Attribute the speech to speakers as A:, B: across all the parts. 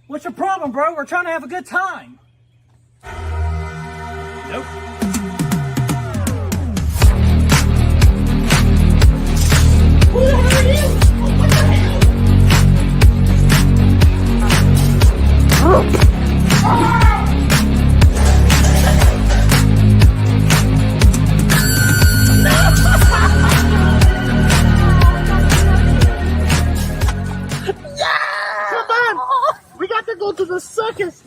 A: What's your problem, bro? We're trying to have a good time.
B: Nope.
A: Who the hell are you? What the hell? Come on! We got to go to the circus!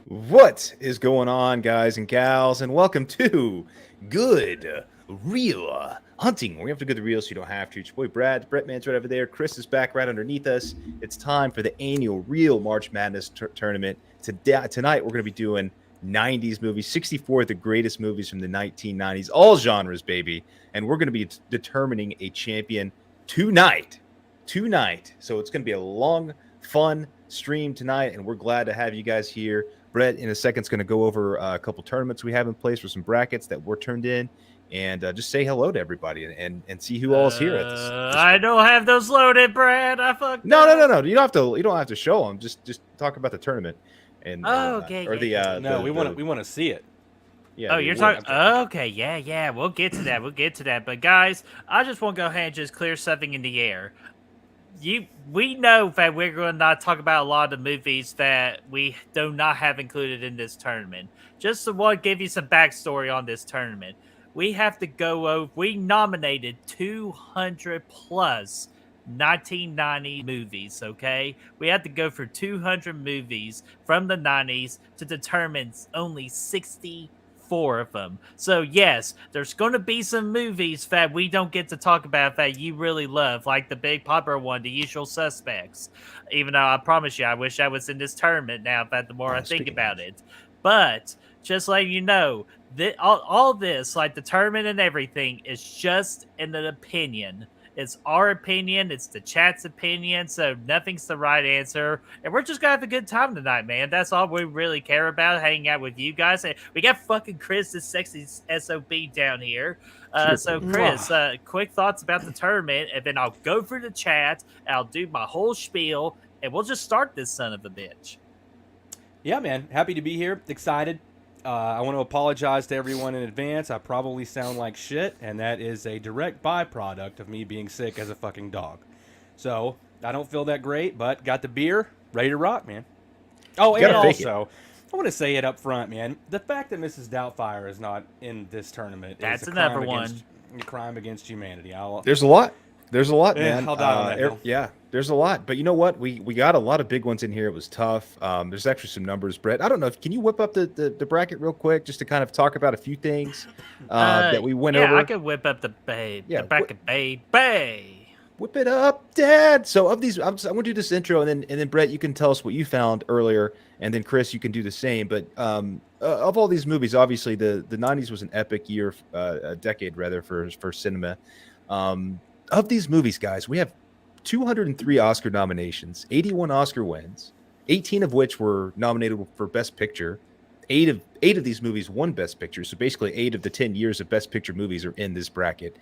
C: What is going on, guys and gals, and welcome to Good Real Hunting, where you have to go to the real so you don't have to. It's your boy Brad, BrettMan's right over there, Chris is back right underneath us. It's time for the annual Real March Madness tournament. Tonight we're going to be doing 90s movies, 64 of the greatest movies from the 1990s, all genres, baby, and we're going to be determining a champion tonight. So it's going to be a long, fun stream tonight, and we're glad to have you guys here. Brett, in a second, is going to go over a couple tournaments we have in place for some brackets that were turned in, and just say hello to everybody and see who all is here at this.
B: I don't have those loaded, Brad. I fucked
C: No.
B: up.
C: You don't have to show them. Just talk about the tournament. And
B: okay.
C: or
B: yeah.
D: We want to see it.
C: Yeah.
B: Oh, you're talking. Okay, yeah. We'll get to that. But guys, I just want to go ahead and just clear something in the air. We know that we're going to not talk about a lot of the movies that we do not have included in this tournament. Just to want to give you some backstory on this tournament, we have to go over. We nominated 200 plus 1990 movies. Okay, we have to go for 200 movies from the 90s to determine only 64 of them. So yes, there's going to be some movies that we don't get to talk about that you really love, like the big popular one, The Usual Suspects. Even though I promise you, I wish I was in this tournament now, but the more I think about it. But just letting you know, that all this, like the tournament and everything, is just an opinion. It's our opinion. It's the chat's opinion. So nothing's the right answer. And we're just going to have a good time tonight, man. That's all we really care about, hanging out with you guys. And we got fucking Chris, this sexy SOB down here. So, Chris, quick thoughts about the tournament. And then I'll go through the chat. I'll do my whole spiel. And we'll just start this son of a bitch.
D: Yeah, man. Happy to be here. Excited. I want to apologize to everyone in advance. I probably sound like shit, and that is a direct byproduct of me being sick as a fucking dog. So, I don't feel that great, but got the beer, ready to rock, man. Oh, and also, I want to say it up front, man. The fact that Mrs. Doubtfire is not in this tournament
B: is
D: another one. A crime against humanity.
C: There's a lot. Man.
D: I'll die on that
C: yeah, there's a lot. But you know what? We got a lot of big ones in here. It was tough. There's actually some numbers, Brett. I don't know. Can you whip up the bracket real quick just to kind of talk about a few things that we went over?
B: Yeah, I could whip up the bracket, baby.
C: Whip it up, Dad. So of these, I'm going to do this intro, and then Brett, you can tell us what you found earlier, and then Chris, you can do the same. But of all these movies, obviously the 90s was an epic year, a decade rather, for cinema. Of these movies, guys, we have 203 Oscar nominations, 81 Oscar wins, 18 of which were nominated for Best Picture. Eight of these movies won Best Picture, so basically 8 of the 10 years of Best Picture movies are in this bracket.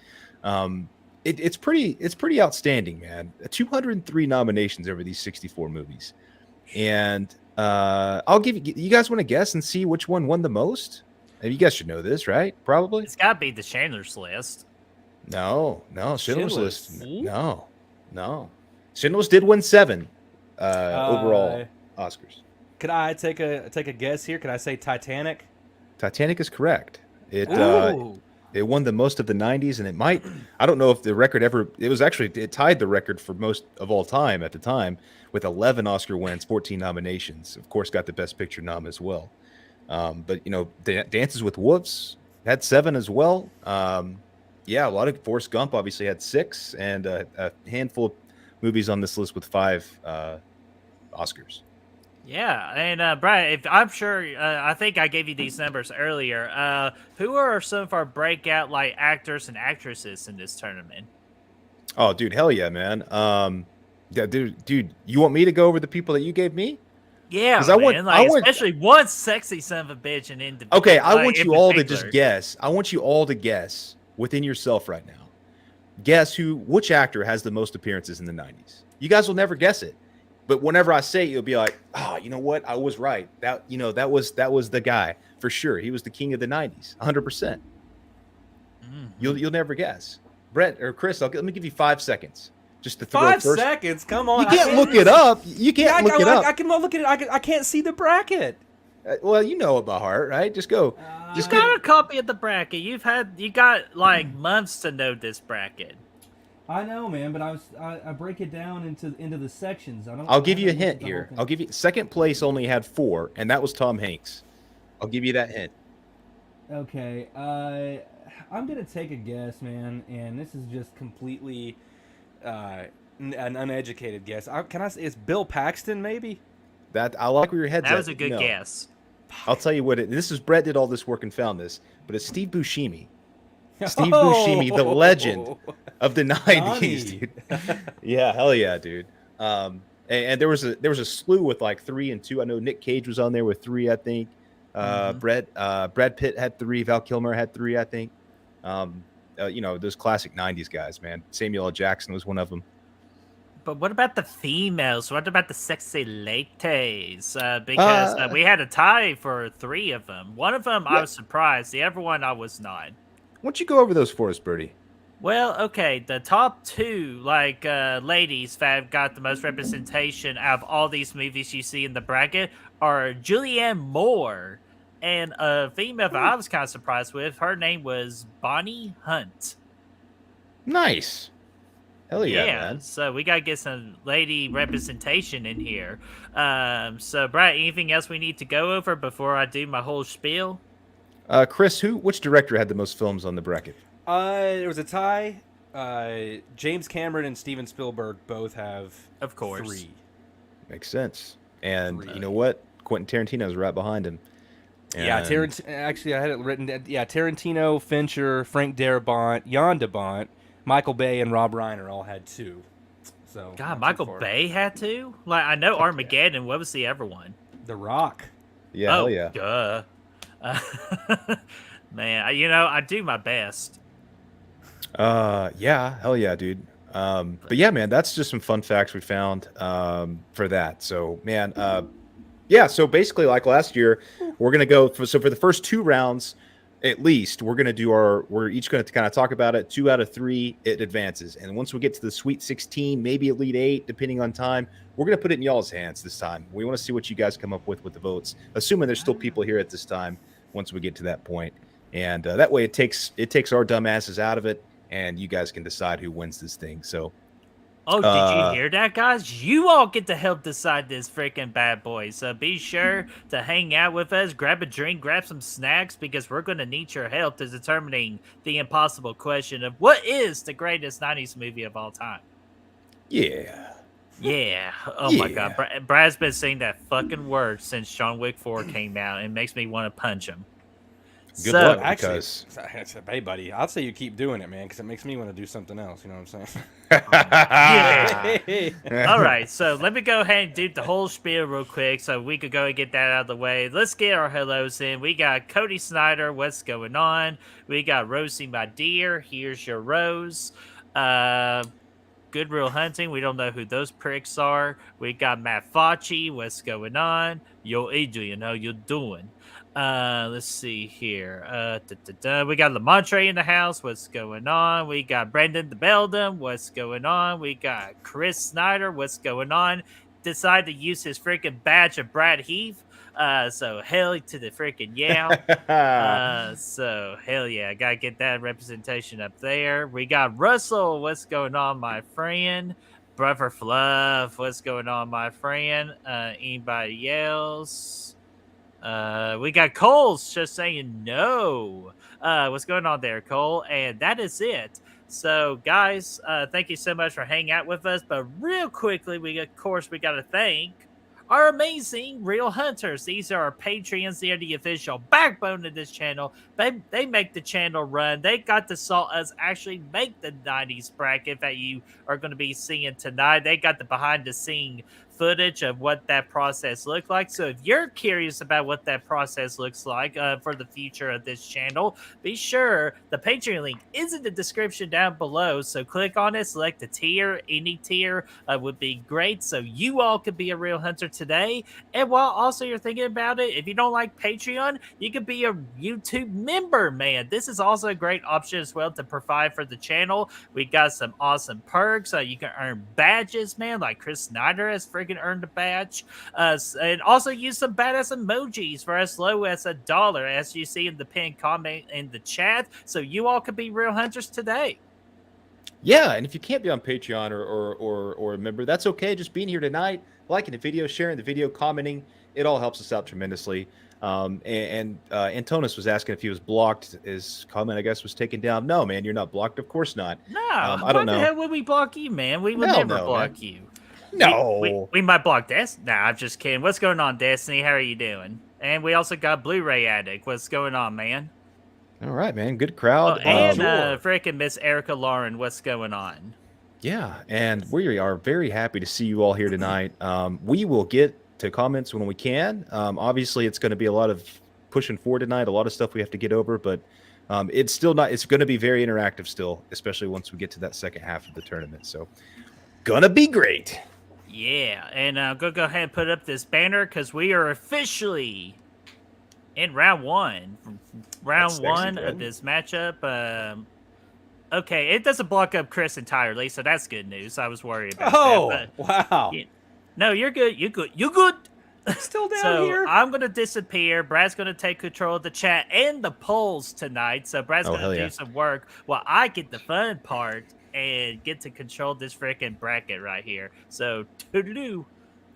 C: It's pretty outstanding, man. 203 nominations over these 64 movies, and I'll give you guys want to guess and see which one won the most. You guys should know this, right? Probably.
B: It's got to be the Chandler's List.
C: No, Schindler's List. No. Schindler's did win 7 overall Oscars.
D: Could I take a guess here? Could I say Titanic?
C: Titanic is correct. It won the most of the 90s, and it might. I don't know if the record ever. It tied the record for most of all time at the time with 11 Oscar wins, 14 nominations. Of course, got the Best Picture nom as well. But Dances with Wolves had 7 as well. Yeah, a lot of Forrest Gump obviously had 6, and a handful of movies on this list with 5 Oscars.
B: Yeah, and Brad, I'm sure, I think I gave you these numbers earlier. Who are some of our breakout actors and actresses in this tournament?
C: Oh, dude, hell yeah, man. Yeah, dude, you want me to go over the people that you gave me?
B: Yeah, man, especially one sexy son of a bitch and individual.
C: Okay, I want you all to just guess. I want you all to guess within yourself right now. Guess which actor has the most appearances in the 90s. You guys will never guess it. But whenever I say it, you'll be like, oh, you know what? I was right. That was the guy for sure. He was the king of the '90s, 100%. You'll never guess. Brett or Chris, let me give you 5 seconds just to throw
D: 5
C: first.
D: seconds. Come on.
C: You can't look it up. You can't look it up.
D: I can look at it. I can't see the bracket.
C: Well, you know it by heart, right? Just go.
B: Just got a copy of the bracket. You got like months to know this bracket.
E: I know, man, but I break it down into the sections.
C: I'll give you a hint here. I'll give you second place only had 4, and that was Tom Hanks. I'll give you that hint.
E: Okay, I'm gonna take a guess, man, and this is just completely
D: An uneducated guess. Can I say it's Bill Paxton? Maybe.
C: That I like where your head's at.
B: That was a good
C: No.
B: guess.
C: I'll tell you what. This is Brett did all this work and found this, but it's Steve Buscemi. Steve Buscemi, the legend of the '90s, dude. Yeah, hell yeah, dude. And there was a slew with like 3 and 2. I know Nick Cage was on there with 3, I think. Brad Pitt had 3. Val Kilmer had 3, I think. Those classic '90s guys, man. Samuel L. Jackson was one of them.
B: But what about the females? What about the sexy ladies? Because we had a tie for 3 of them. One of them I was surprised. The other one I was not.
C: Why don't you go over those for us, Birdie?
B: Well, okay. The top 2, ladies that have got the most representation out of all these movies you see in the bracket are Julianne Moore and a female that I was kind of surprised with. Her name was Bonnie Hunt.
C: Nice. Hell yeah, man.
B: So we gotta get some lady representation in here. So Brad, anything else we need to go over before I do my whole spiel?
C: Chris, which director had the most films on the bracket?
D: There was a tie. James Cameron and Steven Spielberg both have,
B: of course,
D: 3.
C: Makes sense. And
D: 3.
C: you know what? Quentin Tarantino's right behind him. And
D: Yeah, actually, I had it written down. Yeah, Tarantino, Fincher, Frank Darabont, Jan de Bont, Michael Bay, and Rob Reiner all had 2. So
B: God, Michael Bay had 2? Like, I know Armageddon. What was the other one?
D: The Rock.
C: Yeah, hell yeah.
B: Duh. Man, I do my best.
C: Yeah, hell yeah, dude. But yeah, man, that's just some fun facts we found for that. So, man, yeah, so basically like last year, we're going to go for the first 2 rounds at least, we're each going to kind of talk about it. 2 out of 3 it advances. And once we get to the Sweet 16, maybe Elite 8 depending on time, we're going to put it in y'all's hands this time. We want to see what you guys come up with the votes, assuming there's still people here at this time once we get to that point. And that way it takes our dumbasses out of it, and you guys can decide who wins this thing. So,
B: did you hear that, guys? You all get to help decide this freaking bad boy. So be sure to hang out with us, grab a drink, grab some snacks, because we're going to need your help to determining the impossible question of what is the greatest 90s movie of all time.
C: Yeah.
B: Yeah. Oh my God. Brad's been saying that fucking word since John Wick 4 came out. It makes me want to punch him.
C: Good luck,
D: actually,
C: because...
D: hey, buddy, I'll say you keep doing it, man, because it makes me want to do something else. You know what I'm saying?
B: Yeah. All right, so let me go ahead and do the whole spiel real quick so we could go and get that out of the way. Let's get our hellos in. We got Cody Snyder, what's going on? We got Rosie, my dear, here's your rose. Good Real Hunting, we don't know who those pricks are. We got Matt Fauci, what's going on? Yo, Adrian, how you doing? Let's see here. We got Lamontre in the house. What's going on? We got Brendan the Beldam. What's going on? We got Chris Snyder. What's going on? Decide to use his freaking badge of Brad Heath. So hell to the freaking yeah. So hell yeah, gotta get that representation up there. We got Russell. What's going on, my friend? Brother Fluff. What's going on, my friend? Anybody else? We got Cole's just saying no. What's going on there, Cole? And that is it. So, guys, thank you so much for hanging out with us. But real quickly, we got to thank our amazing Real Hunters. These are our Patreons. They are the official backbone of this channel. They make the channel run. They got to saw us actually make the 90s bracket that you are going to be seeing tonight. They got the behind-the-scene footage of what that process looked like. So if you're curious about what that process looks like for the future of this channel, be sure the Patreon link is in the description down below. So click on it, select a tier. Any tier would be great. So you all could be a real hunter today. And while also you're thinking about it, if you don't like Patreon, you could be a YouTube member, man. This is also a great option as well to provide for the channel. We got some awesome perks. You can earn badges, man, like Chris Snyder has freaking earned a badge. And also use some badass emojis for as low as $1, as you see in the pinned comment in the chat. So you all could be real hunters today.
C: Yeah, and if you can't be on Patreon or a member, that's okay. Just being here tonight, liking the video, sharing the video, commenting, it all helps us out tremendously. Antonis was asking if he was blocked. His comment, I guess, was taken down. No, man, you're not blocked. Of course not.
B: No,
C: I don't know.
B: Why the hell would we block you, man? We would
C: Hell
B: never
C: no,
B: block
C: man.
B: you.
C: No.
B: We might block Destiny. Nah, I'm just kidding. What's going on, Destiny? How are you doing? And we also got Blu-ray Addict. What's going on, man?
C: All right, man. Good
B: Oh,
C: crowd.
B: and freaking Miss Erica Lauren. What's going on?
C: Yeah, and we are very happy to see you all here tonight. We will get to comments when we can. Obviously, it's going to be a lot of pushing forward tonight, a lot of stuff we have to get over, but it's still not, it's going to be very interactive still, especially once we get to that second half of the tournament. So, gonna be great.
B: Yeah, and go ahead and put up this banner because we are officially in round one. Round one of this matchup. Okay, it doesn't block up Chris entirely, so that's good news. I was worried about that. But,
D: wow.
B: yeah. No, you're good. You're good. You're good.
D: Still down
B: So
D: here.
B: I'm going to disappear. Brad's going to take control of the chat and the polls tonight. So Brad's going to do some work while I get the fun part and get to control this freaking bracket right here. So, toodaloo.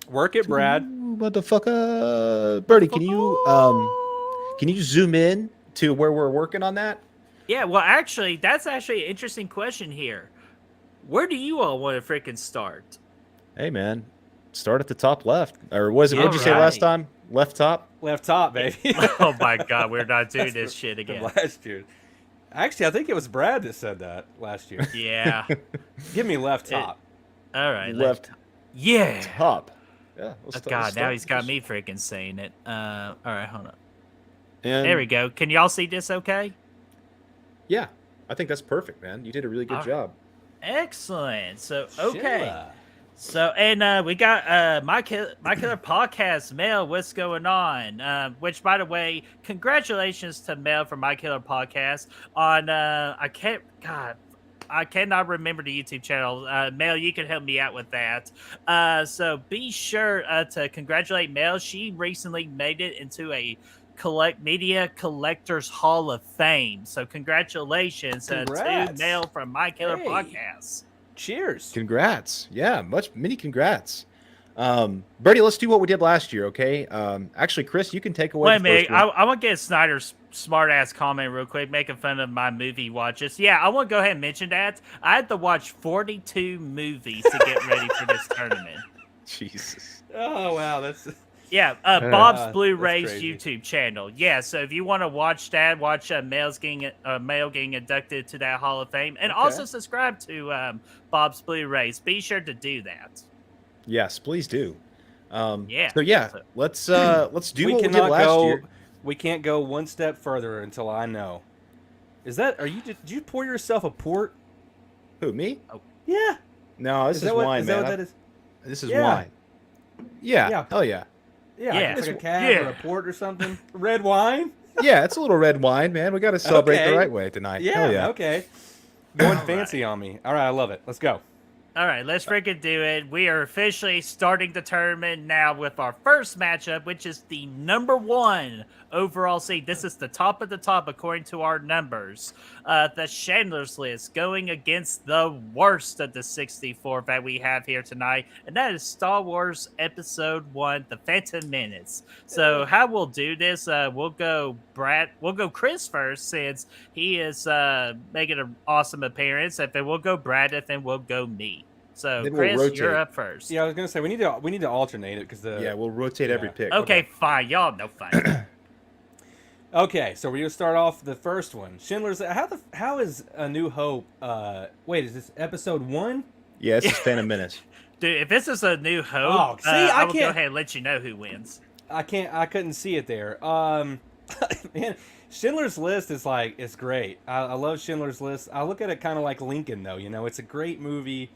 D: Work it, Brad.
C: Motherfucker. Birdie, can you zoom in to where we're working on that?
B: Yeah, well, actually, that's actually an interesting question here. Where do you all want to freaking start?
C: Hey, man. Start at the top left. Or what did you say last time? Left top?
D: Left top, baby.
B: Oh, my God. We're not doing this shit again.
D: Last year. Actually, I think it was Brad that said that last year.
B: Yeah.
D: Give me left top.
B: All right.
C: Left.
B: Yeah.
C: Top. Yeah.
B: God, now he's got me freaking saying it. All right, hold on.
C: And
B: There we go. Can y'all see this okay?
C: yeah, I think that's perfect, man. You did a really good job.
B: Excellent. So, okay.
D: Sheila.
B: So, and we got My Killer Podcast, Mel, what's going on? Which, by the way, congratulations to Mel from My Killer Podcast on, I cannot remember the YouTube channel. Mel, you can help me out with that. So be sure to congratulate Mel. She recently made it into a Media Collectors Hall of Fame. So congratulations to Mel from My Killer Podcast.
D: Cheers.
C: Congrats. Yeah, many congrats. Bertie, let's do what we did last year, okay? Actually, Chris, you can take away
B: Wait a
C: the
B: minute.
C: first one.
B: I want to get Snyder's smart-ass comment real quick, making fun of my movie watches. Yeah, I want to go ahead and mention that. I had to watch 42 movies to get ready for this tournament.
C: Jesus.
D: Oh, wow. That's...
B: Yeah, Bob's Blu-rays
D: crazy.
B: YouTube channel. Yeah, so if you want to watch that, watch Mel getting inducted to that Hall of Fame, and also subscribe to Bob's Blu-rays. Be sure to do that.
C: Yes, please do.
B: Yeah.
C: So yeah, let's do what we did last year.
D: We can't go one step further until I know. Is that? Did you pour yourself a port?
C: Who, me?
D: Yeah.
C: No, this is wine,
D: is
C: man.
D: that what that is?
C: This is wine. Yeah.
D: Yeah.
C: Hell yeah.
D: Yeah.
B: Yeah.
D: Like a cab or a port or something. Red wine.
C: Yeah, it's a little red wine, man. We got to celebrate the right way tonight.
D: Yeah.
C: Hell yeah.
D: Okay. Going fancy on me. All right. I love it. Let's go.
B: All right, let's freaking do it. We are officially starting the tournament now with our first matchup, which is the #1 overall seed. This is the top of the top according to our numbers. The Chandler's List going against the worst of the 64 that we have here tonight, and that is Star Wars Episode 1, The Phantom Menace. So how we'll do this, we'll go Chris first since he is making an awesome appearance. And then we'll go Brad, and then we'll go me. So,
C: Then we'll
B: Chris, you're
C: rotate.
B: up first.
D: Yeah, I was gonna say we need to alternate it because
C: We'll rotate every pick.
B: Okay, fine. Y'all know fine.
D: Okay, so we're gonna start off the first one. Schindler's. How is A New Hope? Wait, is this Episode 1?
C: Yeah, this is Phantom Menace.
B: Dude, if this is A New Hope,
D: Oh, see,
B: I
D: I
B: will go
D: can't-
B: ahead and let you know who wins.
D: I couldn't see it there. Man, Schindler's List is great. I love Schindler's List. I look at it kind of like Lincoln, though. You know, it's a great movie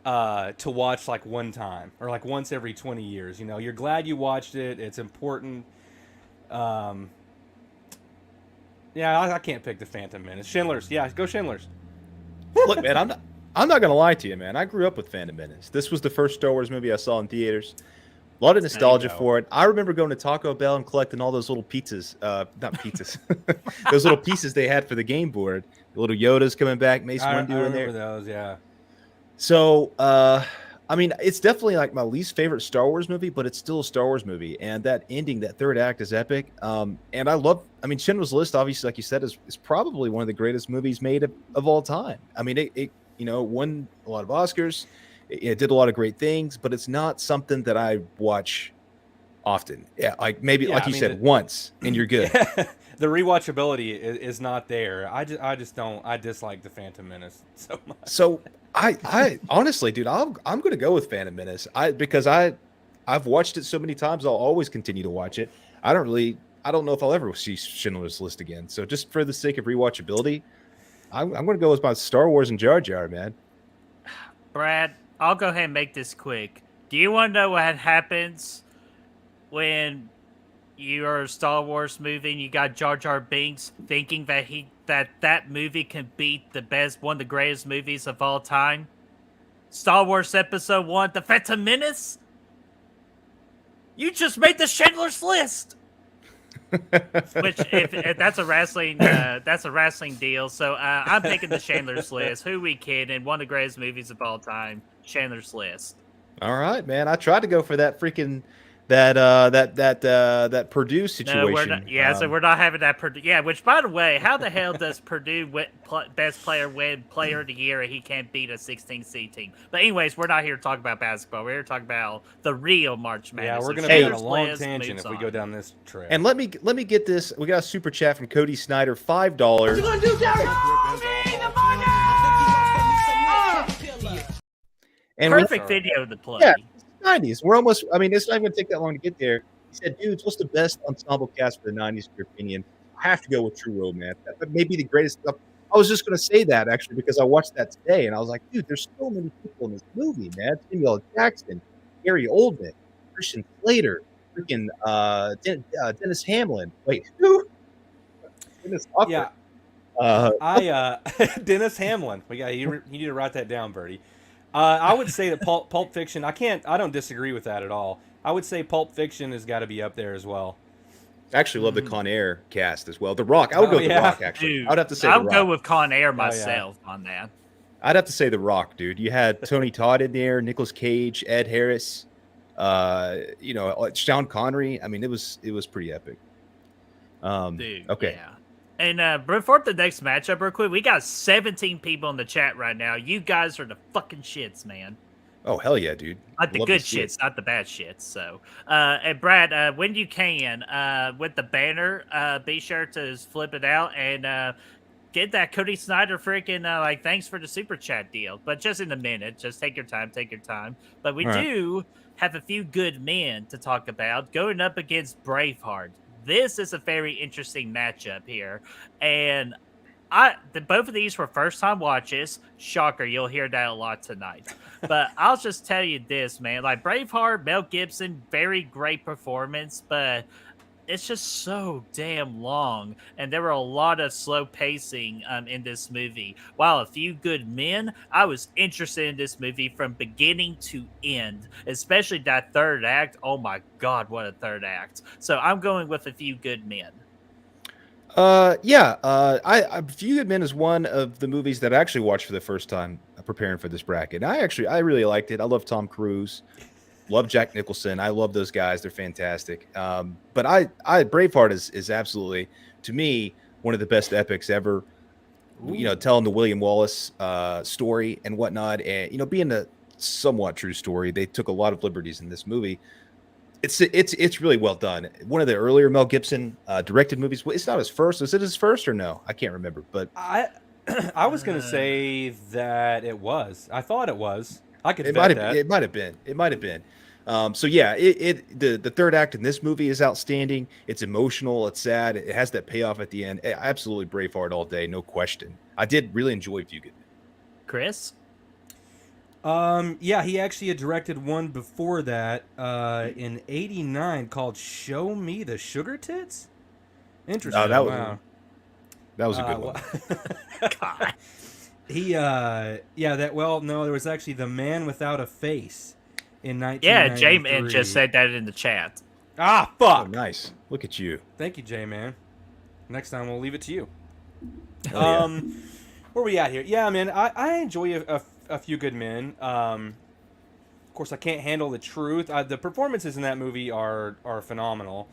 D: to watch like one time or like once every 20 years. You know, you're glad you watched it. It's important. Yeah, I can't pick the Phantom Menace. Schindler's, yeah, go Schindler's.
C: Look, man, I'm not gonna lie to you, man. I grew up with Phantom Menace. This was the first Star Wars movie I saw in theaters. A lot of nostalgia
D: go.
C: for it. I remember going to Taco Bell and collecting all those little pizzas. Not pizzas. Those little pieces they had for the game board. The little Yodas coming back, Mace
D: I
C: Windu in
D: remember
C: there.
D: those, yeah.
C: So, I mean, it's definitely like my least favorite Star Wars movie, but it's still a Star Wars movie. And that ending, that third act is epic. And I mean, Schindler's List, obviously, like you said, is probably one of the greatest movies made of all time. I mean, it won a lot of Oscars. It did a lot of great things, but it's not something that I watch often. Yeah, like maybe,
D: Yeah,
C: like
D: I
C: you
D: mean,
C: said, once and you're good.
D: The rewatchability is not there. I just don't. I dislike the Phantom Menace so much.
C: So I honestly, dude, I'm gonna go with Phantom Menace. Because I've watched it so many times, I'll always continue to watch it. I don't know if I'll ever see Schindler's List again. So just for the sake of rewatchability, I'm gonna go with my Star Wars and Jar Jar, man.
B: Brad, I'll go ahead and make this quick. Do you want to know what happens when you're a Star Wars movie and you got Jar Jar Binks thinking that movie can beat one of the greatest movies of all time? Star Wars Episode 1, The Phantom Menace? You just made the Schindler's List! Which, if that's a wrestling deal. So I'm picking the Chandler's List. Who we kidding? One of the greatest movies of all time. Chandler's List.
C: All right, man. I tried to go for that freaking that Purdue situation.
B: No, we're not. Yeah, so we're not having that Purdue. Yeah, which by the way, how the hell does Purdue best player win Player of the Year and he can't beat a 16 team? But anyways, we're not here to talk about basketball. We're here to talk about the real March Madness.
D: Yeah, we're
B: So
D: gonna be on a
B: Chandler's
D: long
B: List
D: tangent
B: moves
D: if we
B: on.
D: go down this trail.
C: And let me get this. We got a super chat from Cody Snyder, $5.
A: What you gonna do, Derek?
C: And
B: Perfect video to play.
C: Yeah, 90s. We're almost. I mean, it's not even gonna take that long to get there. He said, "Dudes, what's the best ensemble cast for the '90s? In your opinion?" I have to go with True Romance. That may be the greatest stuff. I was just gonna say that actually because I watched that today and I was like, dude, there's so many people in this movie, man. Samuel L. Jackson, Gary Oldman, Christian Slater, freaking Dennis Hamlin. Wait, who? Dennis Hopper.
D: Yeah. Dennis Hamlin. You need to write that down, Bertie. I would say that Pulp Fiction. I don't disagree with that at all. I would say Pulp Fiction has got to be up there as well.
C: I actually love the Con Air cast as well. The Rock. I would go with The Rock, actually.
B: Dude,
C: I would have to say
B: I'll
C: The Rock.
B: go with Con Air myself on that.
C: I'd have to say The Rock, dude. You had Tony Todd in there, Nicolas Cage, Ed Harris, Sean Connery. I mean, it was pretty epic.
B: Dude,
C: okay.
B: Yeah. And before the next matchup, real quick, we got 17 people in the chat right now. You guys are the fucking shits, man.
C: Oh, hell yeah, dude.
B: Not the
C: Love
B: good
C: to see it.
B: shits, not the bad shits. So, and Brad, when you can, with the banner, be sure to flip it out and get that Cody Snyder freaking thanks for the super chat deal. But just in a minute, just take your time. But we
C: All right.
B: do have a few good men to talk about going up against Braveheart. This is a very interesting matchup here, and both of these were first time watches. Shocker, you'll hear that a lot tonight. But I'll just tell you this, man. Like Braveheart, Mel Gibson, very great performance, but it's just so damn long, and there were a lot of slow pacing in this movie. While a few good men, I was interested in this movie from beginning to end, especially that third act. Oh my god, what a third act! So I'm going with a few good men.
C: A Few Good Men is one of the movies that I actually watched for the first time preparing for this bracket. And I really liked it. I love Tom Cruise, love Jack Nicholson. I love those guys. They're fantastic. But Braveheart is absolutely, to me, one of the best epics ever. Ooh. Telling the William Wallace story and whatnot, and being a somewhat true story, they took a lot of liberties in this movie. It's really well done. One of the earlier Mel Gibson directed movies. It's not his first. Is it his first or no? I can't remember. But
D: I was gonna say that it was. I thought it was. I could
C: It
D: bet
C: might have.
D: that.
C: It might have been. It might have been. So yeah, the third act in this movie is outstanding. It's emotional. It's sad. It has that payoff at the end. Absolutely Braveheart all day, no question. I did really enjoy Few Good Men.
B: Chris?
D: Yeah, he actually had directed one before that in '89 called "Show Me the Sugar Tits." Interesting.
C: Oh, that was
D: wow.
C: that was a good
D: Well,
C: one.
B: God.
D: no, there was actually The Man Without a Face in
B: Yeah,
D: 1993.
B: J-Man just said that in the chat.
D: Ah,
C: Oh,
D: fuck.
C: nice. Look at you.
D: Thank you, J-Man. Next time we'll leave it to you.
C: Oh, yeah.
D: Where we at here? Yeah, man, I enjoy a Few Good Men. Of course, I can't handle the truth. The performances in that movie are phenomenal,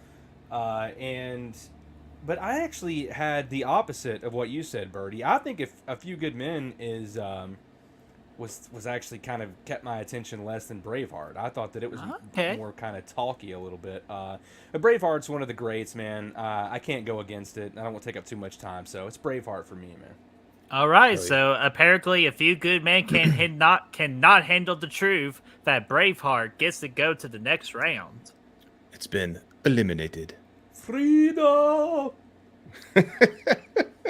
D: but I actually had the opposite of what you said, Birdie. I think if A Few Good Men is was actually kind of kept my attention less than Braveheart. I thought that it was
B: Okay.
D: more kind of talky a little bit. But Braveheart's one of the greats, man. I can't go against it. I don't want to take up too much time, so it's Braveheart for me, man.
B: All right,
C: Oh, yeah.
B: so apparently a few good men cannot handle the truth that Braveheart gets to go to the next round.
C: It's been eliminated.
D: Frida!
B: Oh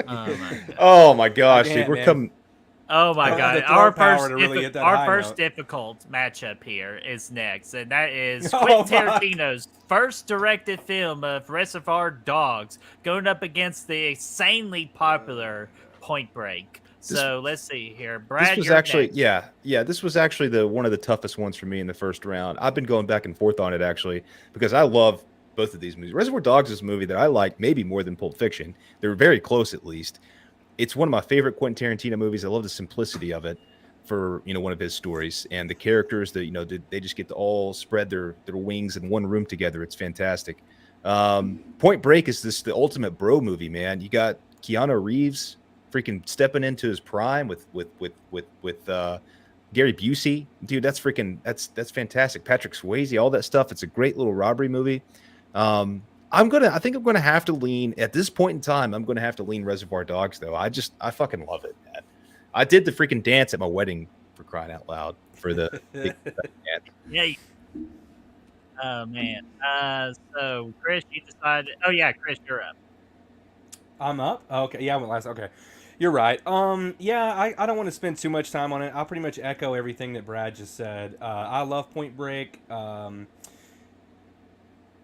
B: my god.
C: Oh my gosh,
D: Again,
C: dude, we're
D: man.
C: coming.
B: Oh my
D: I don't have
B: god.
D: the
B: Our
D: throat power
B: first
D: to really hit that high note.
B: difficult matchup here is next, and that is
D: Oh,
B: Quentin
D: fuck.
B: Tarantino's first directed film of Reservoir Dogs going up against the insanely popular Point Break. So let's see here. Brad,
C: This was
B: you're
C: actually,
B: next.
C: yeah. This was actually one of the toughest ones for me in the first round. I've been going back and forth on it actually because I love both of these movies. Reservoir Dogs is a movie that I like maybe more than Pulp Fiction. They're very close at least. It's one of my favorite Quentin Tarantino movies. I love the simplicity of it for one of his stories and the characters that they just get to all spread their wings in one room together. It's fantastic. Point Break is the ultimate bro movie, man. You got Keanu Reeves freaking stepping into his prime with Gary Busey, dude. That's fantastic. Patrick Swayze, all that stuff. It's a great little robbery movie. I think I'm gonna have to lean at this point in time. I'm gonna have to lean Reservoir Dogs, though. I fucking love it, man. I did the freaking dance at my wedding, for crying out loud, for the
B: Yeah. Oh man. So Chris, you decided. Oh yeah, Chris, you're up.
D: I'm up? Okay, yeah, I went last. Okay. You're right. Yeah, I don't want to spend too much time on it. I'll pretty much echo everything that Brad just said. I love Point Break.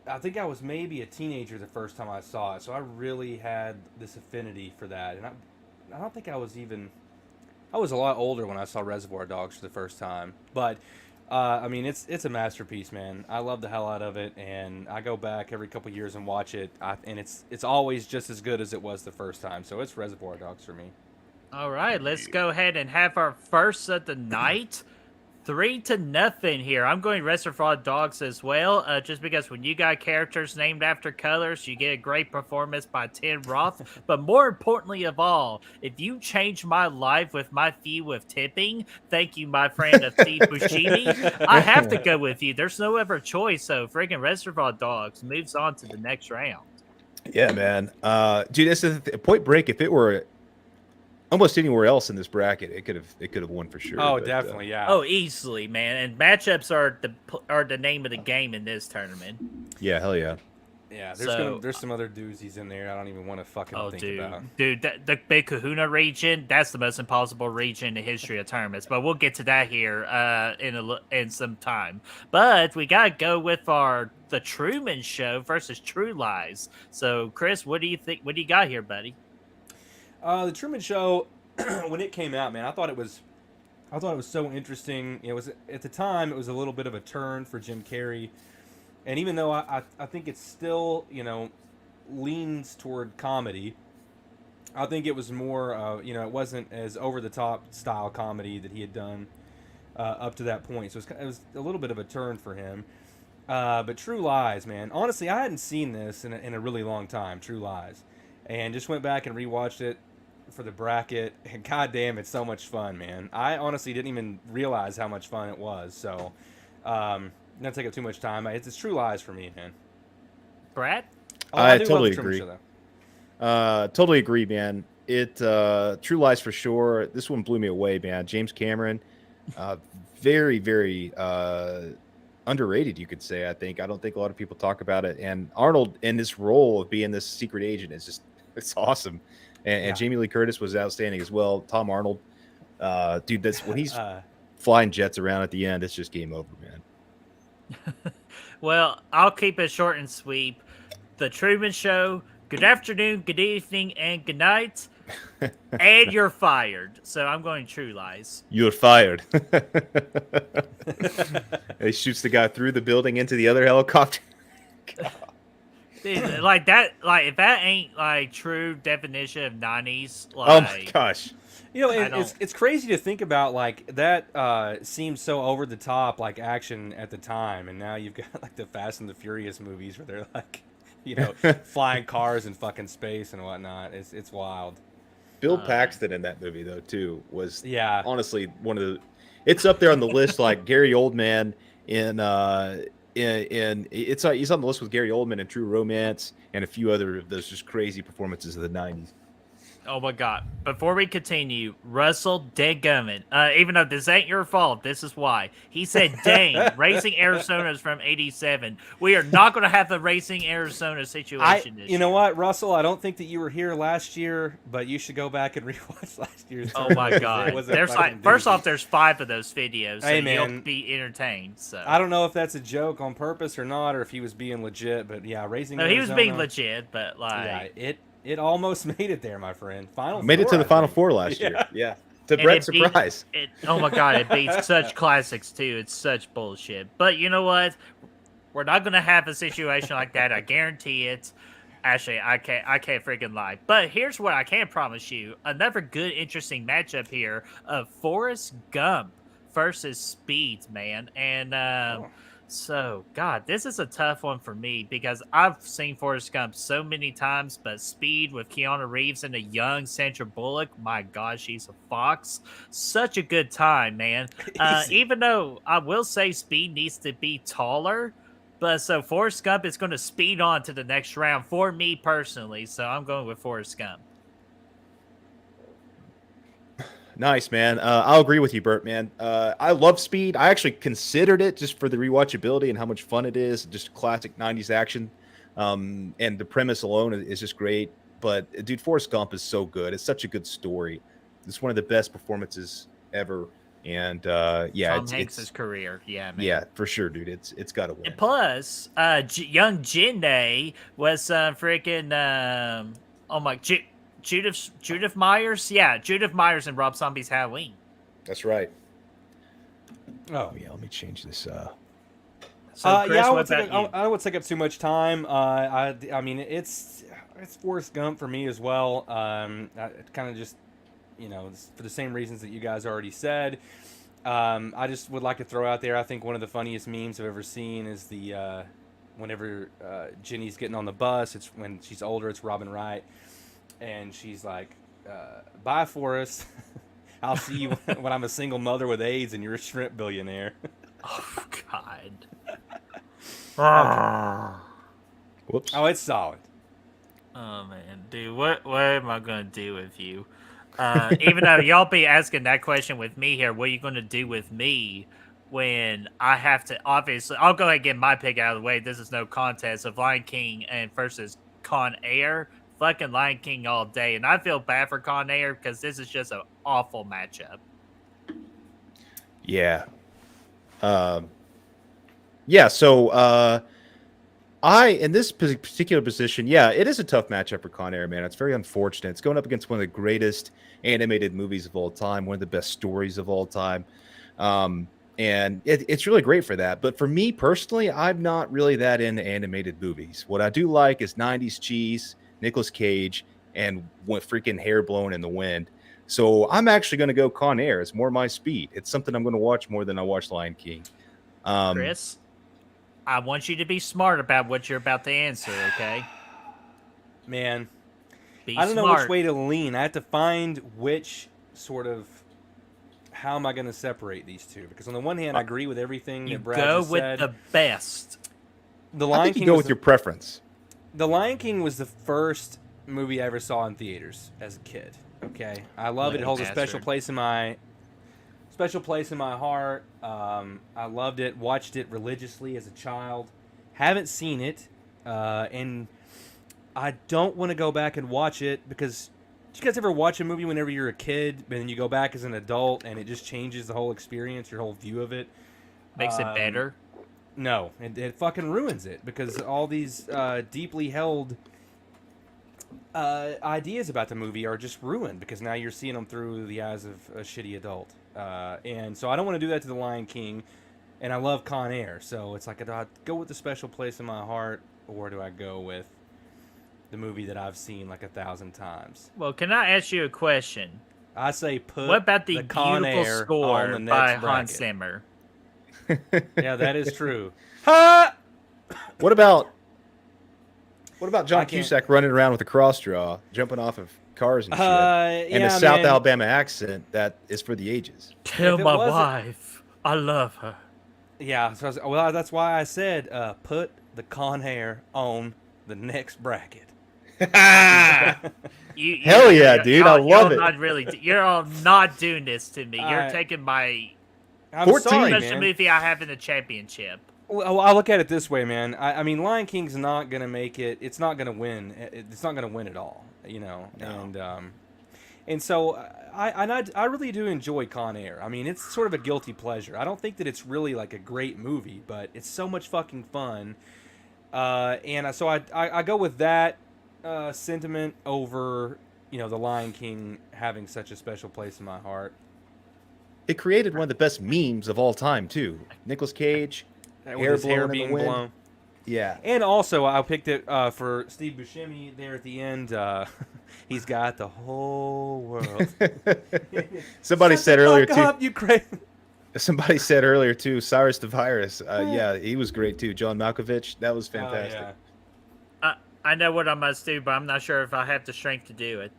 D: I think I was maybe a teenager the first time I saw it, so I really had this affinity for that. And I don't think I was a lot older when I saw Reservoir Dogs for the first time. But I mean, it's a masterpiece, man. I love the hell out of it, and I go back every couple years and watch it, and it's always just as good as it was the first time. So it's Reservoir Dogs for me.
B: All right, let's go ahead and have our first of the night. 3-0 here. I'm going Reservoir Dogs as well, just because when you got characters named after colors, you get a great performance by Tim Roth. But more importantly of all, if you change my life with my view of tipping, thank you, my friend of Steve Buscemi, I have to go with you. There's no other choice. So friggin' Reservoir Dogs moves on to the next round.
C: Yeah, man. Dude, this is Point Break. If it were almost anywhere else in this bracket, it could have won for sure.
D: Oh,
C: but,
D: definitely, yeah.
B: Oh, easily, man. And matchups are the name of the game in this tournament.
C: Yeah, hell yeah.
D: Yeah,
B: So-
D: there's some other doozies in there I don't even want to fucking
B: Oh,
D: think
B: dude,
D: about.
B: the Big Kahuna region, that's the most impossible region in the history of tournaments. But we'll get to that here in some time. But we got to go with the Truman Show versus True Lies. So, Chris, what do you think? What do you got here, buddy?
D: The Truman Show, when it came out, man, I thought it was so interesting. It was at the time, it was a little bit of a turn for Jim Carrey, and even though I think it's still leans toward comedy, I think it was more it wasn't as over the top style comedy that he had done up to that point. So it was a little bit of a turn for him. But True Lies, man, honestly, I hadn't seen this in a really long time. True Lies, and just went back and rewatched it for the bracket, and goddamn, it's so much fun, man. I honestly didn't even realize how much fun it was. So, not take up too much time. It's True Lies for me, man.
B: Brad?
C: I
D: do love
C: totally
D: the Truman
C: agree.
D: Show, though.
C: Totally agree, man. It True Lies for sure. This one blew me away, man. James Cameron, very, very underrated, you could say. I don't think a lot of people talk about it. And Arnold in this role of being this secret agent is just it's awesome. And Jamie Lee Curtis was outstanding as well. Tom Arnold, dude, that's when he's flying jets around at the end. It's just game over, man.
B: Well, I'll keep it short and sweet. The Truman Show. Good afternoon, good evening, and good night. And you're fired. So I'm going True Lies.
C: You're fired. He shoots the guy through the building into the other helicopter.
B: Dude, like that, like if that ain't like true definition of 90s, like
C: Oh my gosh.
D: You know, it's crazy to think about, like, that seemed so over the top, like, action at the time, and now you've got, like, the Fast and the Furious movies where they're, like, you know, flying cars in fucking space and whatnot. It's wild.
C: Bill Paxton in that movie, though, too, was honestly one of the... It's up there on the list, like Gary Oldman he's on the list with Gary Oldman in True Romance and a few other of those just crazy performances of the 90s.
B: Oh my god. Before we continue, Russell Deadgummit, even though this ain't your fault, this is why. He said, dang, Racing Arizona is from 87. We are not going to have the Racing Arizona situation this
D: You know
B: year.
D: what, Russell? I don't think that you were here last year, but you should go back and rewatch last year's.
B: Oh my god. There's like, first off, there's 5 of those videos, so
D: Hey, man.
B: you'll be entertained. So
D: I don't know if that's a joke on purpose or not, or if he was being legit, but yeah, Racing
B: no,
D: Arizona.
B: he was being legit, but like...
D: Yeah, it almost made it there, my friend.
C: Made it to the Final Four last year. Yeah. To Brett's surprise.
B: Oh my god, it beats such classics too. It's such bullshit. But you know what? We're not gonna have a situation like that. I guarantee it. Actually, I can't freaking lie. But here's what I can promise you: another good, interesting matchup here of Forrest Gump versus Speed, man. And so, God, this is a tough one for me because I've seen Forrest Gump so many times, but Speed with Keanu Reeves and a young Sandra Bullock, my God, she's a fox. Such a good time, man. Even though I will say Speed needs to be taller, but so Forrest Gump is going to speed on to the next round for me personally, so I'm going with Forrest Gump.
C: Nice, man. I'll agree with you, Bert, man. I love Speed. I actually considered it just for the rewatchability and how much fun it is. Just classic 90s action. And the premise alone is just great. But, dude, Forrest Gump is so good. It's such a good story. It's one of the best performances ever. And, yeah.
B: Tom Hanks' career. Yeah, man.
C: Yeah, for sure, dude. It's got to win.
B: And plus, young Jinday was freaking, oh my... Judith Myers? Yeah, Judith Myers and Rob Zombie's Halloween.
C: That's right.
D: Oh,
C: yeah, let me change this.
B: So, Chris,
D: yeah, I don't want to take up too much time. I mean, it's Forrest Gump for me as well. It kind of just, you know, for the same reasons that you guys already said. I just would like to throw out there, I think one of the funniest memes I've ever seen is the whenever Jenny's getting on the bus, it's when she's older, it's Robin Wright. And she's like, bye, Forrest. I'll see you when I'm a single mother with AIDS and you're a shrimp billionaire.
B: Oh, God.
C: Whoops.
D: Oh, it's solid.
B: Oh, man. Dude, what am I going to do with you? Even though y'all be asking that question with me here, what are you going to do with me when I have to, obviously, I'll go ahead and get my pick out of the way. This is no contest of Lion King and versus Con Air. Fucking Lion King all day. And I feel bad for Con Air because this is just an awful matchup.
C: Yeah. Yeah, so in this particular position, yeah, it is a tough matchup for Con Air, man. It's very unfortunate. It's going up against one of the greatest animated movies of all time, one of the best stories of all time. And it's really great for that. But for me personally, I'm not really that into animated movies. What I do like is 90s cheese, Nicolas Cage, and freaking hair blowing in the wind. So I'm actually going to go Con Air. It's more my speed. It's something I'm going to watch more than I watch Lion King.
B: Chris, I want you to be smart about what you're about to answer, okay?
D: Man,
B: Be
D: I don't know
B: smart.
D: which way to lean. I have to find which sort of, how am I going to separate these two? Because on the one hand, I agree with everything
B: You
D: that Brad
B: go
D: just
B: with
D: said.
B: the best.
D: The
C: I
D: Lion
C: think you
D: King
C: go
D: was
C: with
D: the-
C: your preference.
D: The Lion King was the first movie I ever saw in theaters as a kid. Okay, I love it. It holds a special
B: Bastard.
D: place in my special place in my heart. I loved it. Watched it religiously as a child. Haven't seen it, and I don't want to go back and watch it because. Did you guys ever watch a movie whenever you're a kid, but then you go back as an adult, and it just changes the whole experience, your whole view of it?
B: Makes it better.
D: No, it fucking ruins it because all these deeply held ideas about the movie are just ruined because now you're seeing them through the eyes of a shitty adult. And so I don't want to do that to The Lion King, and I love Con Air, so it's like, do I go with the special place in my heart, or do I go with the movie that I've seen like 1,000 times?
B: Well, can I ask you a question?
D: I say put
B: What about the
D: Con
B: beautiful
D: Air
B: score
D: on the next
B: by Hans
D: bracket.
B: Zimmer?
D: Yeah, that is true. Ha!
C: What about John
D: I can't-
C: Cusack running around with a cross draw, jumping off of cars and shit, and
D: yeah,
C: a South
D: man.
C: Alabama accent that is for the ages?
B: Tell
D: If it
B: my
D: wasn't-
B: wife I love her.
D: Yeah, so well, that's why I said put the Con Air on the next bracket.
C: Hell yeah, dude, I love it.
B: You're all not doing this to me. You're
D: I-
B: taking my
D: I'm
C: 14,
D: sorry,
B: special
D: man.
B: movie I have in the championship.
D: Well, I look at it this way, man. I mean, Lion King's not gonna make it. It's not gonna win. It's not gonna win at all, you know.
C: No.
D: And so I really do enjoy Con Air. I mean, it's sort of a guilty pleasure. I don't think that it's really like a great movie, but it's so much fucking fun. So I go with that sentiment over, you know, The Lion King having such a special place in my heart.
C: It created one of the best memes of all time too. Nicolas Cage,
D: With
C: hair
D: his hair
C: blowing in the
D: being
C: wind.
D: blown.
C: Yeah.
D: And also, I picked it for Steve Buscemi there at the end. He's got the whole world.
C: Somebody
D: Shut
C: said
D: the
C: earlier
D: fuck
C: too.
D: up, you crazy.
C: Somebody said earlier too. Cyrus the Virus. Yeah, he was great too. John Malkovich. That was fantastic.
D: Oh, yeah.
B: I know what I must do, but I'm not sure if I have the strength to do it.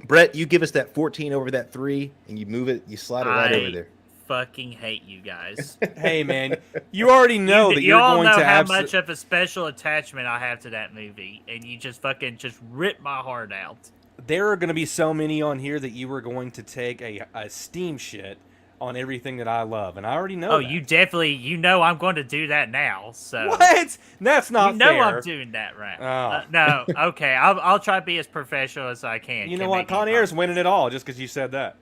C: Brett, you give us that 14 over that 3, and you move it. You slide it right over there.
B: Fucking hate you guys.
D: Hey, man, you already know that
B: you
D: you're
B: all
D: going
B: know
D: to
B: how
D: have
B: much of a special attachment I have to that movie, and you just fucking just rip my heart out.
D: There are going to be so many on here that you are going to take a steam shit on everything that I love, and I already know.
B: Oh,
D: that.
B: you definitely, I'm going to do that now. So
D: What? That's not
B: you know
D: fair.
B: I'm doing that right.
D: Oh.
B: No, okay, I'll try to be as professional as I can.
D: You know what? Con Air's winning it all just because you said that.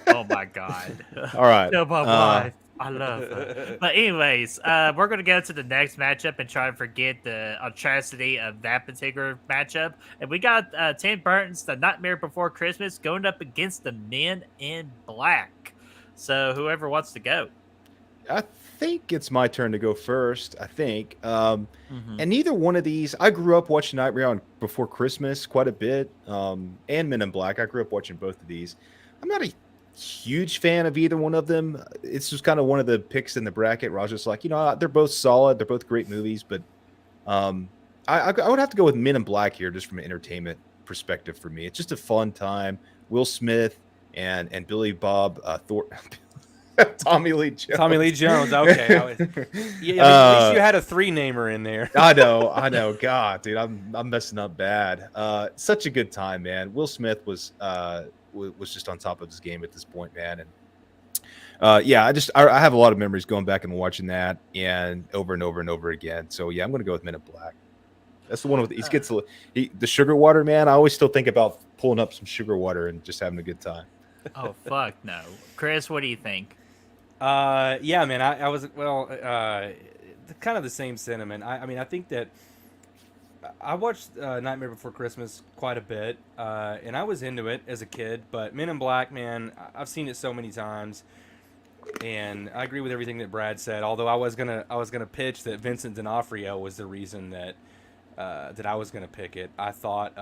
B: Oh my god.
C: All right.
B: Tell my wife I love her. But anyways, we're gonna go to the next matchup and try and forget the atrocity of that particular matchup. And we got Tim Burton's The Nightmare Before Christmas going up against the Men in Black. So whoever wants to go.
C: I think it's my turn to go first. I think. And neither one of these, I grew up watching Nightmare on Before Christmas quite a bit, and Men in Black. I grew up watching both of these. I'm not a huge fan of either one of them. It's just kind of one of the picks in the bracket where I was just like, they're both solid. They're both great movies, but I would have to go with Men in Black here just from an entertainment perspective for me. It's just a fun time. Will Smith and Billy Bob Tommy Lee Jones.
D: Tommy Lee Jones. Okay. At least you had a 3-namer in there.
C: I know. God, dude, I'm messing up bad. Such a good time, man. Will Smith was just on top of his game at this point, man. And I have a lot of memories going back and watching that and over and over again. So yeah, I'm gonna go with Men in Black. That's the one with the sugar water, man. I always still think about pulling up some sugar water and just having a good time.
B: Oh fuck no. Chris, what do you think?
D: Yeah, man. I was kind of the same sentiment. I mean, I think that I watched Nightmare Before Christmas quite a bit, and I was into it as a kid. But Men in Black, man, I've seen it so many times, and I agree with everything that Brad said. Although I was gonna pitch that Vincent D'Onofrio was the reason that I was gonna pick it. I thought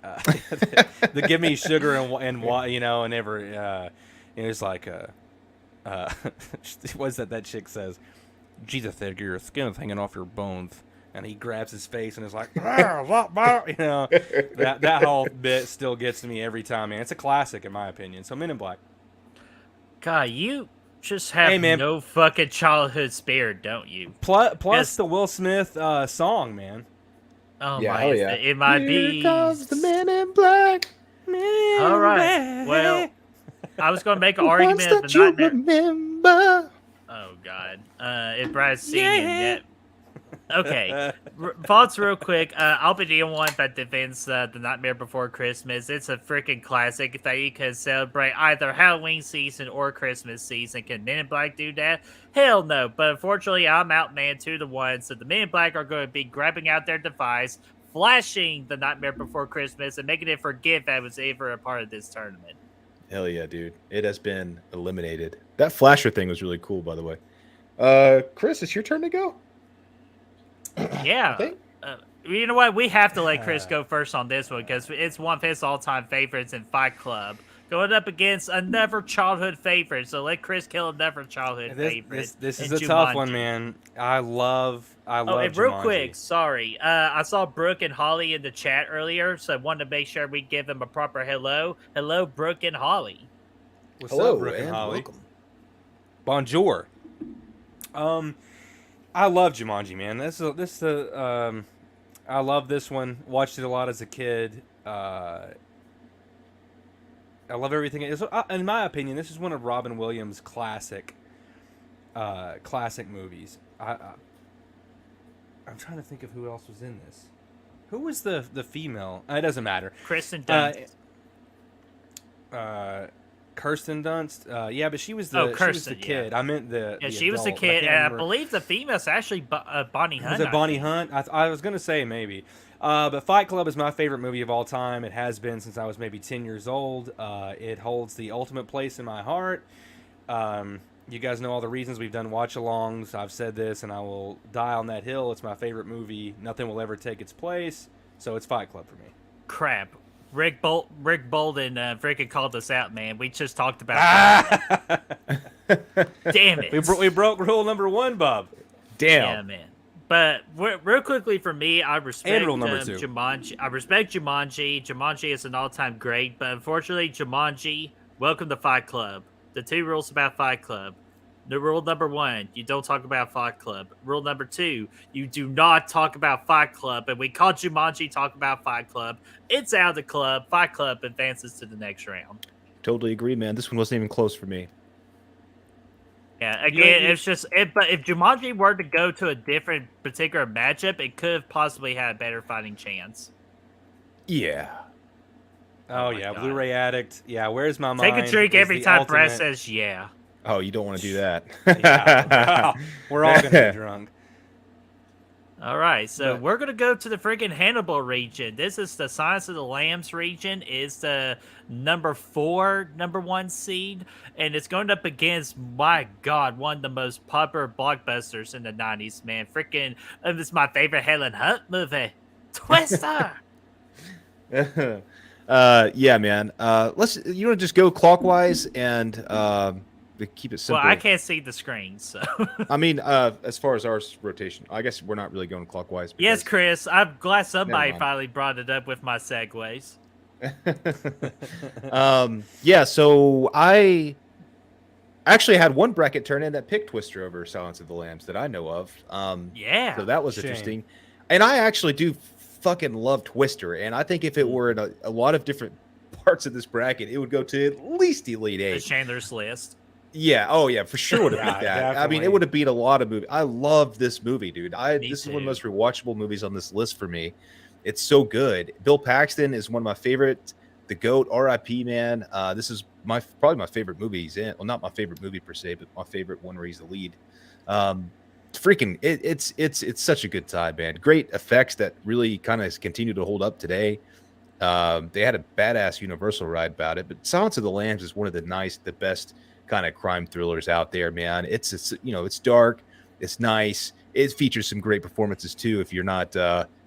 D: the give me sugar and it's like what's that chick says? Jesus, Edgar, your skin is hanging off your bones. And he grabs his face and is like, that whole bit still gets to me every time, man. It's a classic in my opinion. So Men in Black.
B: God, you just have no fucking childhood spirit, don't you?
D: Plus the Will Smith song, man.
B: Oh
C: yeah,
B: my!
C: yeah.
B: It might
C: Here
B: be.
C: comes the Men in Black.
B: All right. Well, I was going to make an
C: The ones
B: argument of
C: that
B: the
C: you
B: Nightmare.
C: remember.
B: Oh God! If Brad's singing that. Okay, thoughts real quick. I'll be the one that defends the Nightmare Before Christmas. It's a freaking classic that you can celebrate either Halloween season or Christmas season. Can Men in Black do that? Hell no. But unfortunately, I'm outmanned 2-1. So the Men in Black are going to be grabbing out their device, flashing the Nightmare Before Christmas, and making it forget that it was ever a part of this tournament.
C: Hell yeah, dude. It has been eliminated. That flasher thing was really cool, by the way. Chris, it's your turn to go.
B: Yeah.
C: Okay.
B: You know what? We have to let Chris go first on this one because it's one of his all-time favorites in Fight Club. Going up against another childhood favorite. So let Chris kill another childhood favorite.
D: This is
B: in
D: a tough
B: Jumanji.
D: one, man. I love
B: Oh, and real
D: Jumanji.
B: quick, sorry. I saw Brooke and Holly in the chat earlier, so I wanted to make sure we give them a proper hello. Hello, Brooke and Holly.
D: What's
C: Hello,
D: up, Brooke and
C: and
D: Holly?
C: welcome.
D: Bonjour. I love Jumanji, man. I love this one. Watched it a lot as a kid. I love everything. In my opinion, this is one of Robin Williams' classic movies. I'm trying to think of who else was in this. Who was the female? It doesn't matter.
B: Kristen Dunst.
D: Kirsten Dunst. Yeah, but she was the kid.
B: Yeah.
D: I meant the.
B: Yeah,
D: the
B: she was the
D: adult.
B: kid, and I
D: remember.
B: believe the female's actually Bonnie Hunt.
D: Was it Bonnie Hunt? I was gonna say maybe. But Fight Club is my favorite movie of all time. It has been since I was maybe 10 years old. It holds the ultimate place in my heart. You guys know all the reasons we've done watch-alongs. I've said this, and I will die on that hill. It's my favorite movie. Nothing will ever take its place. So it's Fight Club for me.
B: Crap. Rick Bolden freaking called us out, man. We just talked about that. Damn it.
D: We broke rule number 1, Bob.
C: Damn.
B: Yeah, man. But real quickly for me, I respect
D: And rule number 2.
B: Jumanji. I respect Jumanji. Jumanji is an all-time great, but unfortunately, Jumanji, welcome to Fight Club. The 2 rules about Fight Club. Rule number 1, you don't talk about Fight Club. Rule number 2, you do not talk about Fight Club. And we call Jumanji talk about Fight Club. It's out of the club. Fight Club advances to the next round.
C: Totally agree, man. This one wasn't even close for me.
B: Yeah, again, it's just but if Jumanji were to go to a different particular matchup, it could have possibly had a better fighting chance.
C: Yeah.
D: Oh,
B: my
D: yeah,
B: God.
D: Blu-ray addict. Yeah, where's my mind?
B: Take a drink
D: is
B: every
D: the
B: time Brett
D: ultimate-
B: says yeah.
C: Oh, you don't want to do that.
D: Yeah, we're all gonna be drunk.
B: All right, so
D: But-
B: we're going to go to the freaking Hannibal region. This is the Silence of the Lambs region. It's the number 1 seed, and it's going up against, my God, one of the most popular blockbusters in the 90s, man. Freaking, this is my favorite Helen Hunt movie, Twister.
C: Yeah, man. You want to just go clockwise and to keep it simple.
B: Well, I can't see the screen, so.
C: I mean, as far as our rotation, I guess we're not really going clockwise.
B: Yes,
C: because-
B: Chris, I'm glad somebody
C: mind.
B: finally brought it up with my segues.
C: Yeah, so I actually had one bracket turn in that picked Twister over Silence of the Lambs that I know of.
B: Yeah.
C: So that was
D: Shame.
C: interesting. And I actually do fucking love Twister. And I think if it were in a lot of different parts of this bracket, it would go to at least Elite
B: The
C: Eight.
B: Chandler's List.
C: Yeah. Oh, yeah. For sure would have
D: Yeah,
C: beat that. I mean,
D: definitely.
C: it would have beat a lot of movies. I love this movie, dude.
B: Me
C: This is one of the
B: too.
C: most rewatchable movies on this list for me. It's so good. Bill Paxton is one of my favorite. The GOAT, R.I.P. man. This is probably my favorite movie he's in. Well, not my favorite movie per se, but my favorite one where he's the lead. It's such a good time, man. Great effects that really kind of continue to hold up today. They had a badass Universal ride about it, but Silence of the Lambs is one of the best kind of crime thrillers out there, man. It's it's dark, it's nice. It features some great performances too, if you're not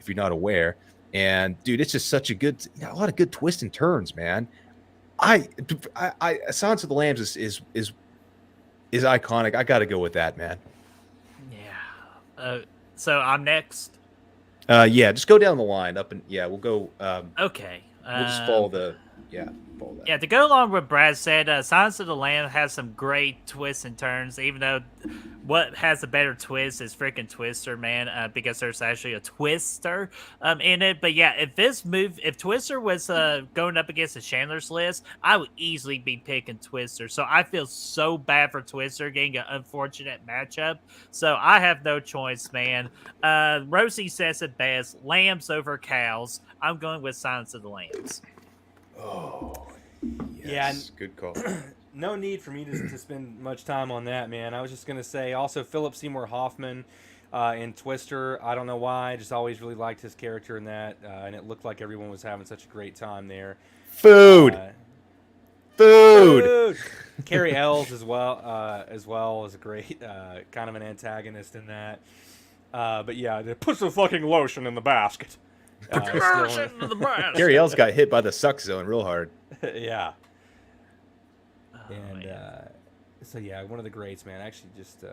C: aware. And dude, it's just such a lot of good twists and turns, man. Silence of the Lambs is iconic. I got to go with that, man.
B: Yeah. So I'm next.
C: Yeah, just go down the line we'll go.
B: Okay.
C: We'll just follow that.
B: Yeah, to go along with what Brad said, Silence of the Lambs has some great twists and turns, even though what has a better twist is freaking Twister, man, because there's actually a Twister in it. But yeah, if Twister was going up against the Chandler's List, I would easily be picking Twister. So I feel so bad for Twister getting an unfortunate matchup. So I have no choice, man. Rosie says it best: lambs over cows. I'm going with Silence of the Lambs.
C: Oh,
D: Yeah,
C: yes, good call.
D: No need for me to spend much time on that, man. I was just gonna say also Philip Seymour Hoffman in Twister. I don't know why, I just always really liked his character in that, and it looked like everyone was having such a great time there.
C: Food,
D: Uh,
C: food.
D: Carrie Ells as well is a great kind of an antagonist in that. But yeah, they put some fucking lotion in the basket.
C: Gary L's got hit by the suck zone real hard.
D: Yeah.
B: Oh,
D: And
B: man.
D: so yeah, one of the greats, man. Actually, just I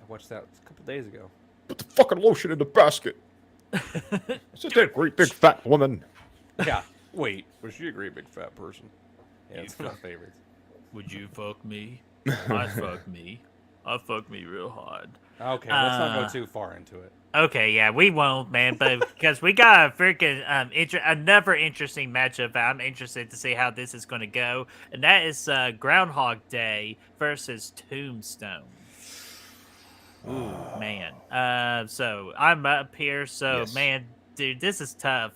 D: watched that a couple days ago.
C: Put the fucking lotion in the basket. It's just that great big fat woman.
D: Yeah. Wait, was she a great big fat person? Yeah,
B: You
D: it's one of
B: fuck-
D: my favorites.
B: Would you fuck me? I'd fuck me. I'd fuck me real hard.
D: Okay, let's not go
B: Uh,
D: too far into it.
B: Okay, yeah, we won't, man, but because we got a freaking another interesting matchup. I'm interested to see how this is going to go, and that is Groundhog Day versus Tombstone. Ooh, man. So I'm up here. So,
C: Yes.
B: man, dude, this is tough.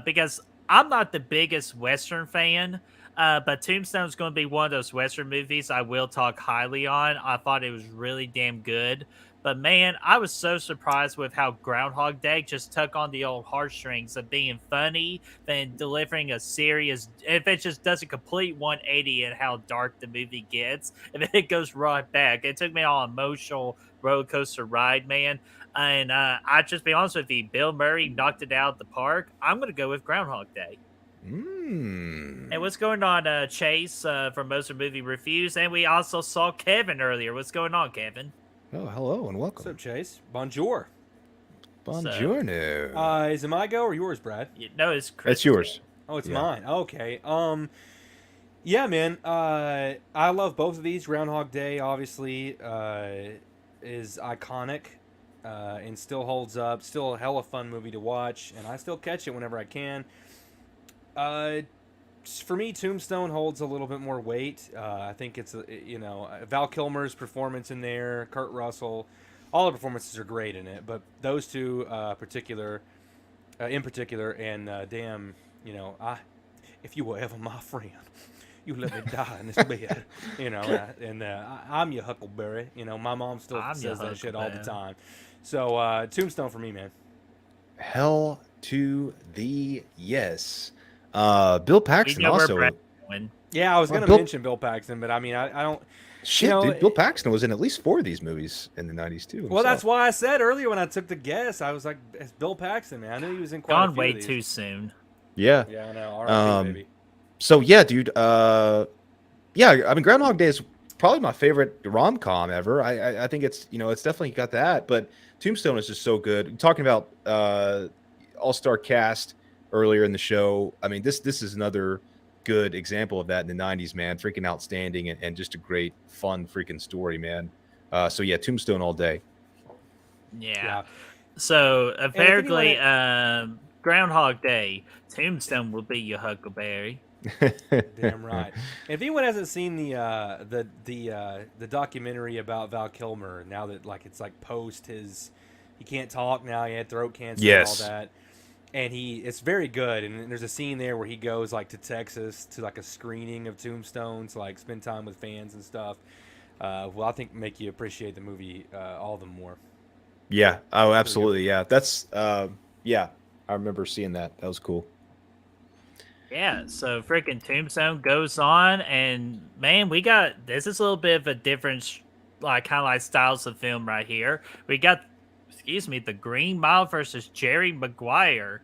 B: Because I'm not the biggest Western fan. But Tombstone's going to be one of those Western movies I will talk highly on. I thought it was really damn good. But man, I was so surprised with how Groundhog Day just took on the old heartstrings of being funny, then delivering a serious. If it just does a complete 180 in how dark the movie gets, and then it goes right back. It took me on an emotional roller coaster ride, man. And I just be honest with you, Bill Murray knocked it out of the park. I'm going to go with Groundhog Day.
C: Mm.
B: And what's going on, Chase from Moser Movie Reviews? And we also saw Kevin earlier. What's going on, Kevin?
C: Oh, hello and
D: What's
C: welcome.
D: up, Chase? Bonjour.
C: Buongiorno.
D: Is it my go or yours, Brad?
B: No, it's Chris.
C: That's yours.
D: Oh, it's
C: Yeah.
D: mine. Okay. Yeah, man. I love both of these. Groundhog Day, obviously, is iconic, and still holds up. Still a hella fun movie to watch, and I still catch it whenever I can. For me, Tombstone holds a little bit more weight. I think it's Val Kilmer's performance in there, Kurt Russell, all the performances are great in it, but those two in particular, and damn, if you were ever my friend, you let me die in this bed, I'm your Huckleberry. My mom still
B: I'm your
D: says that shit all the
B: Huckleberry.
D: time. So Tombstone for me, man.
C: Hell to the yes. Bill
B: We
C: Paxton
B: know where
C: also.
B: Brett's going.
D: Yeah, I was
C: Well,
D: gonna
C: Bill-
D: mention Bill Paxton, but I mean, I don't.
C: Shit,
D: know,
C: dude. Bill Paxton was in at least 4 of these movies in the 90s, too.
D: Well, that's
C: himself.
D: why I said earlier when I took the guess, I was like, it's Bill Paxton, man. I knew he was in quite a
B: Gone
D: few
B: way
D: of these.
B: too soon.
C: Yeah.
D: Yeah, I know. R.I.P.,
C: Um,
D: baby.
C: So, yeah, dude. Yeah, I mean, Groundhog Day is probably my favorite rom-com ever. I think it's, it's definitely got that. But Tombstone is just so good. Talking about all-star cast earlier in the show. I mean, this is another good example of that in the 90s, man. Freaking outstanding and just a great, fun freaking story, man. So, yeah, Tombstone all day.
B: Yeah. So apparently,
D: anyone-
B: Groundhog Day, Tombstone will be your Huckleberry.
D: Damn right. If anyone hasn't seen the documentary about Val Kilmer, now that it's post he can't talk now, he had throat cancer
C: Yes.
D: and all that. And it's very good, and there's a scene there where he goes to Texas to a screening of Tombstone to spend time with fans and stuff. Well, I think make you appreciate the movie all the more.
C: Yeah. Oh, absolutely. Yeah. That's yeah. I remember seeing that. That was cool.
B: Yeah, so freaking Tombstone goes on, and man, this is a little bit of a different, kind of styles of film right here. We got, the Green Mile versus Jerry Maguire.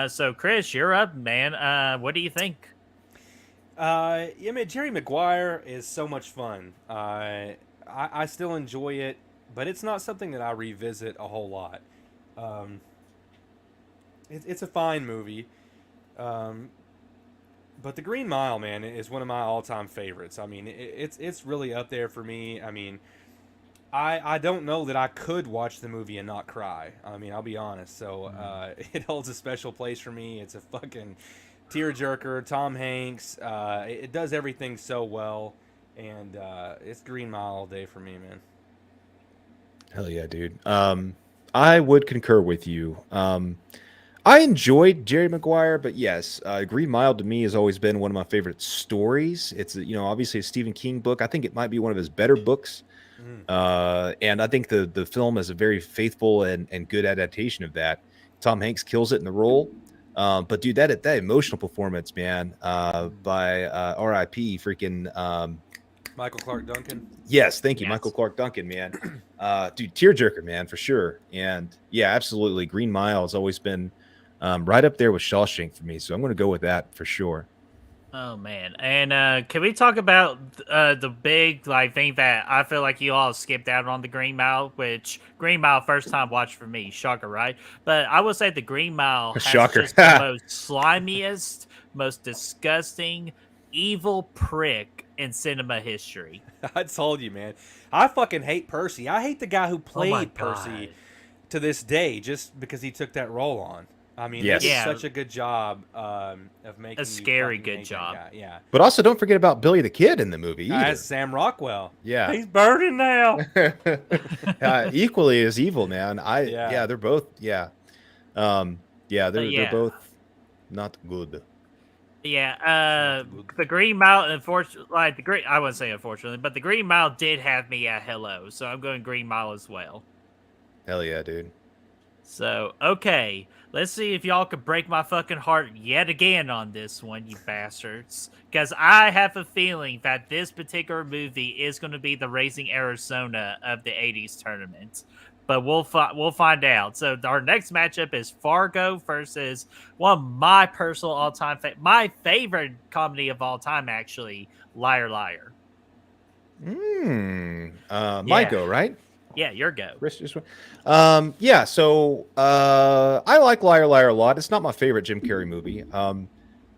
B: So Chris, you're up, man. What do you think?
D: Yeah, man, Jerry Maguire is so much fun. I still enjoy it, but it's not something that I revisit a whole lot. It's a fine movie. But The Green Mile, man, is one of my all-time favorites. I mean, it's really up there for me. I mean, I don't know that I could watch the movie and not cry. I mean, I'll be honest. So it holds a special place for me. It's a fucking tearjerker. Tom Hanks. It does everything so well, and it's Green Mile all day for me, man.
C: Hell yeah, dude. I would concur with you. I enjoyed Jerry Maguire, but yes, Green Mile to me has always been one of my favorite stories. It's obviously a Stephen King book. I think it might be one of his better books. And I think the film is a very faithful and good adaptation of that. Tom Hanks kills it in the role. But dude, that emotional performance, man, by R.I.P. freaking
D: Michael Clark Duncan.
C: yes, thank you,
B: Yes.
C: Michael Clark Duncan, man. Dude, tearjerker, man, for sure. And yeah, absolutely, Green Mile has always been right up there with Shawshank for me. So I'm going to go with that for sure.
B: Oh man, and can we talk about the big thing that I feel like you all skipped out on the Green Mile, which Green Mile first time watch for me, shocker, right? But I would say the Green Mile has
C: Shocker.
B: just the most slimiest, most disgusting, evil prick in cinema history.
D: I told you, man. I fucking hate Percy. I hate the guy who
B: Oh my
D: played Percy
B: God.
D: to this day just because he took that role on. I mean,
C: Yes.
D: they did
B: Yeah.
D: such a good job of making you
B: scary
D: fucking
B: good
D: hate that
B: job.
D: guy. Yeah.
C: But also, don't forget about Billy the Kid in the movie either.
D: As Sam Rockwell.
C: Yeah.
D: He's burning now.
C: Equally as evil, man.
D: Yeah.
C: They're both they're
B: yeah.
C: both not good.
B: Yeah, the Green Mile, unfortunately, I wouldn't say unfortunately, but the Green Mile did have me at hello, so I'm going Green Mile as well.
C: Hell yeah, dude.
B: So, okay, let's see if y'all could break my fucking heart yet again on this one, you bastards. Because I have a feeling that this particular movie is going to be the Raising Arizona of the 80s tournament. But we'll find out. So our next matchup is Fargo versus one of my personal all-time my favorite comedy of all time, actually, Liar Liar.
C: My go, right?
B: Yeah, your go.
C: Chris, just yeah. So I like Liar Liar a lot. It's not my favorite Jim Carrey movie.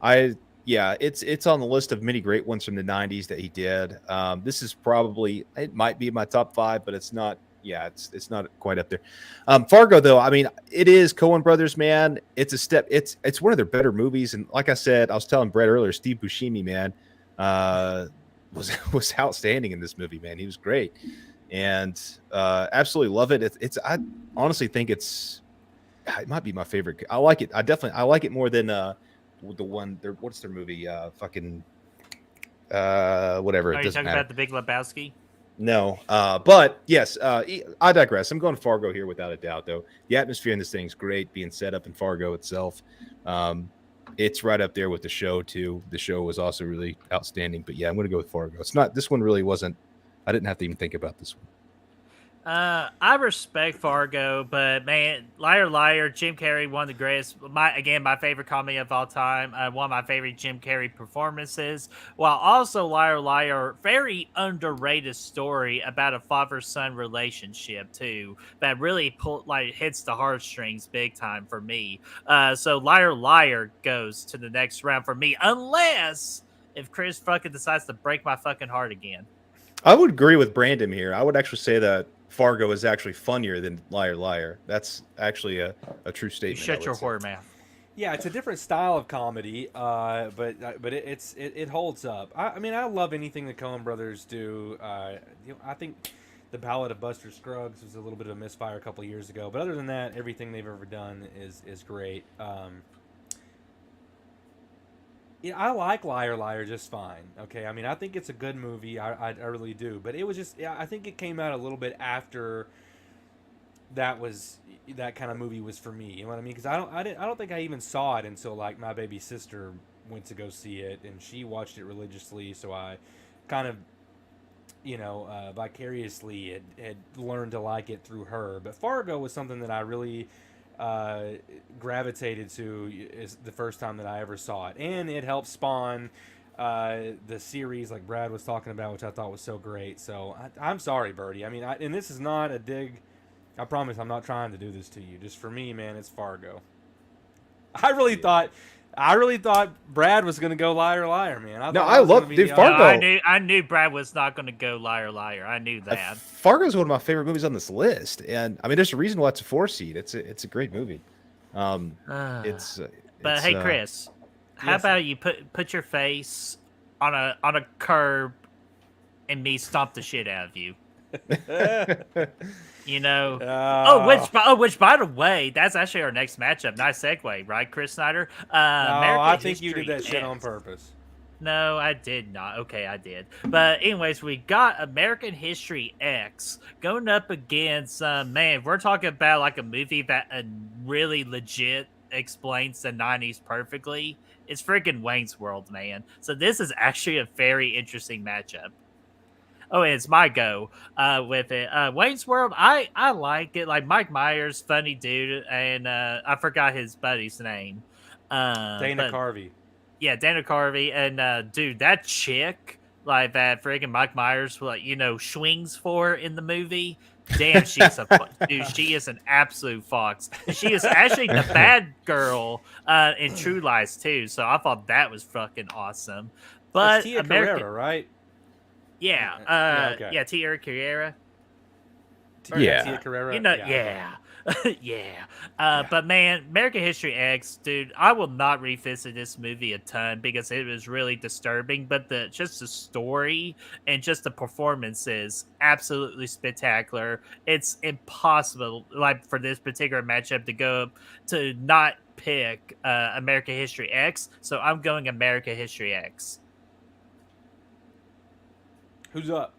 C: It's on the list of many great ones from the '90s that he did. This is probably, it might be my top 5, but it's not. Yeah, it's not quite up there. Fargo, though, I mean, it is Coen Brothers, man. It's a step. It's one of their better movies, and like I said, I was telling Brett earlier, Steve Buscemi, man, was outstanding in this movie, man. He was great, and absolutely love it. I honestly think it might be my favorite. I like it. I like it more than the one. What's their movie? Fucking whatever.
B: Are
C: It
B: you
C: doesn't
B: talking
C: matter.
B: about The Big Lebowski?
C: No, but yes, I digress. I'm going Fargo here without a doubt, though. The atmosphere in this thing's great, being set up in Fargo itself. It's right up there with the show too. The show was also really outstanding, but yeah, I'm going to go with Fargo. It's not. This one really wasn't. I didn't have to even think about this one.
B: I respect Fargo, but man, Liar Liar, Jim Carrey, one of the greatest. My favorite comedy of all time. One of my favorite Jim Carrey performances. While also Liar Liar, very underrated story about a father-son relationship too. That really hits the heartstrings big time for me. So Liar Liar goes to the next round for me, unless if Chris fucking decides to break my fucking heart again.
C: I would agree with Brandon here. I would actually say that Fargo is actually funnier than Liar Liar. That's actually a true
B: You
C: statement.
B: shut your whore mouth.
D: Yeah, it's a different style of comedy, but it holds up. I mean, I love anything the Coen Brothers do. I think The Ballad of Buster Scruggs was a little bit of a misfire a couple of years ago, but other than that, everything they've ever done is great. Yeah, I like Liar Liar just fine. Okay, I mean, I think it's a good movie. I really do. But it was just, I think it came out a little bit after that kind of movie was for me. You know what I mean? Because I don't think I even saw it until like my baby sister went to go see it, and she watched it religiously. So I kind of, vicariously had learned to like it through her. But Fargo was something that I really gravitated to is the first time that I ever saw it, and it helped spawn the series like Brad was talking about, which I thought was so great. So I'm sorry, Birdie. I mean, and this is not a dig. I promise I'm not trying to do this to you. Just for me, man, it's Fargo. I really thought I really thought Brad was gonna go Liar Liar, man.
C: No,
D: thought
C: I
D: was
C: love-
D: gonna be
C: dude,
D: the
C: Fargo.
B: I knew Brad was not going to go Liar Liar. I knew that.
C: Fargo is one of my favorite movies on this list, and I mean, there's a reason why it's a 4 seed. It's a great movie. It's
B: But hey, Chris, how
D: Yes, sir.
B: about you put your face on a curb and me stomp the shit out of you? You know. Which by the way, that's actually our next matchup. Nice segue, right, Chris Snyder?
D: No,
B: American
D: I think you did
B: History
D: that shit on
B: X.
D: purpose.
B: No, I did not. Okay, I did. But anyways, we got American History X going up against man, we're talking about like a movie that really legit explains the 90s perfectly. It's freaking Wayne's World, man. So this is actually a very interesting matchup. Oh, and it's my go with it. Wayne's World, I like it. Like Mike Myers, funny dude, and I forgot his buddy's name.
D: Dana Carvey.
B: Yeah, Dana Carvey, and dude, that chick like that freaking Mike Myers, like swings for in the movie. Damn, she's dude. She is an absolute fox. She is actually the bad girl in True Lies too. So I thought that was fucking awesome. But
D: That's Tia Carrera, right?
B: yeah,
D: okay.
B: Tia Carrera.
D: Or
C: Yeah.
D: Tia Carrera.
B: Yeah. But man, American History X, dude, I will not revisit this movie a ton because it was really disturbing. But just the story and just the performances, absolutely spectacular. It's impossible, like for this particular matchup, to go to not pick American History X. So I'm going American History X.
D: Who's up?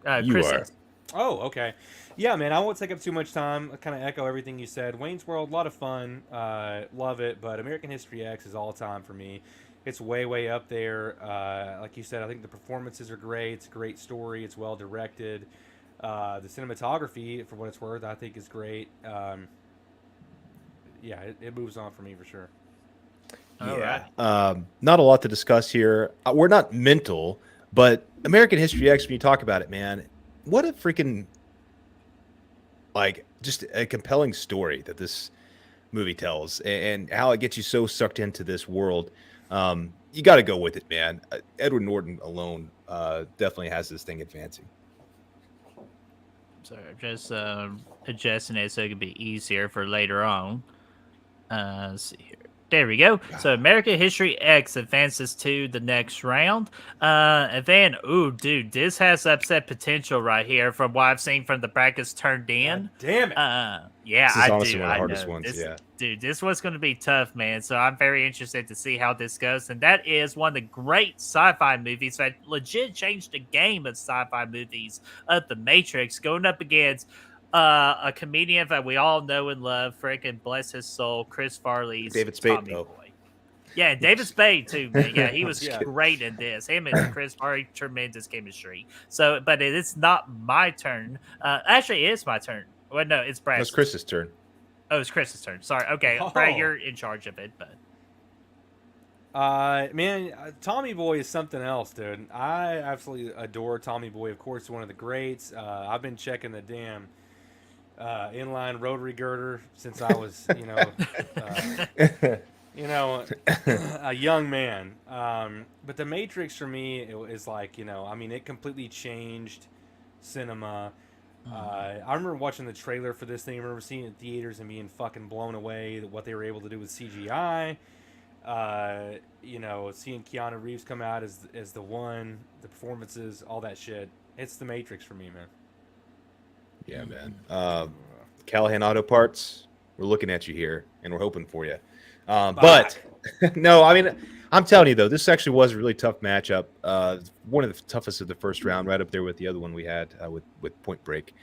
C: You
B: Chris
C: are.
B: is.
D: Oh, okay. Yeah, man, I won't take up too much time. I kind of echo everything you said. Wayne's World, a lot of fun. Love it, but American History X is all time for me. It's way, way up there. Like you said, I think the performances are great. It's a great story. It's well directed. The cinematography, for what it's worth, I think is great. Yeah, it moves on for me for sure.
B: All right.
C: Not a lot to discuss here. We're not mental, but American History X, when you talk about it, man, what a freaking, like, just a compelling story that this movie tells and how it gets you so sucked into this world. You got to go with it, man. Edward Norton alone definitely has this thing advancing.
B: Sorry, I'm just adjusting it so it can be easier for later on. Let's see here. There we go. So American History X advances to the next round. And then, ooh, dude, this has upset potential right here from what I've seen from the brackets turned in.
D: God damn it.
B: Yeah,
C: This is
B: I
C: honestly
B: do.
C: one of the
B: I
C: hardest
B: know.
C: ones,
B: This,
C: yeah.
B: Dude, this one's going to be tough, man. So I'm very interested to see how this goes. And that is one of the great sci-fi movies that legit changed the game of sci-fi movies of The Matrix, going up against a comedian that we all know and love, freaking bless his soul, Chris Farley's
C: David Spade,
B: Tommy
C: though.
B: Boy. Yeah, and David Spade too, man. Yeah, he was
D: Yeah.
B: great in this. Him and Chris Farley, tremendous chemistry. So, but it is not my turn. Actually, it is my turn. Well, no, it's Brad's.
C: It's Chris's turn.
B: Oh, it's Chris's turn. Sorry. Okay,
D: Oh.
B: Brad, you're in charge of it. But
D: Man, Tommy Boy is something else, dude. I absolutely adore Tommy Boy. Of course, one of the greats. I've been checking the damn inline rotary girder since I was, a young man. But The Matrix for me is like, it completely changed cinema. I remember watching the trailer for this thing. I remember seeing it in theaters and being fucking blown away at what they were able to do with CGI. Seeing Keanu Reeves come out as the one, the performances, all that shit. It's The Matrix for me, man.
C: Yeah, man. Callahan Auto Parts, we're looking at you here, and we're hoping for you. But no, I mean, I'm telling you though, this actually was a really tough matchup. One of the toughest of the first round, right up there with the other one we had with Point Break.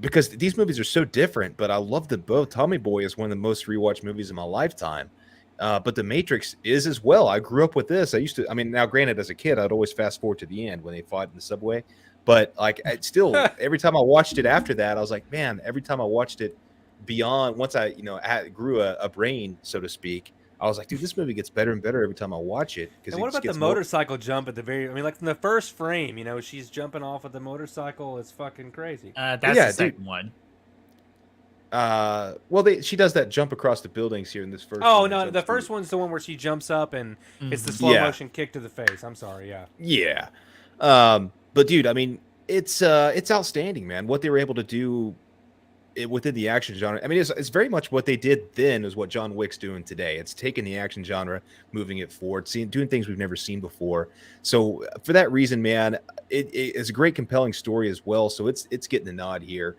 C: Because these movies are so different, but I love them both. Tommy Boy is one of the most rewatched movies in my lifetime. But The Matrix is as well. I grew up with this. Now granted, as a kid, I'd always fast forward to the end when they fought in the subway. But like, every time I watched it after that, I was like, man, every time I watched it beyond, once I, grew a brain, so to speak, I was like, dude, this movie gets better and better every time I watch it.
D: And what about the motorcycle jump at the like from the first frame, she's jumping off of the motorcycle. It's fucking crazy.
B: that's the second one.
C: Well, she does that jump across the buildings here in this first.
D: Oh
C: one,
D: no,
C: jump
D: the first
C: through.
D: one's the one where she jumps up and it's the slow
C: Yeah.
D: motion kick to the face. I'm sorry, yeah.
C: Yeah. But dude, I mean, it's outstanding, man. What they were able to do within the action genre. I mean, it's very much what they did then is what John Wick's doing today. It's taking the action genre, moving it forward, doing things we've never seen before. So for that reason, man, it's a great, compelling story as well. So it's getting a nod here.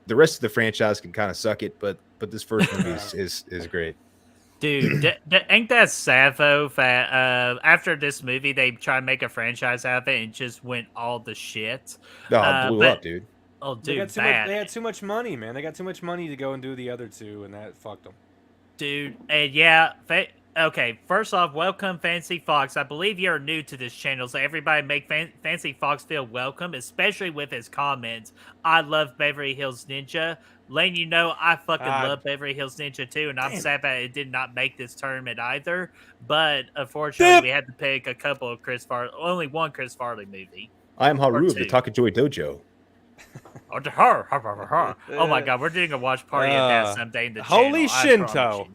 C: The rest of the franchise can kind of suck it, but this first movie is great.
B: Dude, ain't that sad though? That after this movie, they try to make a franchise out of it and it just went all the shit.
C: Oh, it blew
B: But
C: up, dude.
B: oh,
D: They
B: dude,
D: got too
B: bad.
D: they had too much money, man. They got too much money to go and do the other two, and that fucked them.
B: Dude, and yeah, okay, first off, welcome Fancy Fox. I believe you're new to this channel, so everybody make Fancy Fox feel welcome, especially with his comments. I love Beverly Hills Ninja. Letting you know I fucking love Beverly Hills Ninja too, and I'm sad that it did not make this tournament either. But unfortunately, we had to pick a couple of only one Chris Farley movie.
C: I am Haru of
B: two.
C: the Takajoy Dojo.
B: Oh my god, we're doing a watch party of that someday in the channel.
D: Holy
B: I
D: Shinto.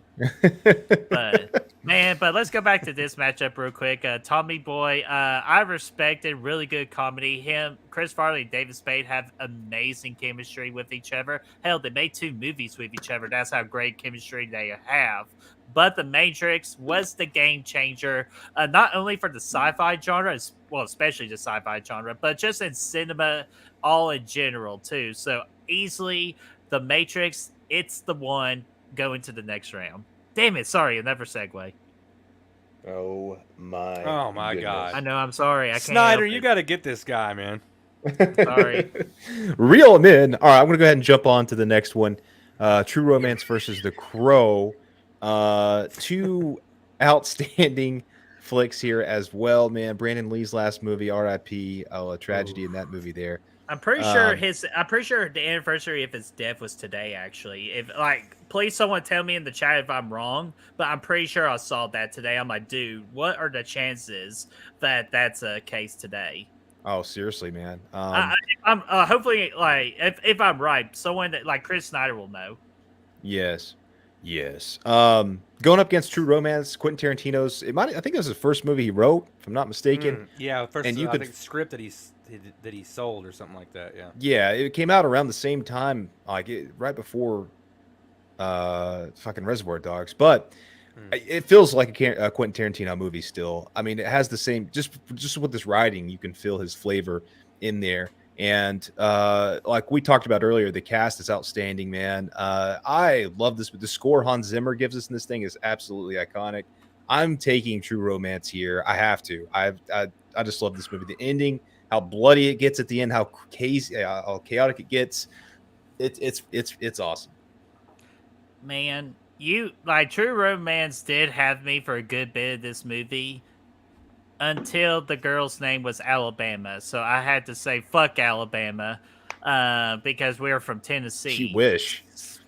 B: But let's go back to this matchup real quick. Tommy Boy, I respected really good comedy. Chris Farley and David Spade have amazing chemistry with each other. Hell, they made 2 movies with each other. That's how great chemistry they have. But The Matrix was the game changer, not only for the sci-fi genre, well, especially the sci-fi genre, but just in cinema all in general too. So easily, The Matrix, it's the one going to the next round. Damn it, sorry, another segue.
C: Oh my
D: goodness. God.
B: I know, I'm sorry. I can't
D: Snyder,
B: help
D: you
B: it.
D: got to get this guy, man.
B: Sorry.
C: Reel him in. All right, I'm gonna go ahead and jump on to the next one. True Romance versus The Crow. 2 outstanding flicks here as well, man. Brandon Lee's last movie, R.I.P. Oh, a tragedy in that movie there.
B: I'm pretty sure the anniversary of his death was today, actually. If please someone tell me in the chat if I'm wrong, but I'm pretty sure I saw that today. I'm like, dude, what are the chances that that's a case today?
C: Oh, seriously, man.
B: I'm hopefully if I'm right, someone that like Chris Snyder will know.
C: Yes. Going up against True Romance, Quentin Tarantino's. I think it was the first movie he wrote, if I'm not mistaken.
D: Yeah, first
C: And you
D: I
C: could-
D: think script that he sold or something like that. Yeah.
C: Yeah, it came out around the same time, right before fucking Reservoir Dogs. But it feels like a Quentin Tarantino movie still. I mean, it has the same, just with this writing, you can feel his flavor in there. And like we talked about earlier, the cast is outstanding, man. I love this. The score Hans Zimmer gives us in this thing is absolutely iconic. I'm taking True Romance here. I have to. I just love this movie. The ending, how bloody it gets at the end, how chaotic it gets. It's awesome.
B: Man, True Romance did have me for a good bit of this movie until the girl's name was Alabama. So I had to say fuck Alabama because we're from Tennessee.
C: She wish.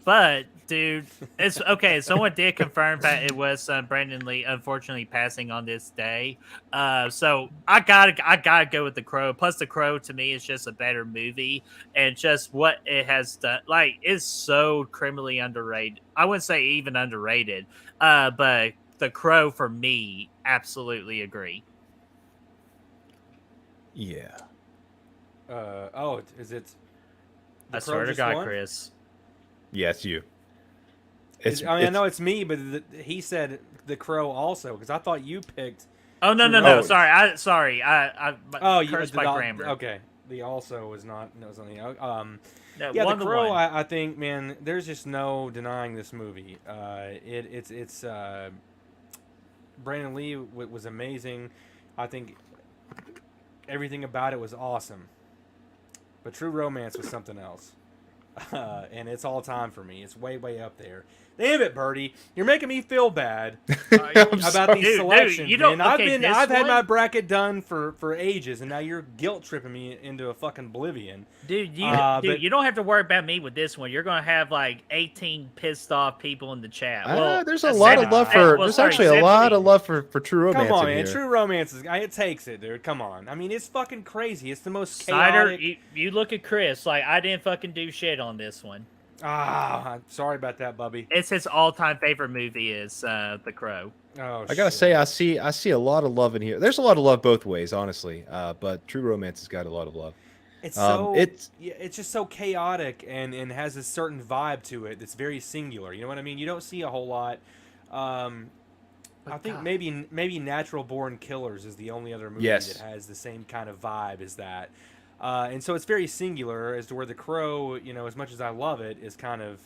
B: But dude, it's okay. Someone did confirm that it was Brandon Lee unfortunately passing on this day. So I gotta go with The Crow. Plus, The Crow to me is just a better movie, and just what it has done, it's so criminally underrated. I wouldn't say even underrated, but The Crow for me, absolutely agree.
C: Yeah.
D: Is it?
B: I swear to God, Chris.
C: Yeah, it's you.
D: I know it's me, but he said The Crow also because I thought you picked.
B: Oh no! Sorry. I cursed my grammar.
D: Okay, the also was not. No, it was on the.
B: Yeah,
D: The Crow. I think, man, there's just no denying this movie. It's Brandon Lee was amazing. I think everything about it was awesome. But True Romance was something else. And it's all time for me. It's way up there. Damn it, Birdie! You're making me feel bad about these selections. Man. I've had my bracket done for ages, and now you're guilt tripping me into a fucking oblivion.
B: Dude, you don't have to worry about me with this one. You're gonna have 18 pissed off people in the chat. Well,
C: there's a lot of love for. There's actually a lot of love for True Romance.
D: Come on, man.
C: Here.
D: True Romance it takes it, dude. Come on. I mean, it's fucking crazy. It's the most
B: Snyder,
D: chaotic.
B: you look at Chris. I didn't fucking do shit on this one.
D: Ah, sorry about that, Bubby.
B: It's his all-time favorite movie is The Crow.
D: Oh,
C: I gotta say, I see a lot of love in here. There's a lot of love both ways, honestly. But True Romance has got a lot of love.
D: it's
C: Um,
D: so
C: it's
D: yeah, it's just so chaotic and has a certain vibe to it that's very singular. You know what I mean? You don't see a whole lot. Um,
B: But
D: I think
B: God.
D: maybe Natural Born Killers is the only other movie
C: Yes.
D: that has the same kind of vibe as that. And so it's very singular as to where The Crow, you know, as much as I love it, is kind of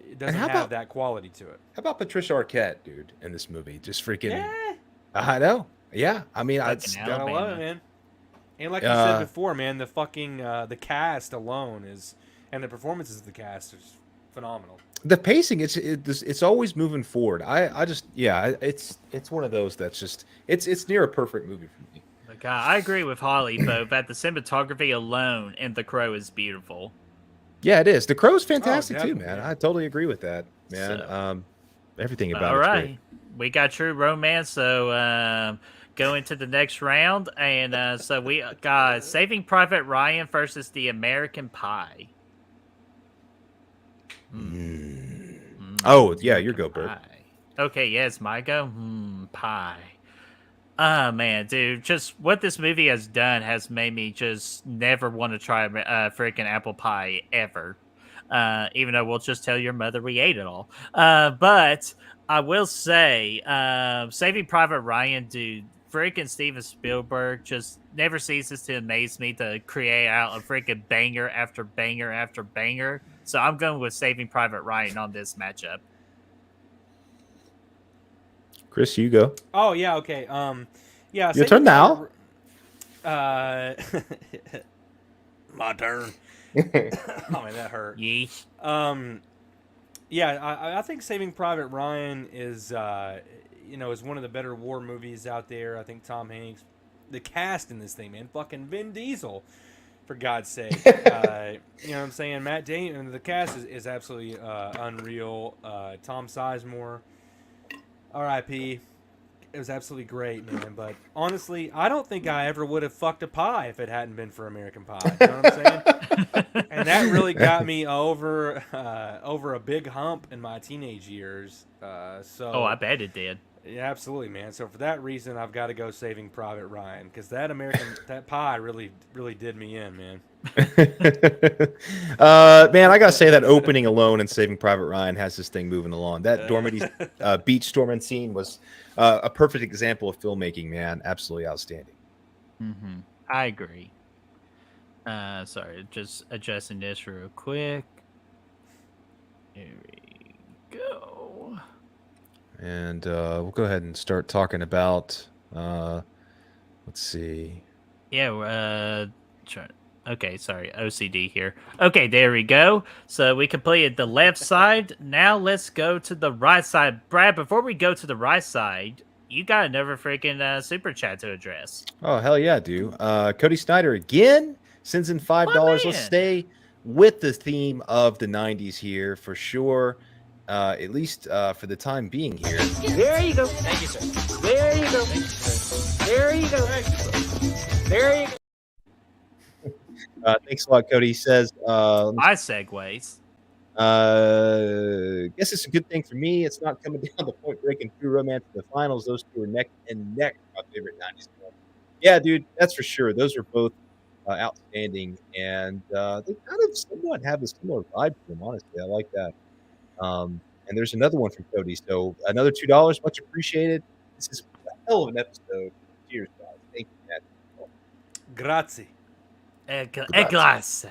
D: it doesn't
C: how
D: have
C: about-
D: that quality to it.
C: how about Patricia Arquette, dude, in this movie? Just freaking.
D: Yeah,
C: I know. Yeah, I mean,
B: Fucking hell.
D: gotta love
B: Alabama.
D: it, man. And like you said
C: Uh,
D: before, man, the fucking the cast alone is, and the performances of the cast is phenomenal.
C: the pacing, it's always moving forward. I just it's one of those that's just it's near a perfect movie for me.
B: But God, I agree with Holly, though, that the cinematography alone in The Crow is beautiful.
C: Yeah, it is. The Crow's fantastic too,
D: definitely,
C: man.
D: yeah.
C: I totally agree with that, man.
B: So-
C: Everything about
B: All
C: it's
B: right.
C: great.
B: We got True Romance, so go into the next round. And so we got Saving Private Ryan versus The American Pie.
C: Oh yeah, your go, Bert.
B: Pie. Okay, yeah, it's my go. Pie. Ah, man, dude, just what this movie has done has made me just never want to try freaking apple pie ever. Even though we'll just tell your mother we ate it all. But I will say, Saving Private Ryan, dude, freaking Steven Spielberg just never ceases to amaze me to create out a freaking banger after banger after banger. So I'm going with Saving Private Ryan on this matchup.
C: Chris, you go.
D: Oh yeah, okay. Yeah.
C: Your
D: Saving
C: turn now.
D: Private- my turn. Oh man, that hurt.
B: Yeesh.
D: Yeah, I think Saving Private Ryan is, is one of the better war movies out there. I think Tom Hanks, the cast in this thing, man, fucking Vin Diesel, for God's sake. You know what I'm saying? Matt Damon, the cast is absolutely unreal. Tom Sizemore, R.I.P. It was absolutely great, man. But honestly, I don't think I ever would have fucked a pie if it hadn't been for American Pie. You know what I'm saying? And that really got me over a big hump in my teenage years.
B: Oh, I bet it did.
D: Yeah, absolutely, man. So for that reason, I've got to go Saving Private Ryan because that pie really did me in, man.
C: Man, I gotta say that opening alone in Saving Private Ryan has this thing moving along. That Normandy beach storming scene was a perfect example of filmmaking, man. Absolutely outstanding.
B: Mm-hmm. I agree. Sorry, just adjusting this real quick. Here we go.
C: And we'll go ahead and start talking about. Let's see.
B: Yeah, okay, sorry, OCD here. Okay, there we go. So we completed the left side. Now let's go to the right side. Brad, before we go to the right side, you got another freaking super chat to address.
C: Oh hell yeah, dude. Cody Snyder again sends in $5. Let's
B: man.
C: stay with the theme of the '90s here for sure. At least for the time being here.
A: There you go.
D: Thank you, sir.
A: There you go. There you go. There you go.
C: Thanks a lot, Cody. He says,
B: My segues.
C: guess it's a good thing for me. It's not coming down to Point Break and True Romance in the finals. Those two are neck and neck for my favorite '90s films. Yeah, dude, that's for sure. Those are both outstanding, and they kind of somewhat have a similar vibe to them. Honestly, I like that. And there's another one from Cody. So another $2, much appreciated. This is a hell of an episode. Cheers, guys. Thank you, Matt.
D: Grazie.
B: Glace.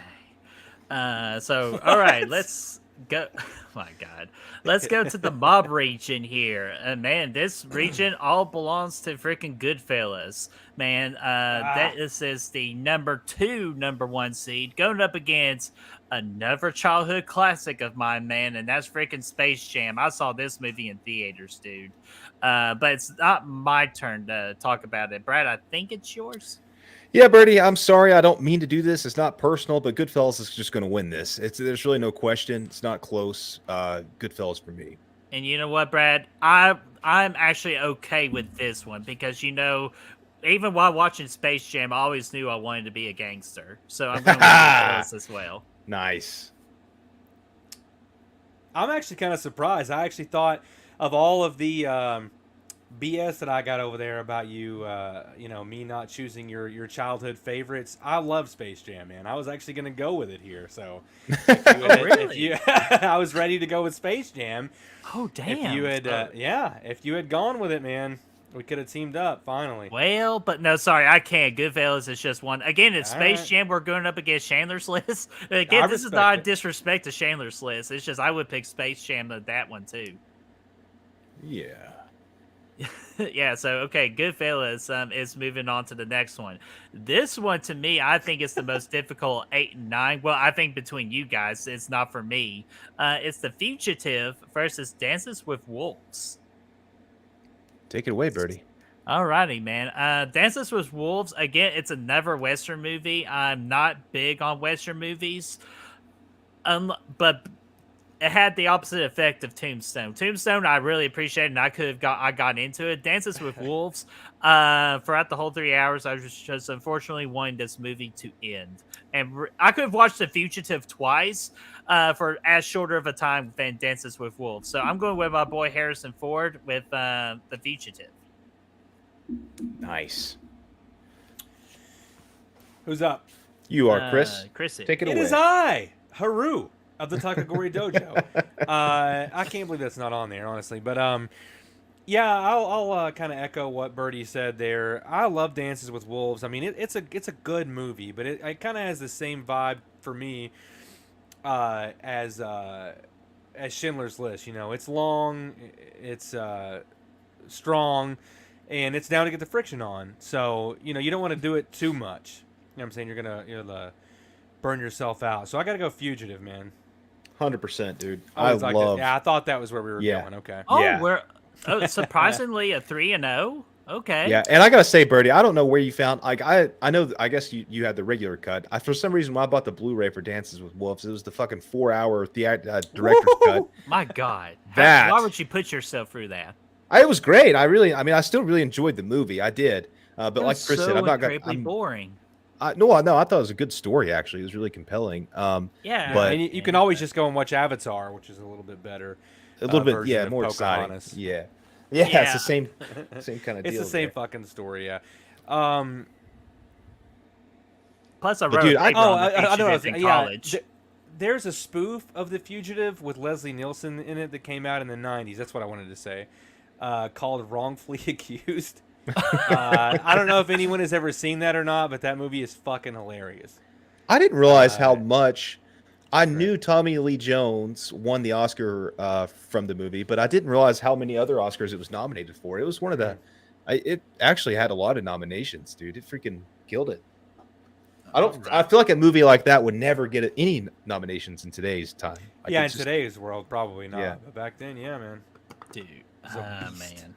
B: So, all right, let's go. Oh my God. Let's go to the mob region here. Man, this region all belongs to freaking Goodfellas. Man, this is the number 1 seed going up against another childhood classic of mine, man, and that's freaking Space Jam. I saw this movie in theaters, dude. But it's not my turn to talk about it. Brad, I think it's yours.
C: Yeah, Bertie, I'm sorry. I don't mean to do this. It's not personal, but Goodfellas is just going to win this. There's really no question. It's not close. Goodfellas for me.
B: And you know what, Brad? I'm actually okay with this one because, you know, even while watching Space Jam, I always knew I wanted to be a gangster. So I'm going to Goodfellas as well.
C: Nice.
D: I'm actually kind of surprised. I actually thought of all of the BS that I got over there about you, me not choosing your childhood favorites. I love Space Jam, man. I was actually going to go with it here. So,
B: Really?
D: I was ready to go with Space Jam.
B: Oh, damn.
D: If you had gone with it, man, we could have teamed up finally.
B: Well, but no, sorry, I can't. Goodfellas is just one. Again, it's
D: All
B: Space
D: right.
B: Jam. We're going up against Chandler's List. Again,
D: I
B: this is
D: respect
B: not a
D: it.
B: disrespect to Chandler's List. It's just I would pick Space Jam to that one too.
C: Yeah.
B: Yeah, so okay, Goodfellas is moving on to the next one. This one to me, I think it's the most difficult 8 and 9. Well, I think between you guys, it's not for me. It's The Fugitive versus Dances with Wolves.
C: Take it away, Birdie.
B: Alrighty, man. Dances with Wolves, again, it's another Western movie. I'm not big on Western movies. But it had the opposite effect of Tombstone. Tombstone, I really appreciated, and I got into it. Dances with Wolves, throughout the whole 3 hours, I was just unfortunately wanting this movie to end. And I could have watched The Fugitive twice, for as shorter of a time than Dances with Wolves. So I'm going with my boy Harrison Ford with The Fugitive.
C: Nice.
D: Who's up?
C: You are, Chris.
B: Chrissy.
C: Take it
D: It
C: away.
D: is I, Haru of the Takagori Dojo. I can't believe that's not on there, honestly. But yeah, I'll kind of echo what Birdie said there. I love Dances with Wolves. I mean, it's a good movie, but it kind of has the same vibe for me as Schindler's List. You know, it's long, it's strong, and it's down to get the friction on. So you don't want to do it too much. You know what I'm saying? You're gonna burn yourself out. So I gotta go Fugitive, man.
C: 100%, dude.
D: I
C: I
D: was like,
C: love.
D: yeah, I thought that was where we were
C: Yeah.
D: going. Okay.
B: Oh,
C: Yeah.
B: we're surprisingly a 3-0. Okay.
C: Yeah, and I gotta say, Birdie, I don't know where you found. Like, I know. I guess you had the regular cut. For some reason, when I bought the Blu-ray for Dances with Wolves, it was the fucking 4-hour director's cut.
B: My God.
C: That-
B: Why would you put yourself through that?
C: It was great. I still really enjoyed the movie. I did. But
B: It
C: like
B: was
C: Chris
B: so
C: said, I'm not
B: incredibly
C: gonna.
B: boring.
C: No, I thought it was a good story. Actually, it was really compelling.
B: Yeah.
C: But-
D: and you can always just go and watch Avatar, which is a little bit better.
C: a little bit,
D: version
C: yeah,
D: of
C: more
D: Pocahontas.
C: exciting. Yeah, it's
B: Yeah.
C: the same kind of deal.
D: It's the same
C: there.
D: fucking story, yeah.
B: Plus, I
C: But
B: wrote
C: dude,
B: a paper on The
D: I know.
B: Fugitive in college.
D: There's a spoof of The Fugitive with Leslie Nielsen in it that came out in the 90s. That's what I wanted to say. Called Wrongfully Accused. I don't know if anyone has ever seen that or not, but that movie is fucking hilarious.
C: I didn't realize how much. I knew Tommy Lee Jones won the Oscar from the movie, but I didn't realize how many other Oscars it was nominated for. It was one of the. It actually had a lot of nominations, dude. It freaking killed it. I feel like a movie like that would never get any nominations in today's time. Like,
D: Yeah, in
C: it's just-
D: today's world, probably not.
C: Yeah.
D: But back then, yeah, man.
B: Dude.
D: It's a beast.
B: Man.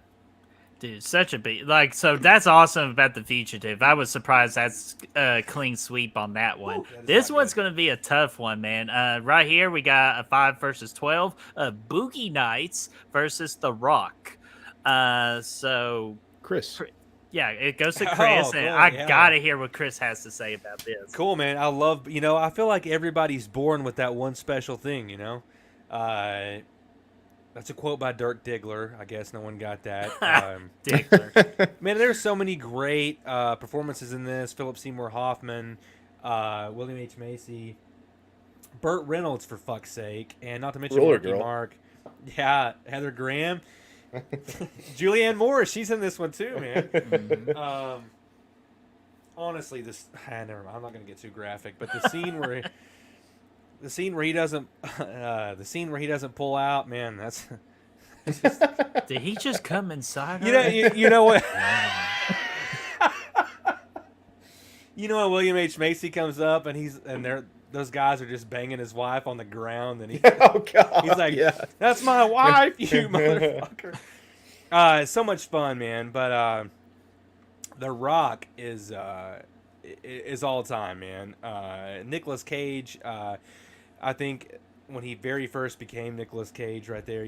B: Dude, such a beat. Like, so that's awesome about The Fugitive. I was surprised that's a clean sweep on that one.
D: Ooh, that is
B: This
D: not
B: one's
D: good.
B: going to be a tough one, man. Right here, we got a 5 versus 12. Boogie Nights versus The Rock. So,
C: Chris.
B: yeah, it goes to
D: Oh,
B: Chris,
D: cool,
B: and I
D: yeah.
B: got to hear what Chris has to say about this.
D: Cool, man. I love, I feel like everybody's born with that one special thing, That's a quote by Dirk Diggler. I guess no one got that.
B: Diggler.
D: Man, there's so many great performances in this. Philip Seymour Hoffman, William H. Macy, Burt Reynolds, for fuck's sake, and not to mention
C: Roller
D: Marky
C: Girl.
D: Mark. Yeah, Heather Graham. Julianne Moore, she's in this one too, man.
B: Mhm.
D: Honestly, never mind. I'm not gonna get too graphic, but the scene where he doesn't pull out, man, that's
B: Did he just come inside her?
D: you know what
B: Wow.
D: you know when William H. Macy comes up and those guys are just banging his wife on the ground and
C: Oh God.
D: he's like,
C: yeah.
D: "That's my wife, you motherfucker." It's so much fun, man. But The Rock is all time, man. Nicolas Cage, I think when he very first became Nicolas Cage, right there,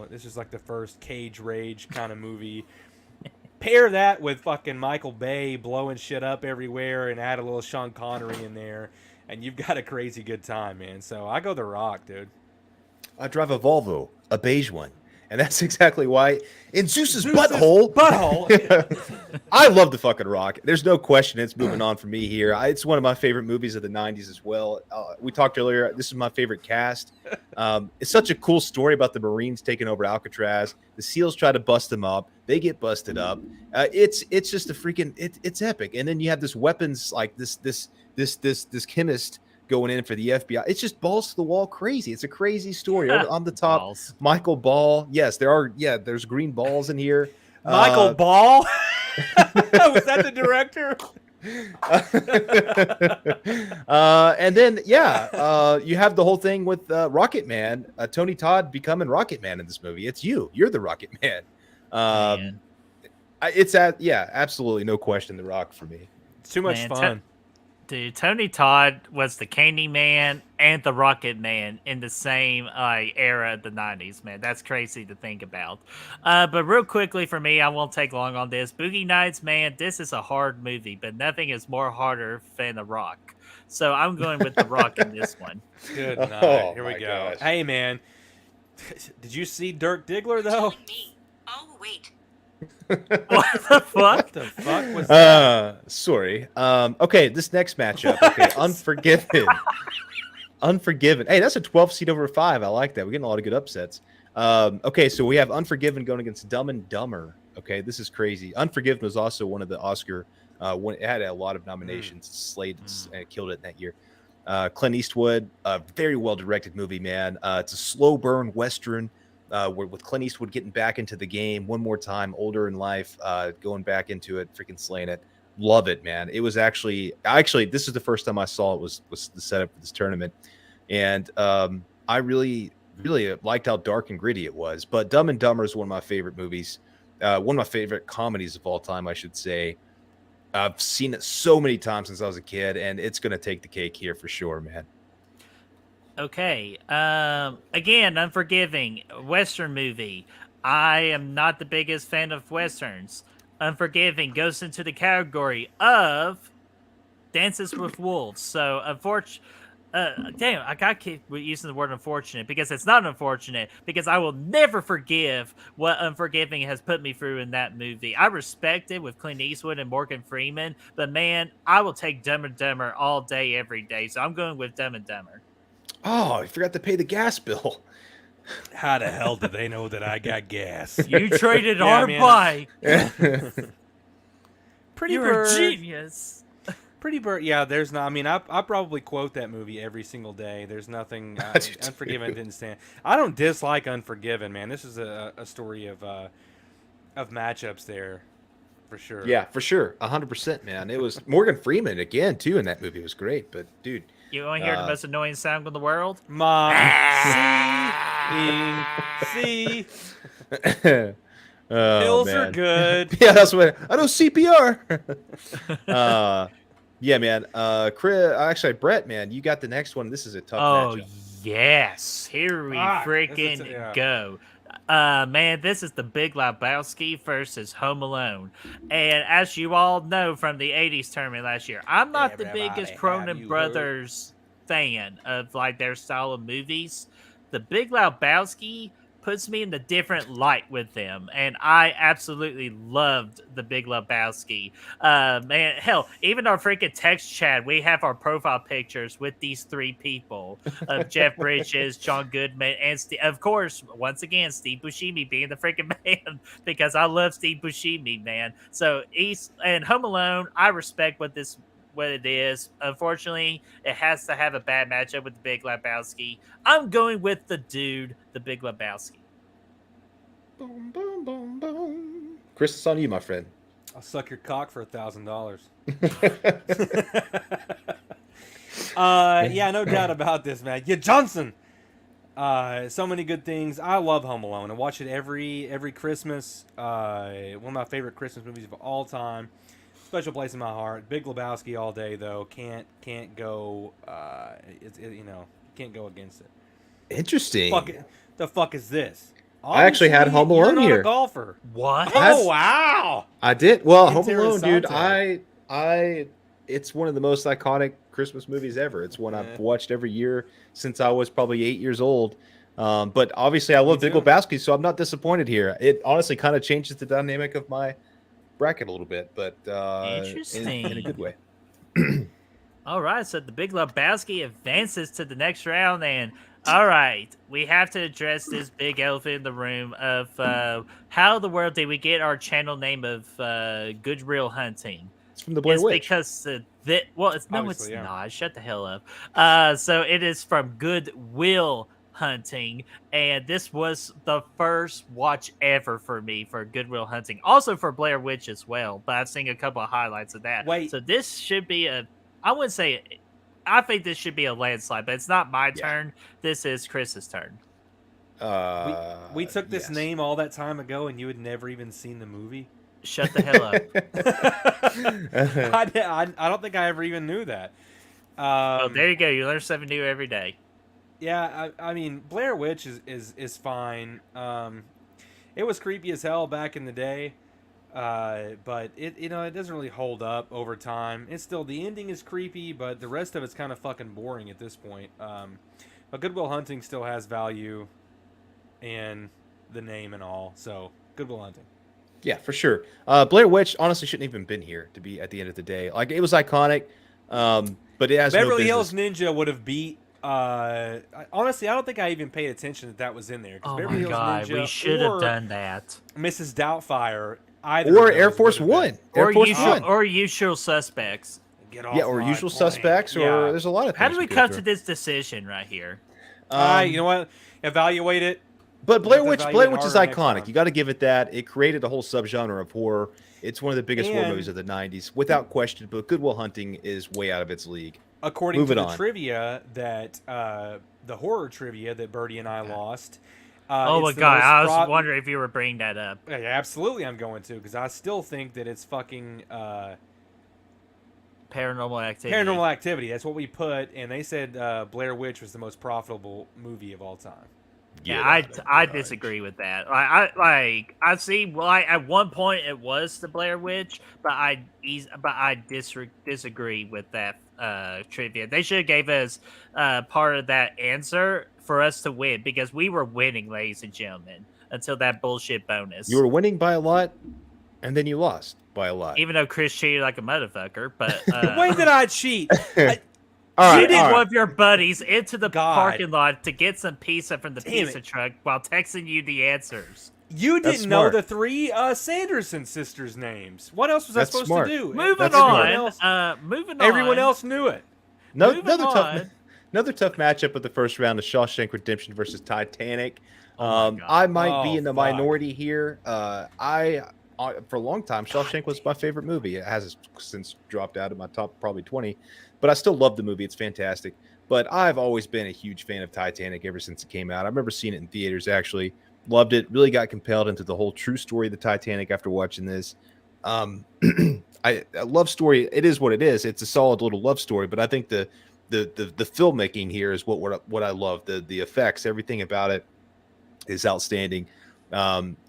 D: this is like the first Cage Rage kind of movie. Pair that with fucking Michael Bay blowing shit up everywhere and add a little Sean Connery in there, and you've got a crazy good time, man. So I go The Rock, dude.
C: I drive a Volvo, a beige one. And that's exactly why in Zeus's butthole. I love the fucking Rock. There's no question it's moving on for me here. It's one of my favorite movies of the 90s as well. We talked earlier. This is my favorite cast. It's such a cool story about the Marines taking over Alcatraz. The SEALs try to bust them up. They get busted up. It's just a freaking it's epic. And then you have this weapons like this chemist going in for the FBI. It's just balls to the wall crazy. It's a crazy story. On the top,
B: Balls.
C: Michael Ball. Yes, there's green balls in here.
D: Michael Ball? Was that the director?
C: And then you have the whole thing with Rocket Man, Tony Todd becoming Rocket Man in this movie. It's you're the Rocket Man.
B: Man.
C: Absolutely no question the Rock for me.
D: It's too much fun.
B: Dude, Tony Todd was the Candy Man and the Rocket Man in the same era of the 90s, man. That's crazy to think about. But real quickly for me, I won't take long on this. Boogie Nights, man, this is a hard movie, but nothing is more harder than The Rock. So I'm going with The Rock in this one.
D: Good night.
C: Oh,
D: Here we
C: my
D: go.
C: gosh.
D: Hey, man. Did you see Dirk Diggler, though?
F: Oh, wait.
B: What the fuck?
D: What the fuck was that?
C: Sorry. Okay, this next matchup. Okay, Unforgiven. Unforgiven. Hey, that's a 12 seed over 5. I like that. We're getting a lot of good upsets. Okay, so we have Unforgiven going against Dumb and Dumber. Okay, this is crazy. Unforgiven was also one of the Oscar. It had a lot of nominations. Slade killed it that year. Clint Eastwood, a very well directed movie, man. It's a slow burn Western. With Clint Eastwood getting back into the game one more time, older in life, going back into it, freaking slaying it. Love it, man. It was actually this is the first time I saw it was the setup for this tournament, and I really liked how dark and gritty it was. But Dumb and Dumber is one of my favorite movies, one of my favorite comedies of all time, I should say. I've seen it so many times since I was a kid, and it's gonna take the cake here for sure, man.
B: Okay. Again, Unforgiving, Western movie. I am not the biggest fan of Westerns. Unforgiving goes into the category of Dances with Wolves. So, damn, I got to keep using the word unfortunate because it's not unfortunate because I will never forgive what Unforgiving has put me through in that movie. I respect it with Clint Eastwood and Morgan Freeman, but man, I will take Dumb and Dumber all day, every day. So I'm going with Dumb and Dumber.
C: Oh, I forgot to pay the gas bill.
D: How the hell do they know that I got gas?
B: You traded
D: Yeah,
B: our
D: man.
B: bike.
D: Pretty
B: You're
D: Bird.
B: a genius.
D: Pretty Bird. Yeah, there's not. I mean, I probably quote that movie every single day. There's nothing. Unforgiven didn't stand. I don't dislike Unforgiven, man. This is a story of matchups there, for sure.
C: Yeah, for sure. 100%, man. It was Morgan Freeman again, too, in that movie. It was great. But, dude.
B: You want to hear the most annoying sound in the world?
D: Mom. C. Pills are good.
C: Yeah, that's what I know. CPR. Yeah, man. Chris, actually, Brett, man, you got the next one. This is a tough matchup.
B: Yes. Here we freaking go. Man, this is the Big Lebowski versus Home Alone. And as you all know from the 80s tournament last year, I'm not the biggest Cronin Brothers fan of like their style of movies. The Big Lebowski puts me in a different light with them, and I absolutely loved the Big Lebowski. Man, hell, even our freaking text chat, we have our profile pictures with these three people of Jeff Bridges, John Goodman, and of course, once again, Steve Buscemi being the freaking man because I love Steve Buscemi, man. So East and Home Alone, I respect what it is. Unfortunately, it has to have a bad matchup with the Big Lebowski. I'm going with the dude, the Big Lebowski.
C: Boom, boom, boom, boom. Chris, it's on you, my friend.
D: I'll suck your cock for $1,000. Yeah, no doubt about this, man. Yeah, Johnson. So many good things. I love Home Alone. I watch it every Christmas. One of my favorite Christmas movies of all time. Special place in my heart. Big Lebowski all day though. Can't go. Can't go against it.
C: Interesting.
D: The fuck is this?
C: I actually had Home Alone
D: you're not
C: here.
D: A golfer.
B: What?
D: Oh wow!
C: I did. Well, Home Alone,
D: Interessante.
C: dude. It's one of the most iconic Christmas movies ever. It's one I've watched every year since I was probably 8 years old. But obviously, I love Big
D: too.
C: Lebowski, so I'm not disappointed here. It honestly kind of changes the dynamic of my bracket a little bit, but in a good way.
B: All right, so the Big Lebowski advances to the next round, and all right, we have to address this big elephant in the room of how in the world did we get our channel name of Good Real Hunting?
C: It's from the Blair
B: It's
C: Witch.
B: because it's
D: Obviously, yeah.
B: not. Shut the hell up. So it is from Good Will Hunting, and this was the first watch ever for me for Good Will Hunting. Also for Blair Witch as well, but I've seen a couple of highlights of that.
D: Wait.
B: So this should be I wouldn't say. I think this should be a landslide, but it's not my turn. This is Chris's turn.
D: We took this
C: yes.
D: name all that time ago, and you had never even seen the movie.
B: Shut the hell up.
D: I don't think I ever even knew that.
B: Well, there you go. You learn something new every day.
D: Yeah, I mean, Blair Witch is fine. It was creepy as hell back in the day, but it doesn't really hold up over time. It's still, the ending is creepy, but the rest of it's kind of fucking boring at this point. But Good Will Hunting still has value in the name and all, so Good Will Hunting.
C: Yeah, for sure. Blair Witch honestly shouldn't even been here to be at the end of the day. Like, it was iconic, but it has
D: Beverly
C: no
D: Hills
C: business.
D: Ninja would have beat. Honestly, I don't think I even paid attention that was in there.
B: Oh
D: Beverly
B: my
D: Hills
B: god,
D: Ninja
B: we should have
D: or
B: done that.
D: Mrs. Doubtfire, either
C: Or
D: of
C: Air
D: those
C: Force
D: would have
C: One.
D: been-
C: Air Force One.
B: Or Usual Suspects.
D: Get off
C: Yeah, or
D: my
C: Usual
D: plane.
C: Suspects, or
D: Yeah.
C: there's a lot of things.
B: How do we
C: could
B: come
C: throw.
B: to this decision right here?
D: You know what? Evaluate it.
C: But Blair
D: have to
C: Witch,
D: evaluate
C: Blair Witch is
D: harder next
C: iconic.
D: time.
C: You got to give it that. It created a whole subgenre of horror. It's one of the biggest horror
D: And-
C: movies of the '90s, without question. But Good Will Hunting is way out of its league.
D: According
C: Moving
D: to the
C: on.
D: trivia that the horror trivia that Birdie and I lost.
B: Oh my
D: it's the
B: god,
D: most
B: I was
D: prob-
B: wondering if you were bringing that up.
D: Yeah, absolutely, I'm going to, because I still think that it's fucking
B: Paranormal Activity.
D: Paranormal Activity. That's what we put, and they said Blair Witch was the most profitable movie of all time.
B: Yeah, I disagree with that. I see. Well, at one point it was the Blair Witch, but I disagree with that trivia. They should have gave us part of that answer for us to win, because we were winning, ladies and gentlemen, until that bullshit bonus.
C: You were winning by a lot, and then you lost by a lot.
B: Even though Chris cheated like a motherfucker, but
D: When did I cheat?
C: All
B: you
C: right,
B: did
C: all
B: one
C: right.
B: of your buddies into the
D: God.
B: parking lot to get some pizza from the
D: Damn
B: pizza
D: it.
B: truck while texting you the answers.
D: You
C: That's
D: didn't know
C: smart.
D: the three Sanderson sisters' names. What else was
C: That's
D: I supposed
C: smart.
D: to do?
B: Moving
C: That's
B: on.
C: smart.
B: Moving on.
D: Everyone else knew it.
B: Moving
C: Another
B: on.
C: tough matchup of the first round is Shawshank Redemption versus Titanic.
B: Oh my God.
C: I might be
D: Oh,
C: in the
D: fuck.
C: minority here. For a long time, Shawshank was my favorite movie. It has since dropped out of my top probably 20, but I still love the movie. It's fantastic. But I've always been a huge fan of Titanic ever since it came out. I remember seeing it in theaters, actually. Loved it. Really got compelled into the whole true story of the Titanic after watching this. A love story, it is what it is. It's a solid little love story, but I think the filmmaking here is what I love. The effects, everything about it is outstanding.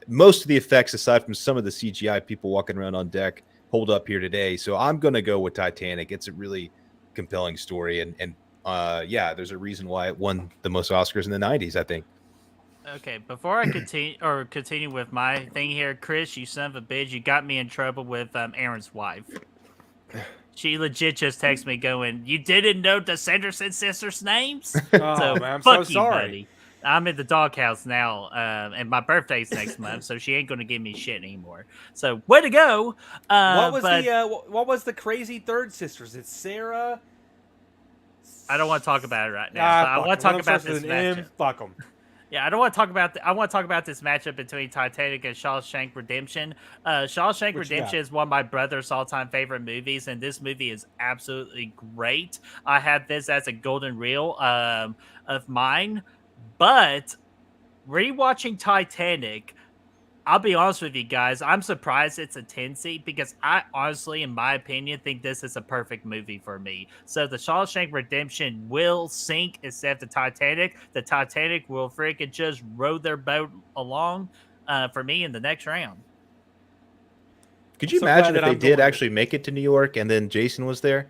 C: Most of the effects, aside from some of the CGI people walking around on deck, hold up here today. So I'm going to go with Titanic. It's a really compelling story. And there's a reason why it won the most Oscars in the 90s, I think.
B: Okay, before I continue with my thing here, Chris, you son of a bitch, you got me in trouble with Aaron's wife. She legit just texted me going, "You didn't know the Sanderson sisters' names?"
D: Oh, man, I'm so
B: fuck you,
D: sorry.
B: buddy. I'm in the doghouse now, and my birthday's next month, so she ain't gonna give me shit anymore. So way to go!
D: What was the crazy third sisters? It's Sarah.
B: I don't want to talk about it right now. But I want to talk about this matchup.
D: Fuck them.
B: Yeah, I don't want to talk about. I want to talk about this matchup between Titanic and Shawshank Redemption. Shawshank
D: What you
B: Redemption
D: got?
B: is one of my brother's all-time favorite movies, and this movie is absolutely great. I have this as a golden reel of mine, but rewatching Titanic, I'll be honest with you guys, I'm surprised it's a 10 seat, because I honestly, in my opinion, think this is a perfect movie for me. So the Shawshank Redemption will sink instead of the Titanic. The Titanic will freaking just row their boat along for me in the next round.
C: Could you
D: I'm so glad
C: imagine
D: that
C: if they
D: I'm
C: did
D: going
C: actually make it to New York and then Jason was there?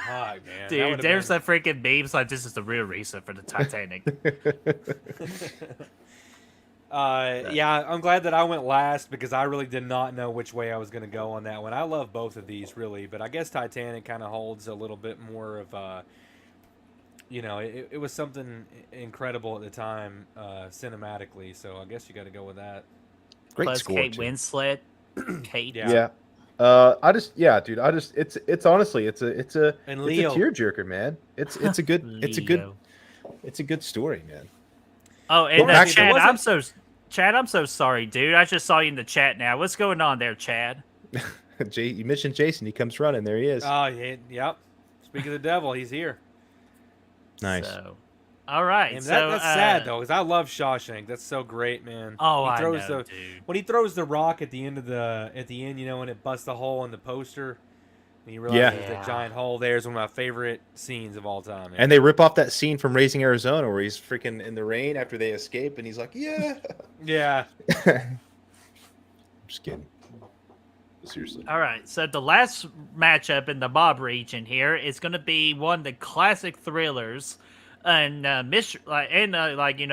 D: God. Fuck, man.
B: Dude, there's a freaking memes like this is the real reason for the Titanic.
D: Yeah, I'm glad that I went last because I really did not know which way I was going to go on that one. I love both of these, really, but I guess Titanic kind of holds a little bit more of it was something incredible at the time cinematically, so I guess you got to go with that.
C: Great
B: Plus
C: score,
B: Kate
C: too.
B: Winslet. Kate.
D: Yeah.
C: Dude, it's honestly, it's a
D: And Leo.
C: tearjerker, man. It's a good
B: Leo.
C: it's a good story, man.
B: Oh, and
C: Well, actually,
B: Chad, I'm so sorry, dude. I just saw you in the chat now. What's going on there, Chad?
C: You mentioned Jason. He comes running. There he is.
D: Oh, yeah, yep. Speak of the devil, he's here.
C: Nice.
B: So, all right.
D: And
B: So
D: that's sad though, because I love Shawshank. That's so great, man.
B: Oh,
D: he throws
B: I know,
D: the,
B: dude.
D: When he throws the rock at the end, and it busts the hole in the poster, and you realize there's that giant hole there. Is one of my favorite scenes of all time. Man.
C: And they rip off that scene from Raising Arizona where he's freaking in the rain after they escape, and he's like, "Yeah."
D: Yeah.
C: I'm just kidding. Seriously.
B: All right. So the last matchup in the mob region here is going to be one of the classic thrillers and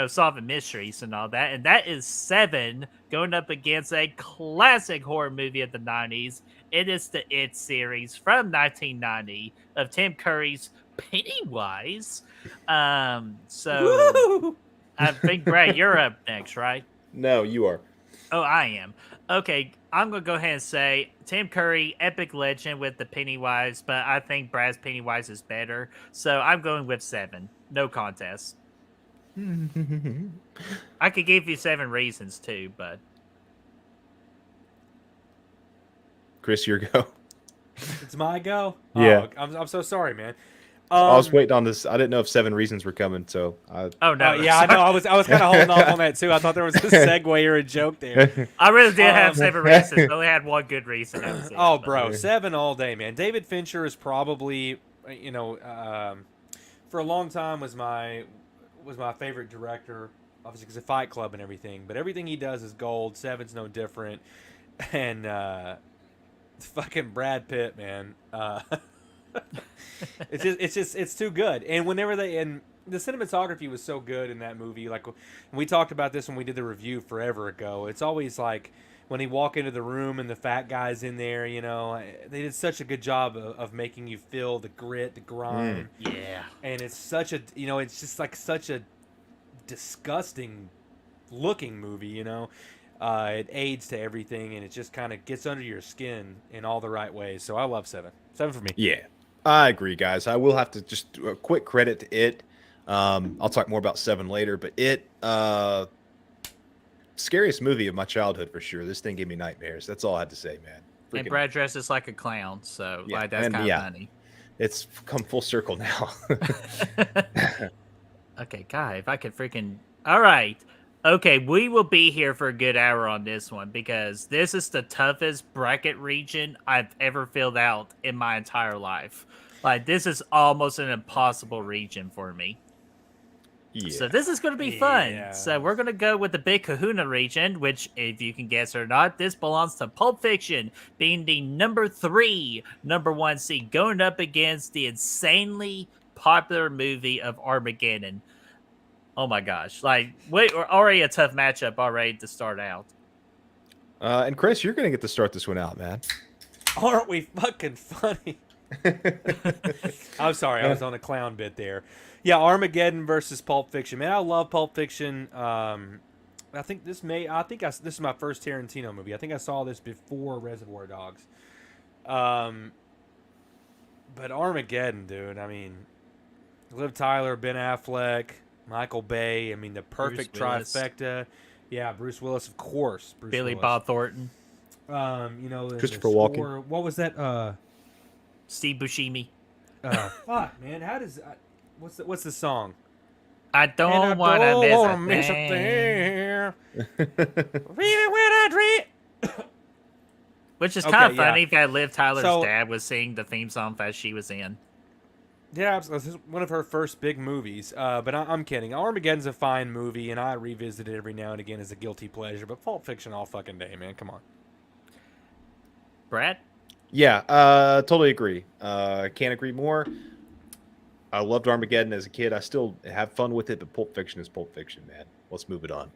B: solving mysteries and all that, and that is Seven going up against a classic horror movie of the 90s. It is the It series from 1990 of Tim Curry's Pennywise. So I think Brad, you're up next, right?
C: No, you are.
B: Oh, I am. Okay, I'm going to go ahead and say Tim Curry, epic legend with the Pennywise, but I think Brad's Pennywise is better. So I'm going with 7. No contest. I could give you 7 reasons too, but...
C: Chris, your go.
D: It's my go.
C: Yeah.
D: Oh, I'm so sorry, man.
C: I was waiting on this. I didn't know if 7 reasons were coming, so
B: Oh no!
D: Yeah, I know. I was kind of holding off on that too. I thought there was a segue or a joke there.
B: I really did have 7 reasons. I only had one good reason. That was it,
D: Oh,
B: but-
D: bro, 7 all day, man. David Fincher is probably, for a long time was my favorite director. Obviously, because of Fight Club and everything. But everything he does is gold. 7's no different. And fucking Brad Pitt, man. It's too good. And the cinematography was so good in that movie. Like, we talked about this when we did the review forever ago. It's always like when he walk into the room and the fat guy's in there, they did such a good job of making you feel the grit, the grime.
B: Yeah.
D: And it's such a, it's just like such a disgusting looking movie, it aids to everything, and it just kind of gets under your skin in all the right ways. So I love 7. 7 for me.
C: yeah, I agree, guys. I will have to just do a quick credit to It. I'll talk more about 7 later, but It, scariest movie of my childhood for sure. This thing gave me nightmares. That's all I had to say, man.
B: And Brad dresses like a clown, so
C: Yeah,
B: that's
C: and
B: kind of
C: yeah.
B: funny.
C: It's come full circle now.
B: Okay, Guy, if I could freaking... All right. Okay, we will be here for a good hour on this one because this is the toughest bracket region I've ever filled out in my entire life. Like, this is almost an impossible region for me.
C: Yeah.
B: So this is going to be fun.
D: Yeah.
B: So we're going to go with the Big Kahuna region, which, if you can guess or not, this belongs to Pulp Fiction, being the number 1 seed, going up against the insanely popular movie of Armageddon. Oh my gosh. Like, we're already a tough matchup already to start out.
C: And Chris, you're going to get to start this one out, man.
D: Aren't we fucking funny? I'm sorry, I was on a clown bit there. Yeah, Armageddon versus Pulp Fiction. Man, I love Pulp Fiction. I think this is my first Tarantino movie. I think I saw this before Reservoir Dogs. But Armageddon, dude. I mean, Liv Tyler, Ben Affleck, Michael Bay. I mean, the perfect
B: Bruce Willis.
D: trifecta. Yeah, Bruce Willis, of course.
B: Billy
D: Willis.
B: Bob Thornton,
D: The
C: Christopher Walken.
D: score- What was that?
B: Steve Buscemi.
D: Fuck, man. How does what's the song?
B: I don't want to miss a
D: a
B: thing.
D: thing. Even when I dream.
B: Which is
D: Okay,
B: kind of
D: yeah.
B: funny that Liv Tyler's
D: So-
B: dad was singing the theme song that she was in.
D: Yeah, this is one of her first big movies. But I'm kidding. Armageddon's a fine movie, and I revisit it every now and again as a guilty pleasure. But Pulp Fiction all fucking day, man. Come on.
B: Brad?
C: Yeah, totally agree. Can't agree more. I loved Armageddon as a kid. I still have fun with it, but Pulp Fiction is Pulp Fiction, man. Let's move it on.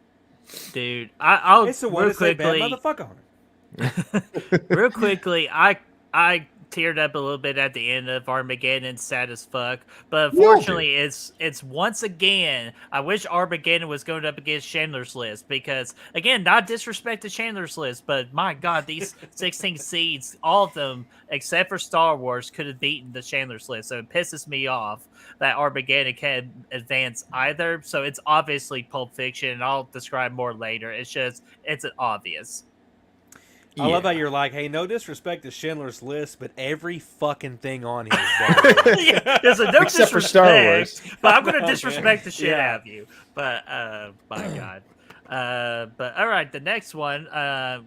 B: Dude, I'll
D: It's the one
B: real
D: to say bad
B: quickly.
D: motherfucker on it.
B: Real quickly, I teared up a little bit at the end of Armageddon, sad as fuck. But
C: We all do.
B: unfortunately, it's once again. I wish Armageddon was going up against Chandler's List because, again, not disrespect to Chandler's List, but my God, these 16 seeds, all of them except for Star Wars, could have beaten the Chandler's List. So it pisses me off that Armageddon can't advance either. So it's obviously Pulp Fiction, and I'll describe more later. It's an obvious.
D: I love how you're like, hey, no disrespect to Schindler's List, but every fucking thing on here is better.
B: Yeah, there's a no
C: Except for
B: disrespect,
C: Star Wars.
B: but I'm going to disrespect the shit
D: Yeah.
B: out of you. But, my God. But, all right, the next one,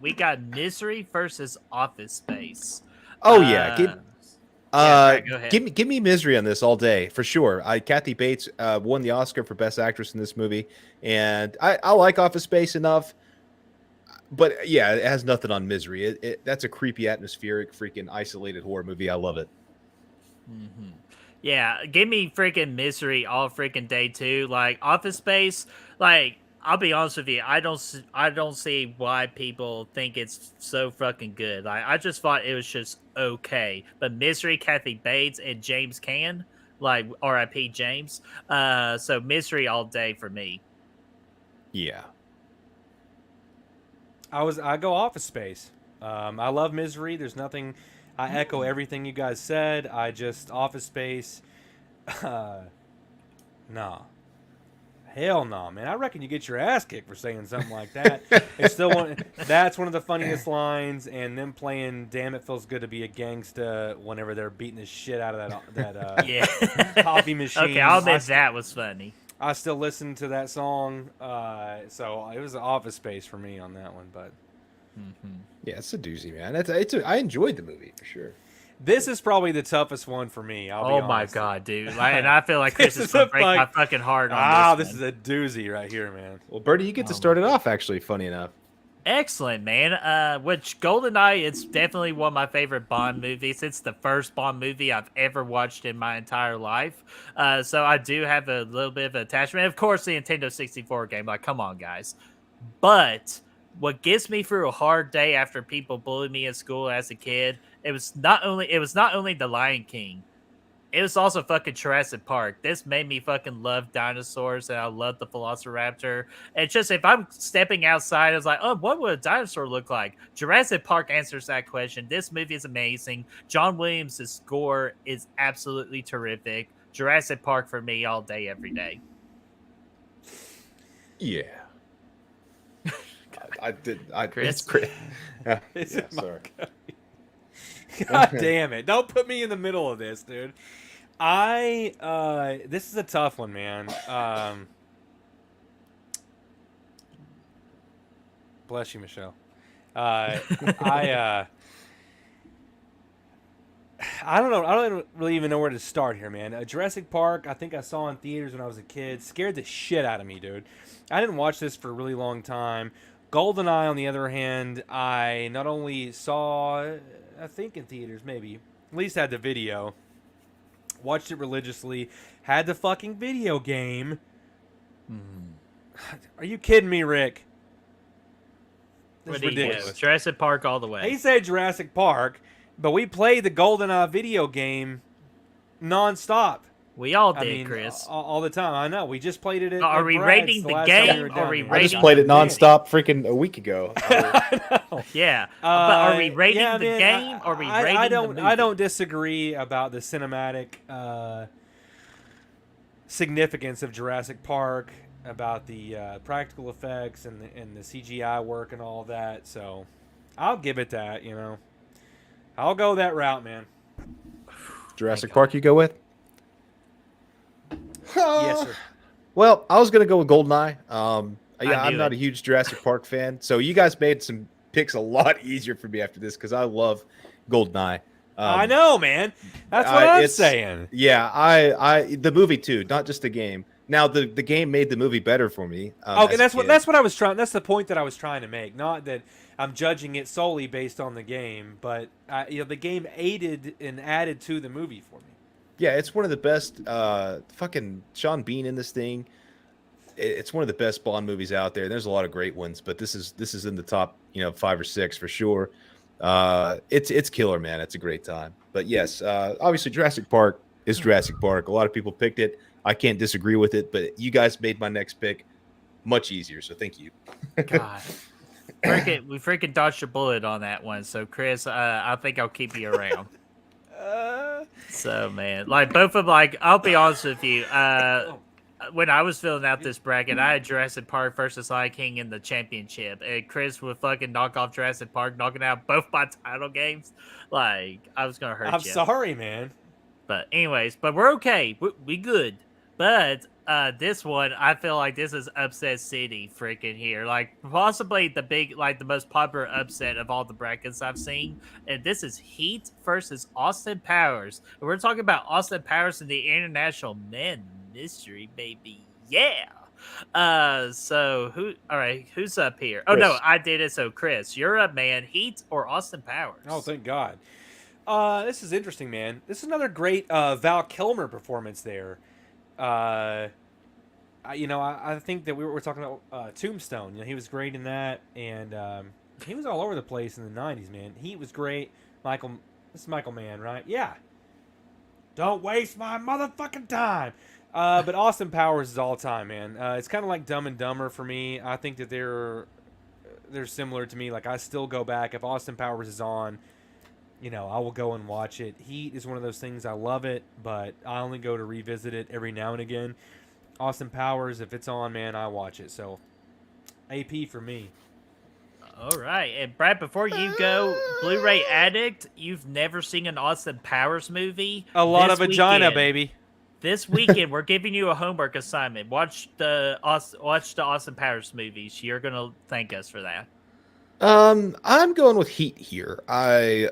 B: we got Misery versus Office Space.
C: Oh yeah,
B: Brett, go ahead.
C: give me Misery on this all day for sure. Kathy Bates won the Oscar for Best Actress in this movie, and I like Office Space enough. But yeah, it has nothing on Misery. That's a creepy, atmospheric, freaking isolated horror movie. I love it.
B: Mm-hmm. Yeah, give me freaking Misery all freaking day too. Like Office Space, like I'll be honest with you, I don't see why people think it's so fucking good. Like I just thought it was just okay. But Misery, Kathy Bates, and James Caan, like R.I.P. James. So Misery all day for me.
C: Yeah.
D: I go Office Space. I love Misery. There's nothing. I echo everything you guys said. Office Space. Nah. Hell no, man. I reckon you get your ass kicked for saying something like that. It's still that's one of the funniest lines, and them playing "Damn It Feels Good to Be a Gangsta" whenever they're beating the shit out of that
B: Yeah.
D: coffee machine.
B: Okay, I'll admit that was funny.
D: I still listen to that song, so it was an Office Space for me on that one. But
C: Yeah, it's a doozy, man. I enjoyed the movie for sure.
D: this is probably the toughest one for me. I'll be
B: Oh my
D: honest.
B: God, dude! Like, and I feel like Chris
D: This
B: is
D: is
B: gonna
D: a
B: break my
D: fuck-
B: fucking heart on this.
D: This
B: one.
D: is a doozy right here, man.
C: Well, Bertie, you get to start it off. Actually, funny enough.
B: Excellent, man. Which GoldenEye, it's definitely one of my favorite Bond movies. It's the first Bond movie I've ever watched in my entire life. So I do have a little bit of attachment. Of course, the Nintendo 64 game. Like, come on, guys. But what gets me through a hard day after people bullied me in school as a kid, it was not only The Lion King. It was also fucking Jurassic Park. This made me fucking love dinosaurs, and I love the Velociraptor. And just if I'm stepping outside, I was like, oh, what would a dinosaur look like? Jurassic Park answers that question. This movie is amazing. John Williams' score is absolutely terrific. Jurassic Park for me all day, every day.
C: Yeah. I did.
B: Chris?
C: It's Chris. Yeah,
D: It's
C: yeah,
D: in my
C: sorry.
D: God damn it! Don't put me in the middle of this, dude. This is a tough one, man. Bless you, Michelle. I don't know. I don't really even know where to start here, man. Jurassic Park, I think I saw in theaters when I was a kid. Scared the shit out of me, dude. I didn't watch this for a really long time. GoldenEye, on the other hand, I not only saw, I think in theaters, maybe, at least had the video, watched it religiously, had the fucking video game. Are you kidding me, Rick? This is
B: What do you get?
D: ridiculous.
B: Jurassic Park all the way.
D: He said Jurassic Park, but we played the GoldenEye video game nonstop.
B: We all did,
D: I mean,
B: Chris.
D: all the time. I know. We just played it.
B: Are
D: at
B: we
D: Brad's
B: rating the
D: last time
B: game,
D: we were
B: or
D: down
B: we
D: here.
C: I just
B: rating
C: played it
B: the movie?
C: nonstop freaking a week ago.
B: Yeah, but are we rating
D: yeah,
B: the
D: man,
B: game, or are we rating
D: I
B: the
D: don't.
B: movie?
D: I don't disagree about the cinematic significance of Jurassic Park, about the practical effects and the CGI work and all that. So, I'll give it that. You know, I'll go that route, man.
C: Jurassic Park, you go with?
D: Yes, sir.
C: Well, I was gonna go with GoldenEye. Yeah, I'm
B: knew
C: not
B: it.
C: a huge Jurassic Park fan, so you guys made some picks a lot easier for me after this because I love GoldenEye.
D: I know, man. That's what I'm
C: it's-
D: saying.
C: Yeah, I the movie too, not just the game. Now the game made the movie better for me.
D: Okay,
C: as a kid.
D: that's what I was trying. That's the point that I was trying to make. Not that I'm judging it solely based on the game, but the game aided and added to the movie for me.
C: Yeah, it's one of the best. Fucking Sean Bean in this thing. It's one of the best Bond movies out there. There's a lot of great ones, but this is in the top, 5 or 6 for sure. It's killer, man. It's a great time. But yes, obviously Jurassic Park is Jurassic Park. A lot of people picked it. I can't disagree with it, but you guys made my next pick much easier. So thank you.
B: God. We freaking dodged a bullet on that one. So, Chris, I think I'll keep you around. So, man, like both of them, like, I'll be honest with you. When I was filling out this bracket, I had Jurassic Park versus Lion King in the championship, and Chris would fucking knock off Jurassic Park, knocking out both my title games. Like, I was gonna hurt you.
D: I'm sorry, man.
B: But anyways, we're okay. We good. But this one, I feel like this is upset city freaking here. Like possibly the most popular upset of all the brackets I've seen. And this is Heat versus Austin Powers. And we're talking about Austin Powers in the International Men Mystery, baby. Yeah. So who's up here? Oh
C: Chris.
B: no, I did it. So Chris, you're up, man. Heat or Austin Powers?
D: Oh, thank God. This is interesting, man. This is another great Val Kilmer performance there. I think that we were talking about Tombstone. He was great in that, and he was all over the place in the 90s, man. He was great. This is Michael Mann, right? Yeah. Don't waste my motherfucking time. But Austin Powers is all time, man. It's kind of like Dumb and Dumber for me. I think that they're similar to me. Like, I still go back. If Austin Powers is on, I will go and watch it. Heat is one of those things. I love it, but I only go to revisit it every now and again. Austin Powers, if it's on, man, I watch it. So, AP for me.
B: All right. And Brad, before you go, Blu-ray Addict, you've never seen an Austin Powers movie?
D: A lot
B: This
D: of vagina,
B: weekend-
D: baby.
B: This weekend, we're giving you a homework assignment. Watch the Austin Powers movies. You're going to thank us for that.
C: I'm going with Heat here. I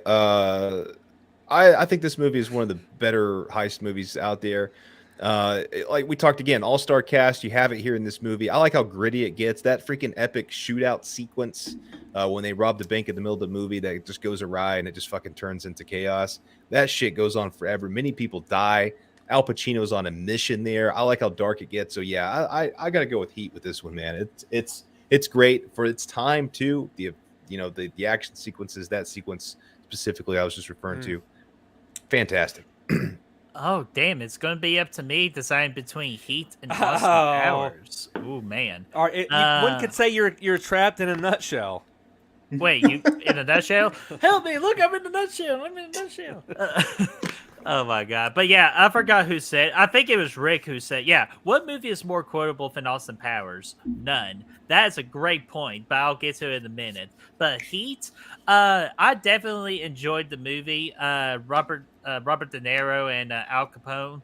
C: think this movie is one of the better heist movies out there. Like we talked again, all-star cast. You have it here in this movie. I like how gritty it gets. That freaking epic shootout sequence when they rob the bank in the middle of the movie that just goes awry and it just fucking turns into chaos. That shit goes on forever. Many people die. Al Pacino's on a mission there. I like how dark it gets. So yeah, I gotta go with Heat with this one, man. It's great for its time too. The action sequences, that sequence specifically I was just referring to. Fantastic.
B: Oh, damn. It's going to be up to me deciding between Heat and Austin Powers. Oh, man.
D: All right, one could say you're trapped in a nutshell.
B: Wait, you in a nutshell? Help me. Look, I'm in a nutshell. I'm in a nutshell. Oh, my God. But, yeah, I forgot who said. I think it was Rick who said, yeah, what movie is more quotable than Austin Powers? None. That is a great point, but I'll get to it in a minute. But Heat, I definitely enjoyed the movie. Robert De Niro and Al Capone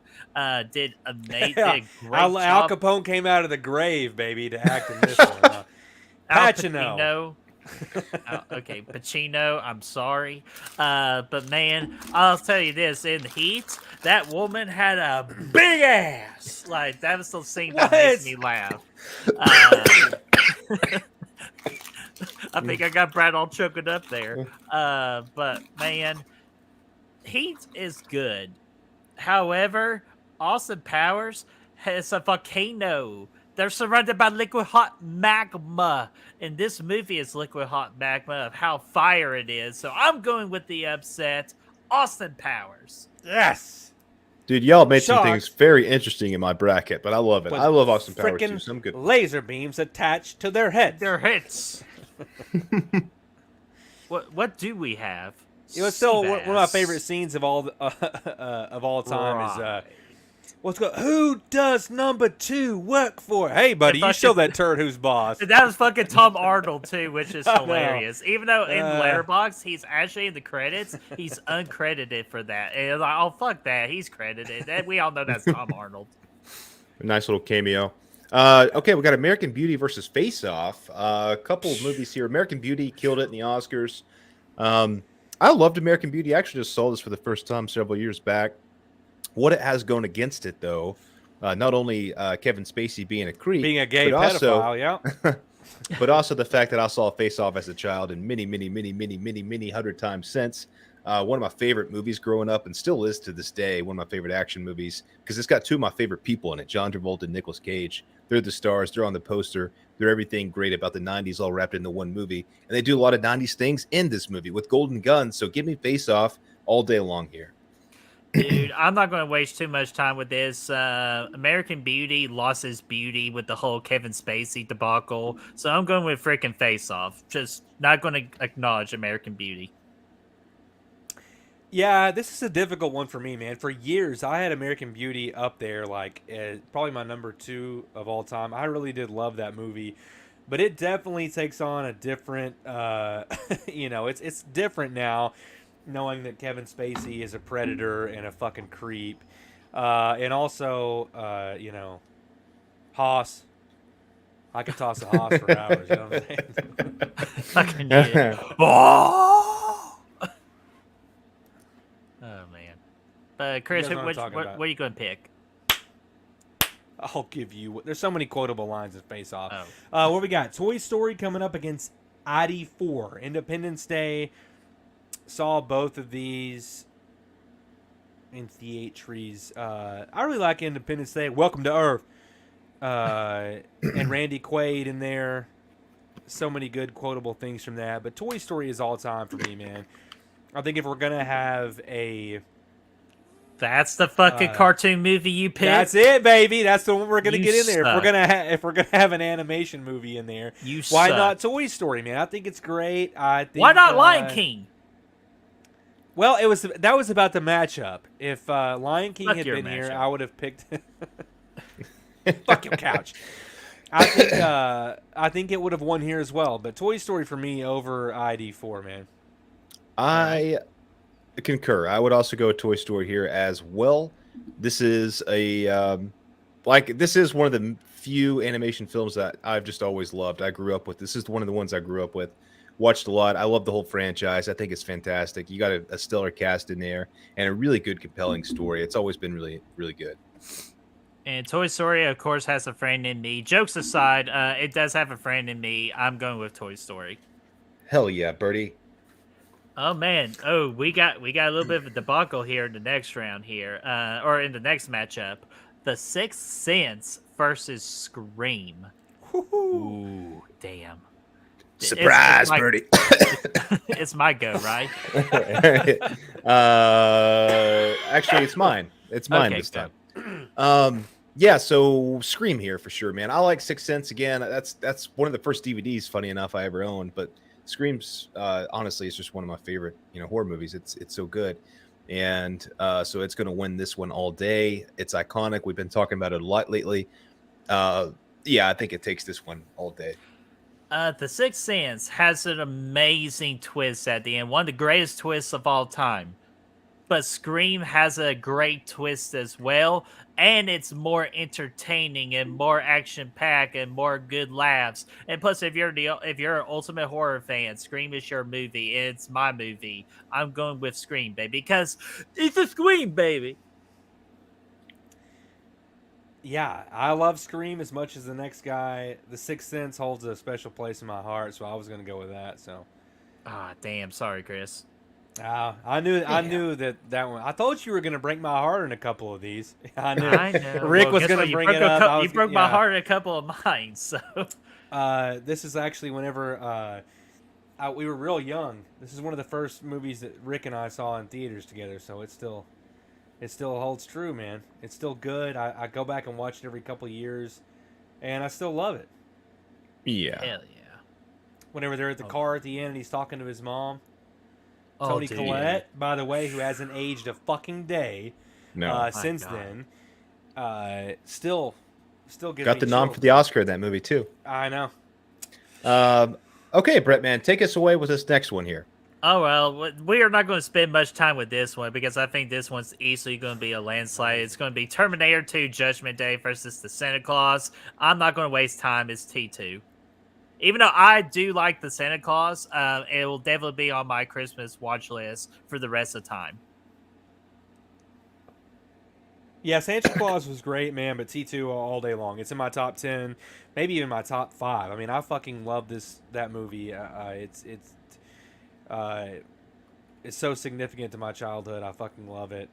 B: did amazing.
D: Yeah.
B: Great
D: Al
B: job.
D: Capone came out of the grave, baby, to act in this one.
B: Al
D: Pacino.
B: Pacino. Okay, Pacino, I'm sorry. But man, I'll tell you this, in Heat, that woman had a big ass. Like, that was the scene that makes me laugh. I think I got Brad all choked up there. But man, Heat is good. However, Austin Powers has a volcano. They're surrounded by liquid hot magma. And this movie is liquid hot magma of how fire it is. So I'm going with the upset, Austin Powers.
D: Yes.
C: Dude, y'all made some
D: Shocked.
C: things very interesting in my bracket, but I love it.
D: With
C: I love Austin Powers
D: frickin'
C: too. Some good.
D: laser beams attached to their heads.
B: Their hits. What do we have?
D: It was still one of my
B: Seabass.
D: favorite scenes of all time is
B: Right.
D: what's go? Who does number 2 work for? Hey, buddy, you show that turd who's boss.
B: And that was fucking Tom Arnold too, which is
D: I know.
B: hilarious. Even though in Letterboxd he's actually in the credits, he's uncredited for that. And it's like, oh fuck that, he's credited. And we all know that's Tom Arnold.
C: A nice little cameo. Okay, we got American Beauty versus Face Off. A couple of movies here. American Beauty killed it in the Oscars. I loved American Beauty. I actually just saw this for the first time several years back. What it has going against it, though, not only Kevin Spacey being a creep,
D: Being a gay
C: but also,
D: pedophile, yeah.
C: but also the fact that I saw Face Off as a child and many hundred times since. One of my favorite movies growing up, and still is to this day, one of my favorite action movies, because it's got two of my favorite people in it, John Travolta and Nicolas Cage. They're the stars. They're on the poster. They're everything great about the 90s all wrapped into one movie. And they do a lot of 90s things in this movie with golden guns. So give me Face Off all day long here.
B: Dude, I'm not going to waste too much time with this. American Beauty lost its beauty with the whole Kevin Spacey debacle. So I'm going with freaking Face Off. Just not going to acknowledge American Beauty.
D: Yeah, this is a difficult one for me, man. For years, I had American Beauty up there, like probably my number 2 of all time. I really did love that movie, but it definitely takes on a different, it's different now, knowing that Kevin Spacey is a predator and a fucking creep, and also, Haas. I could toss a Haas for hours. You know what I'm saying?
B: Fucking yeah. Oh man. But Chris,
D: You guys know what I'm
B: what
D: talking about.
B: are you going to pick?
D: I'll give you. There's so many quotable lines in Face Off.
B: Oh.
D: What we got? Toy Story coming up against ID4. Independence Day. Saw both of these in theaters. I really like Independence Day. Welcome to Earth. And Randy Quaid in there. So many good quotable things from that. But Toy Story is all time for me, man. I think if we're gonna have a,
B: That's the fucking cartoon movie you picked?
D: that's it, baby. That's the one we're gonna
B: You
D: get in there.
B: suck.
D: If we're gonna have an animation movie in there,
B: You
D: why
B: suck.
D: not Toy Story, man? I think it's great. I think,
B: Why not Lion King?
D: Well, that was about the matchup. If Lion King
B: Fuck
D: had
B: your
D: been here,
B: matchup.
D: I would have picked. Fuck your couch. I think it would have won here as well. But Toy Story for me over ID4, man.
C: I concur. I would also go with Toy Story here as well. This is this is one of the few animation films that I've just always loved. I grew up with. This is one of the ones I grew up with. Watched a lot. I love the whole franchise. I think it's fantastic. You got a stellar cast in there and a really good, compelling story. It's always been really, really good.
B: And Toy Story, of course, has a friend in me. Jokes aside, it does have a friend in me. I'm going with Toy Story.
C: Hell yeah, Birdie.
B: Oh man! Oh, we got a little bit of a debacle here in the next round here, or in the next matchup. The Sixth Sense versus Scream. Ooh, damn!
C: Surprise,
B: it's my,
C: Birdie.
B: It's my go, right?
C: Actually, it's mine. It's mine
B: Okay,
C: this time. Yeah, so Scream here for sure, man. I like Sixth Sense again. That's one of the first DVDs, funny enough, I ever owned. But Scream's honestly, it's just one of my favorite, horror movies. It's so good, and so it's going to win this one all day. It's iconic. We've been talking about it a lot lately. Yeah, I think it takes this one all day.
B: The Sixth Sense has an amazing twist at the end, one of the greatest twists of all time. But Scream has a great twist as well, and it's more entertaining and more action-packed and more good laughs. And plus, if you're an ultimate horror fan, Scream is your movie. It's my movie. I'm going with Scream, baby, because it's a Scream, baby.
D: Yeah, I love Scream as much as the next guy. The Sixth Sense holds a special place in my heart, so I was going to go with that. So,
B: Damn, sorry, Chris.
D: I knew that one. I thought you were going to break my heart in a couple of these. I knew.
B: I know.
D: Rick was
B: guess
D: going
B: what?
D: to
B: You
D: bring
B: broke
D: it up.
B: You broke my heart in a couple of mine. So,
D: this is actually whenever we were real young. This is one of the first movies that Rick and I saw in theaters together. So it still holds true, man. It's still good. I go back and watch it every couple of years, and I still love it.
C: Yeah.
B: hell yeah.
D: Whenever they're at the car at the end and he's talking to his mom.
B: Oh,
D: Toni
B: dude.
D: Collette, by the way, who hasn't aged a fucking day
C: No.
D: since
B: God.
D: then. Still gives
C: Got
D: me
C: the nom
D: chills.
C: for the Oscar in that movie too.
D: I know.
C: Okay, BrettMan, take us away with this next one here.
B: Oh, well, we are not going to spend much time with this one because I think this one's easily going to be a landslide. It's going to be Terminator 2 Judgment Day versus the Santa Claus. I'm not going to waste time. It's T2. Even though I do like the Santa Claus, it will definitely be on my Christmas watch list for the rest of the time.
D: Yeah, Santa Claus was great, man, but T2 all day long. It's in my top 10, maybe even my top 5. I mean, I fucking love that movie. is so significant to my childhood. I fucking love it.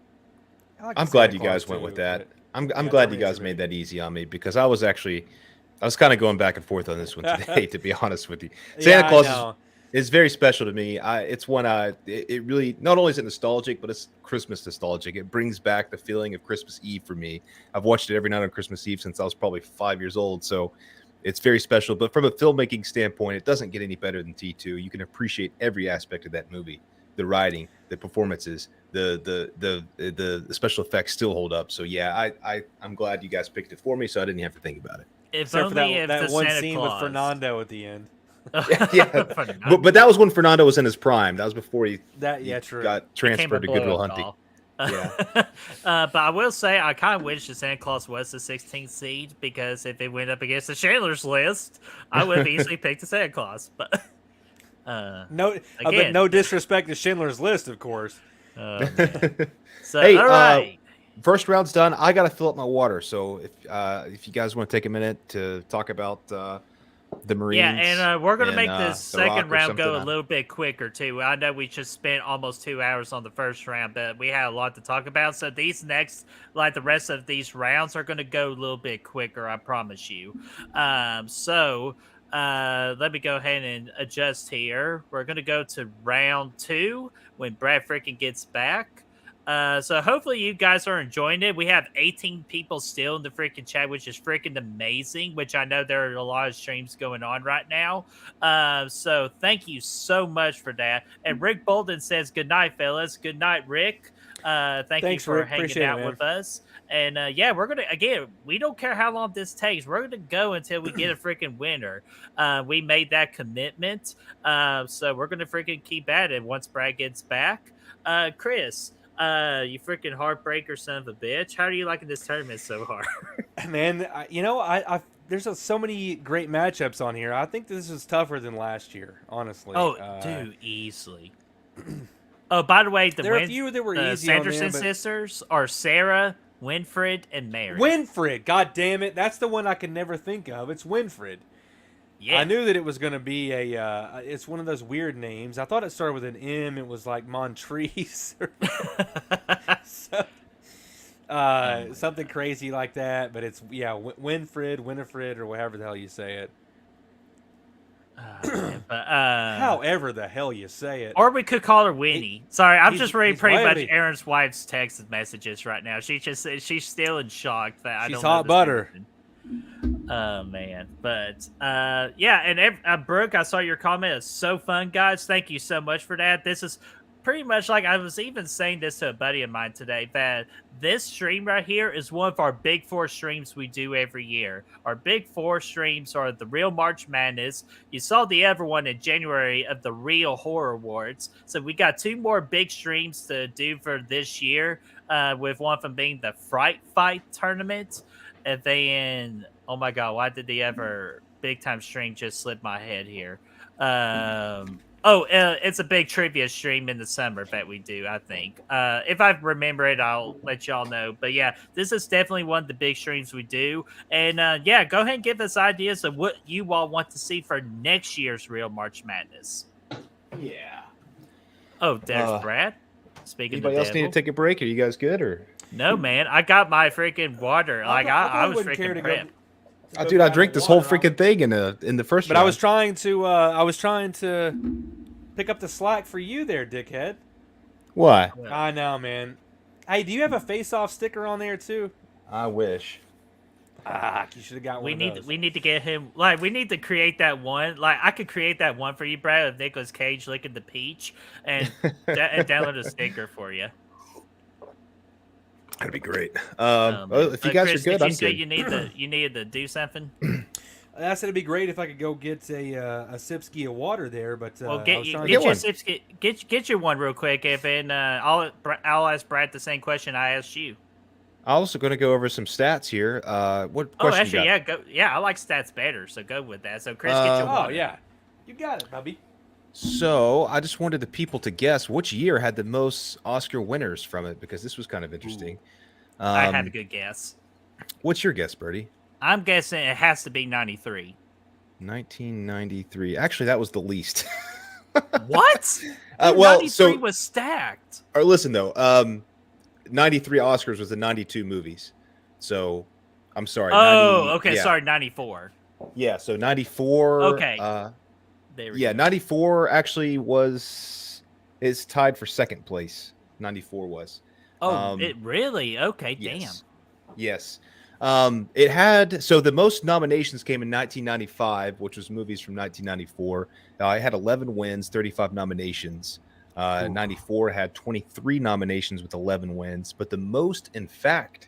D: I like
C: I'm
D: the
C: glad
D: Santa
C: you guys
D: Claus
C: went
D: too,
C: with that.
D: but-
C: I'm
D: Yeah,
C: glad
D: for
C: you
D: me, it's
C: guys
D: a
C: made
D: big-
C: that easy on me because I was kind of going back and forth on this one today, to be honest with you. Santa
D: Yeah, I
C: Claus
D: know.
C: is very special to me. It's one it really not only is it nostalgic, but it's Christmas nostalgic. It brings back the feeling of Christmas Eve for me. I've watched it every night on Christmas Eve since I was probably 5 years old, so it's very special. But from a filmmaking standpoint, it doesn't get any better than T2. You can appreciate every aspect of that movie. The writing, the performances, the special effects still hold up. So yeah, I'm glad you guys picked it for me, so I didn't have to think about it.
B: If
D: Except for
B: only
D: that
B: if
D: that
B: the
D: one
B: Santa
D: scene
B: Claus.
D: with Fernando at the end.
C: Yeah,
B: Fernando.
C: but that was when Fernando was in his prime. That was before he
D: True.
C: got
B: Became a
C: transferred to Goodwill
B: blow-up
C: Hunting.
B: doll.
C: Yeah.
B: But I will say I kind of wish the Santa Claus was the 16th seed because if it went up against the Chandler's List, I would have easily picked the Santa Claus. But
D: No, but
B: again,
D: no disrespect to Schindler's List, of course.
B: man. So
C: Hey,
B: all right.
C: First round's done. I gotta fill up my water. So if you guys want to take a minute to talk about the Marines,
B: Yeah, and we're going to
C: and,
B: make this
C: The Rock
B: second
C: or
B: round go a
C: something,
B: little bit quicker, too. I know we just spent almost 2 hours on the first round, but we had a lot to talk about. So these next, like the rest of these rounds, are going to go a little bit quicker, I promise you. So let me go ahead and adjust here. We're going to go to round 2 when Brad freaking gets back. So hopefully you guys are enjoying it. We have 18 people still in the freaking chat, which is freaking amazing, which I know there are a lot of streams going on right now. So thank you so much for that. And Rick Bolden says, good night, fellas. Good night, Rick. Thanks you
D: Thanks,
B: for
D: Rick.
B: hanging
D: Appreciate it,
B: out
D: man.
B: with us. And yeah, we're going to, again, we don't care how long this takes. We're going to go until we get a freaking winner. We made that commitment. So we're going to freaking keep at it once Brad gets back. Chris, you freaking heartbreaker son of a bitch. How are you liking this tournament so far?
D: Man, I there's so many great matchups on here. I think this is tougher than last year, honestly.
B: Dude, easily. Oh, by the way,
D: there are a few that were
B: the
D: easy on there,
B: Sanderson
D: but
B: sisters are Sarah, Winfred, and Mary.
D: Winfred, god damn it, that's the one I can never think of. It's Winfred.
B: Yeah.
D: I knew that it was going to be it's one of those weird names. I thought it started with an M. It was like Montrese. So, something crazy like that. But it's, Winifred, or whatever the hell you say it. However the hell you say it.
B: Or we could call her Winnie. Sorry, I'm
D: he's-
B: just reading
D: he's
B: pretty much
D: wily.
B: Aaron's wife's text messages right now. She's still in shock that I
D: She's
B: don't know
D: hot
B: this
D: butter.
B: person. Oh man, but yeah, and Brooke, I saw your comment. It's so fun, guys. Thank you so much for that. This is pretty much like I was even saying this to a buddy of mine today that this stream right here is one of our big 4 streams we do every year. Our big 4 streams are the Real March Madness. You saw the other one in January of the Real Horror Awards. So we got 2 more big streams to do for this year, with one of them being the Fright Fight tournament. And then, oh my god, why did the ever big time stream just slip my head here? It's a big trivia stream in the summer that we do, I think. If I remember it, I'll let y'all know. But yeah, this is definitely one of the big streams we do. And yeah, go ahead and give us ideas of what you all want to see for next year's Real March Madness.
C: Yeah.
B: Oh, there's Brad. Speaking
C: Anybody
B: of
C: else need to take a break? Are you guys good or?
B: No, man. I got my freaking water. Like I was
D: wouldn't care
B: freaking
D: to go-
B: prepped.
C: Oh, dude, I drank this whole freaking thing in the first.
D: But
C: round.
D: I was trying to pick up the slack for you there, dickhead.
C: Why?
D: I know, man. Hey, do you have a face-off sticker on there too?
C: I wish.
D: You should have got one.
B: We
D: of those.
B: need to get him. Like we need to create that one. Like I could create that one for you, Brad, of Nicolas Cage licking the peach, and download a sticker for you.
C: That'd be great.
B: Oh,
C: well, if you guys
B: Chris,
C: are good,
B: did
C: I'm
B: you say
C: good.
B: you needed to do something?
D: I said it'd be great if I could go get a sipski of water there, but
B: Well,
D: I
B: get
D: was
B: your
D: trying to
B: sips, get your one real quick. If and I'll ask Brad the same question I asked you.
C: I'm also going to go over some stats here. What question?
B: Actually,
C: you got?
B: yeah, I like stats better, so go with that. So Chris, get your
D: Oh
B: one.
D: yeah, you got it, Bubby.
C: So I just wanted the people to guess which year had the most Oscar winners from it because this was kind of interesting.
B: I had a good guess.
C: What's your guess, Bertie?
B: I'm guessing it has to be 93.
C: 1993. Actually, that was the least.
B: What?
C: Well,
B: 93
C: so
B: was stacked.
C: or listen though, 93 Oscars was the 92 movies. So I'm sorry,
B: Oh,
C: 90.
B: okay.
C: Yeah,
B: Sorry, 94.
C: yeah. So 94.
B: Okay. There we
C: Yeah,
B: go.
C: 94 actually is tied for second place. 94 was.
B: Oh, it really? Okay,
C: Yes. Yes. It had so the most nominations came in 1995, which was movies from 1994. It had 11 wins, 35 nominations. 94 had 23 nominations with 11 wins, but the most, in fact,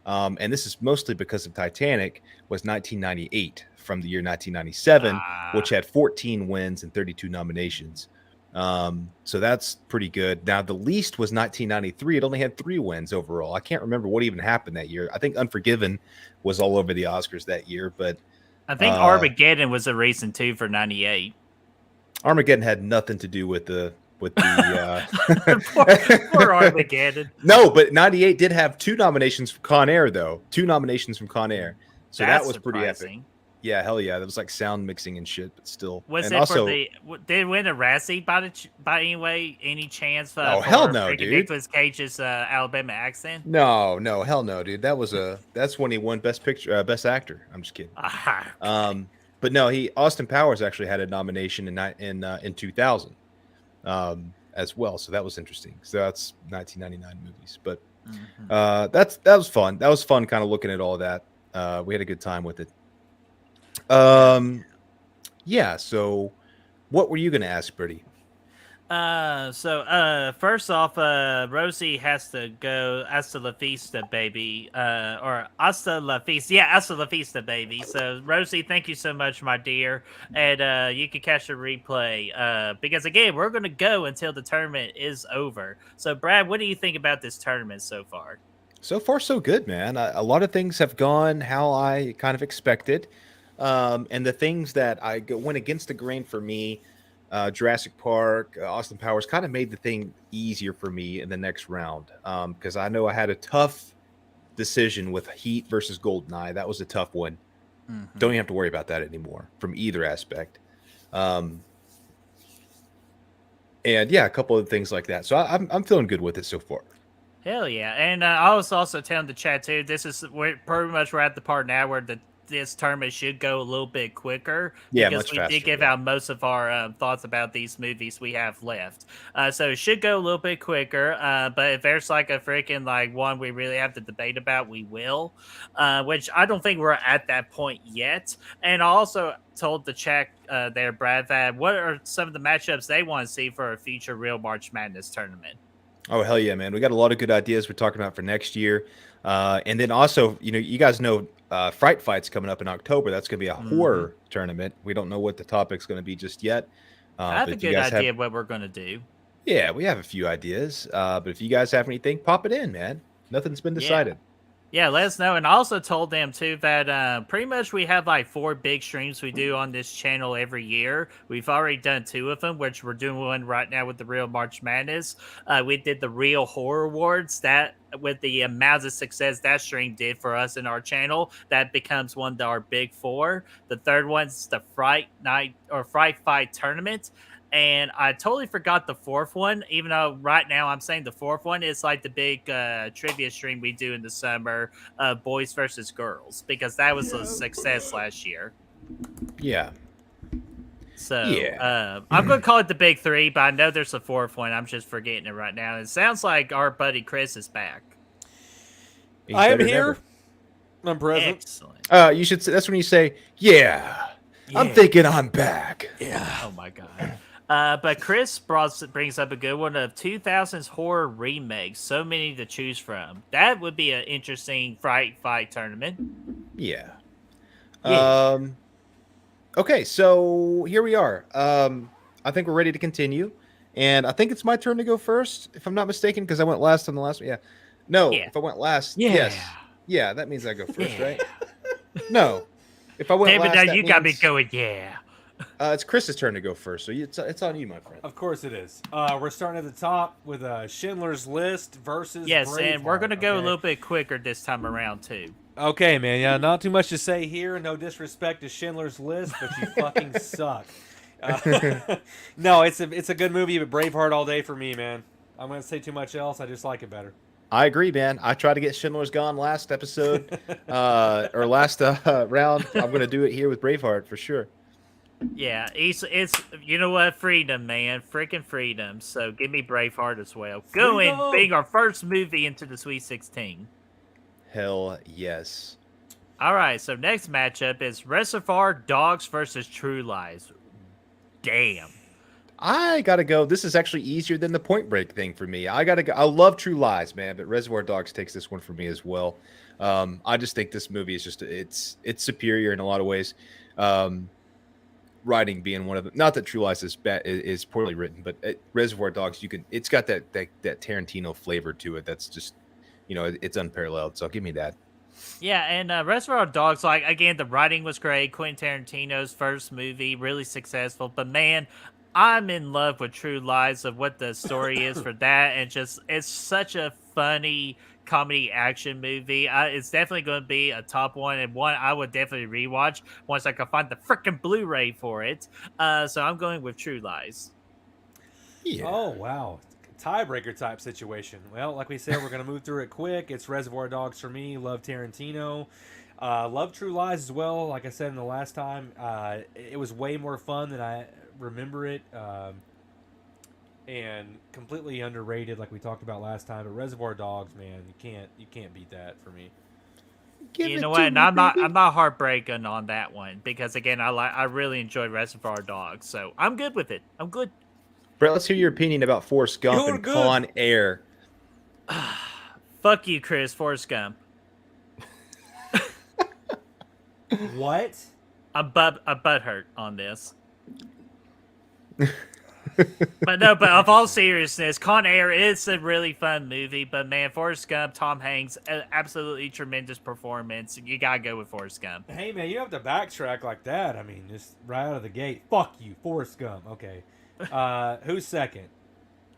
C: and this is mostly because of Titanic, was 1998 from the year 1997, which had 14 wins and 32 nominations. So that's pretty good. Now, the least was 1993. It only had 3 wins overall. I can't remember what even happened that year. I think Unforgiven was all over the Oscars that year, but
B: I think Armageddon was a reason too for 98.
C: Armageddon had nothing to do with the
B: poor Armageddon.
C: No, but 98 did have 2 nominations for Con Air, though. 2 nominations from Con Air. So
B: That's
C: that was pretty epic.
B: surprising.
C: Yeah, hell yeah. That was like sound mixing and shit, but still.
B: Was
C: and
B: it
C: also,
B: for the? Did it win a Razzie by any way? Any chance?
C: Oh,
B: for
C: hell no,
B: freaking
C: dude.
B: Nicolas Cage's Alabama accent?
C: No, hell no, dude. That's when he won Best Picture, Best Actor. I'm just kidding. But no, Austin Powers actually had a nomination in 2000, as well. So that was interesting. So that's 1999 movies, but that was fun. That was fun, kind of looking at all that. We had a good time with it. Yeah. So, what were you going to ask, Bertie?
B: First off, Rosie has to go hasta la vista, baby. Or hasta la vista. Yeah, hasta la vista, baby. So, Rosie, thank you so much, my dear. And you can catch a replay. Because, again, we're going to go until the tournament is over. So, Brad, what do you think about this tournament so far?
C: So far, so good, man. A lot of things have gone how I kind of expected. And the things that went against the grain for me, Jurassic Park, Austin Powers, kind of made the thing easier for me in the next round. Because I know I had a tough decision with Heat versus GoldenEye. That was a tough one. Don't even have to worry about that anymore from either aspect. And yeah, a couple of things like that. So I'm feeling good with it so far.
B: Hell yeah. And I was also telling the chat too, we're pretty much we're at the part now where this tournament should go a little bit quicker.
C: Yeah,
B: because
C: much
B: we
C: faster,
B: did give out most of our thoughts about these movies we have left. So it should go a little bit quicker. But if there's like a freaking like one we really have to debate about, we will. Which I don't think we're at that point yet. And I also told the chat there, Brad, that what are some of the matchups they want to see for a future Real March Madness tournament?
C: Oh, hell yeah, man. We got a lot of good ideas we're talking about for next year. And then also, you guys know Fright Fight's coming up in October. That's going to be a horror tournament. We don't know what the topic's going to be just yet.
B: I have a good idea of what we're going to do.
C: Yeah, we have a few ideas. But if you guys have anything, pop it in, man. Nothing's been decided.
B: Yeah, let us know. And I also told them, too, that pretty much we have like 4 big streams we do on this channel every year. We've already done 2 of them, which we're doing one right now with the Real March Madness. We did the Real Horror Awards. That, with the amount of success that stream did for us in our channel, that becomes one of our big 4. The third one's the Fright Fight Tournament. And I totally forgot the 4th one, even though right now I'm saying the 4th one is like the big trivia stream we do in the summer, Boys versus Girls, because that was a success last year.
C: Yeah.
B: So I'm going to call it the big 3, but I know there's a 4th one. I'm just forgetting it right now. It sounds like our buddy Chris is back.
D: I am here. I'm present.
B: Excellent.
C: You should. That's when you say, yeah. I'm thinking I'm back.
B: Yeah. Oh, my God. But Chris brings up a good one of 2000's horror remakes. So many to choose from. That would be an interesting Fright Fight tournament.
C: Yeah. Okay, so here we are. I think we're ready to continue. And I think it's my turn to go first, if I'm not mistaken, because I went last on the last one. Yeah. No, if I went last, yes. Yeah, that means I go first, right? No. If I went
B: David,
C: last,
B: now
C: that
B: you got me
C: means...
B: going, yeah.
C: It's Chris's turn to go first, so it's on you, my friend.
D: Of course it is. We're starting at the top with Schindler's List versus
B: Braveheart, and we're going to go a little bit quicker this time around, too.
D: Okay, man. Yeah, not too much to say here. No disrespect to Schindler's List, but you fucking suck. No, it's a good movie, but Braveheart all day for me, man. I'm gonna say too much else. I just like it better.
C: I agree, man. I tried to get Schindler's Gone last episode, or last round. I'm gonna do it here with Braveheart for sure.
B: Yeah, it's you know what, freedom, man, freaking freedom. So give me Braveheart as well. Going
D: Freedom!
B: being our first movie into the Sweet 16.
C: Hell yes.
B: All right, so next matchup is Reservoir Dogs versus True Lies. Damn.
C: I gotta go. This is actually easier than the Point Break thing for me. I gotta go. I love True Lies, man, but Reservoir Dogs takes this one for me as well. I just think this movie is just it's superior in a lot of ways. Writing being one of them. Not that True Lies is poorly written, but Reservoir Dogs, it's got that Tarantino flavor to it. That's just, it's unparalleled. So give me that.
B: Yeah, and Reservoir Dogs, like, again, the writing was great. Quentin Tarantino's first movie, really successful. But, man, I'm in love with True Lies of what the story is for that. And just, it's such a funny comedy action movie. It's definitely going to be a top one, and one I would definitely rewatch once I can find the freaking Blu-ray for it. So I'm going with True Lies.
C: Yeah.
D: Oh, wow. Tiebreaker type situation. Well, like we said, we're going to move through it quick. It's Reservoir Dogs for me. Love Tarantino. Love True Lies as well. Like I said in the last time, it was way more fun than I remember it. And completely underrated, like we talked about last time. But Reservoir Dogs, man, you can't beat that for me.
B: You know what? And I'm not heartbreaking on that one because, again, I really enjoyed Reservoir Dogs, so I'm good with it. I'm good.
C: Brett, let's hear your opinion about Forrest Gump
D: You're
C: and
D: good.
C: Con Air.
B: Fuck you, Chris. Forrest Gump.
D: What?
B: I'm butthurt on this. But of all seriousness, Con Air is a really fun movie. But man, Forrest Gump, Tom Hanks, absolutely tremendous performance. You gotta go with Forrest Gump.
D: Hey, man, you don't have to backtrack like that. I mean, just right out of the gate. Fuck you, Forrest Gump. Okay. Who's second?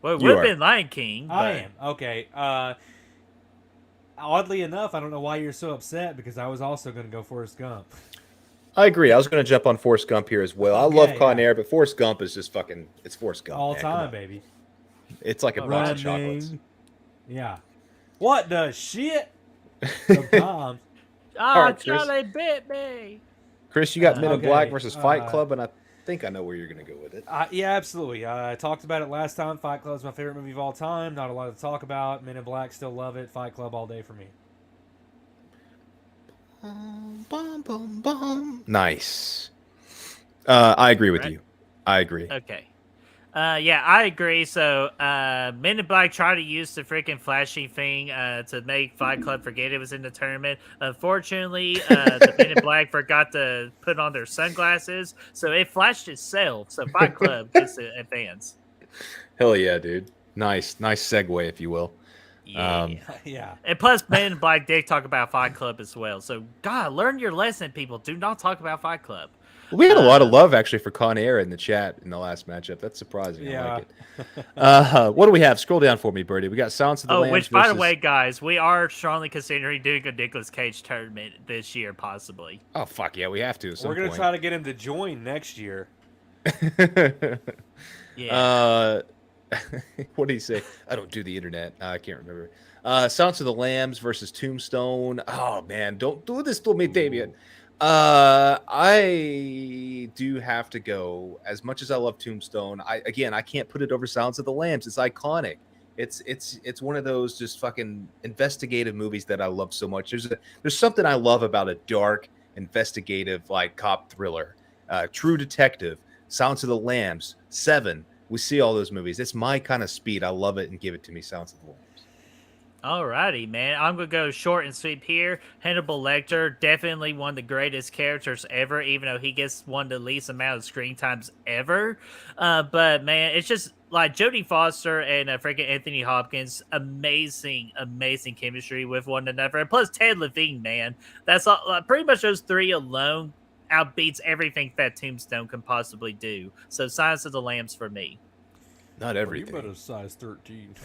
B: Well, it
C: You
B: would have
C: are.
B: been Lion King. But...
D: I am. Okay. Oddly enough, I don't know why you're so upset because I was also going to go Forrest Gump.
C: I agree. I was going to jump on Forrest Gump here as well. I
D: Okay,
C: love Con
D: yeah.
C: Air, but Forrest Gump is just fucking, it's Forrest Gump.
D: All
C: man. Come
D: time,
C: on.
D: baby.
C: It's like a box of chocolates.
D: Yeah. What the shit? Sometimes.
B: Oh,
C: Chris.
B: Charlie bit me.
C: Chris, you got Men in
D: Okay,
C: Black versus Fight
D: uh,
C: Club, and I think I know where you're going to go with it.
D: Yeah, absolutely. I talked about it last time. Fight Club's my favorite movie of all time. Not a lot to talk about. Men in Black, still love it. Fight Club all day for me.
C: Nice. I agree with
B: Right.
C: you. I agree.
B: Okay. Yeah, I agree. So, Men in Black tried to use the freaking flashy thing to make Fight Club forget it was in the tournament. Unfortunately, the Men in Black forgot to put on their sunglasses, so it flashed itself. So Fight Club gets to advance.
C: Hell yeah, dude. Nice segue, if you will.
B: Yeah.
D: Yeah.
B: And plus, Men in Black did talk about Fight Club as well. So, God, learn your lesson, people. Do not talk about Fight Club.
C: We had a lot of love actually for Con Air in the chat in the last matchup. That's surprising. I
D: Yeah.
C: like it. What do we have? Scroll down for me, Birdie. We got Silence of the Lambs.
B: Which, by the
C: versus-
B: way, guys, we are strongly considering doing a Nicolas Cage tournament this year, possibly.
C: Oh fuck yeah, we have to. At some
D: We're going to
C: point.
D: try to get him to join next year.
B: Yeah.
C: What did he say? I don't do the internet. I can't remember. Silence of the Lambs versus Tombstone. Oh man, don't do this to me, Damien. I do have to go. As much as I love Tombstone, I can't put it over Silence of the Lambs. It's iconic. It's one of those just fucking investigative movies that I love so much. There's something I love about a dark investigative like cop thriller. True Detective, Silence of the Lambs, Seven. We see all those movies. It's my kind of speed. I love it, and give it to me, Silence of the Lambs.
B: Alrighty, man. I'm going to go short and sweet here. Hannibal Lecter, definitely one of the greatest characters ever, even though he gets one of the least amount of screen times ever. But, man, it's just like Jodie Foster and freaking Anthony Hopkins, amazing chemistry with one another. And plus Ted Levine, man. That's all, pretty much those three alone outbeats everything that Tombstone can possibly do. So Silence of the Lambs for me.
C: Not everything.
D: You better size 13.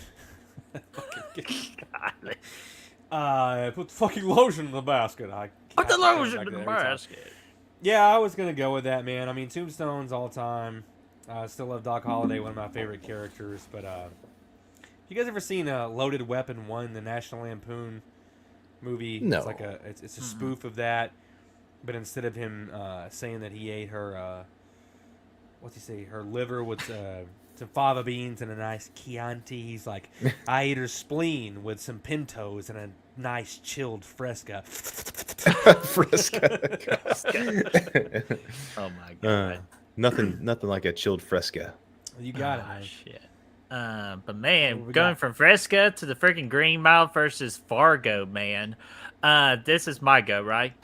B: God.
D: Put the fucking lotion in the basket.
B: Put the
D: God,
B: lotion
D: I
B: in
D: go
B: the
D: back to every time.
B: basket.
D: Yeah, I was gonna go with that, man. I mean, Tombstone's all time. I still love Doc Holliday, one of my favorite characters. But you guys ever seen Loaded Weapon 1, the National Lampoon movie?
C: No.
D: It's like it's a spoof of that, but instead of him saying that he ate her, what's he say, her liver with some fava beans and a nice Chianti, he's like, I ate her spleen with some pintos and a nice chilled Fresca.
C: Fresca.
B: Oh my god.
C: Nothing like a chilled Fresca.
D: You got it,
B: Ah,
D: man.
B: shit. But man,
D: What we
B: going
D: got?
B: from Fresca to the freaking Green Mile versus Fargo, man. This is my go, right?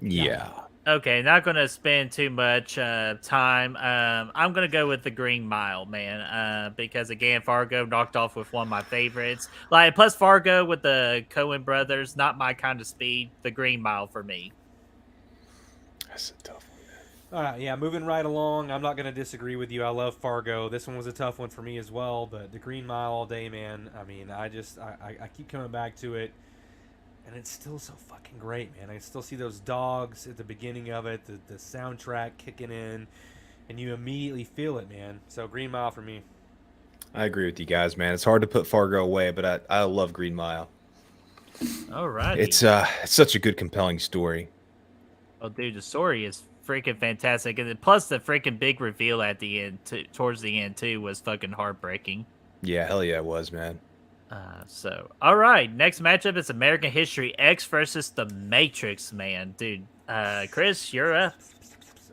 C: Yeah.
B: Okay, not gonna spend too much time. I'm gonna go with the Green Mile, man. Because again, Fargo knocked off with one of my favorites. Like plus Fargo with the Coen brothers, not my kind of speed. The Green Mile for me.
C: That's a tough one.
D: All right, yeah, moving right along. I'm not going to disagree with you. I love Fargo. This one was a tough one for me as well, but the Green Mile all day, man. I mean, I keep coming back to it, and it's still so fucking great, man. I still see those dogs at the beginning of it, the soundtrack kicking in, and you immediately feel it, man. So Green Mile for me.
C: I agree with you guys, man. It's hard to put Fargo away, but I love Green Mile.
B: All right.
C: It's such a good, compelling story.
B: Well, dude, the story is freaking fantastic, and then plus the freaking big reveal at the end, towards the end too, was fucking heartbreaking.
C: Yeah, hell yeah, it was, man.
B: So, all right, next matchup is American History X versus The Matrix, man, dude. Chris, you're up.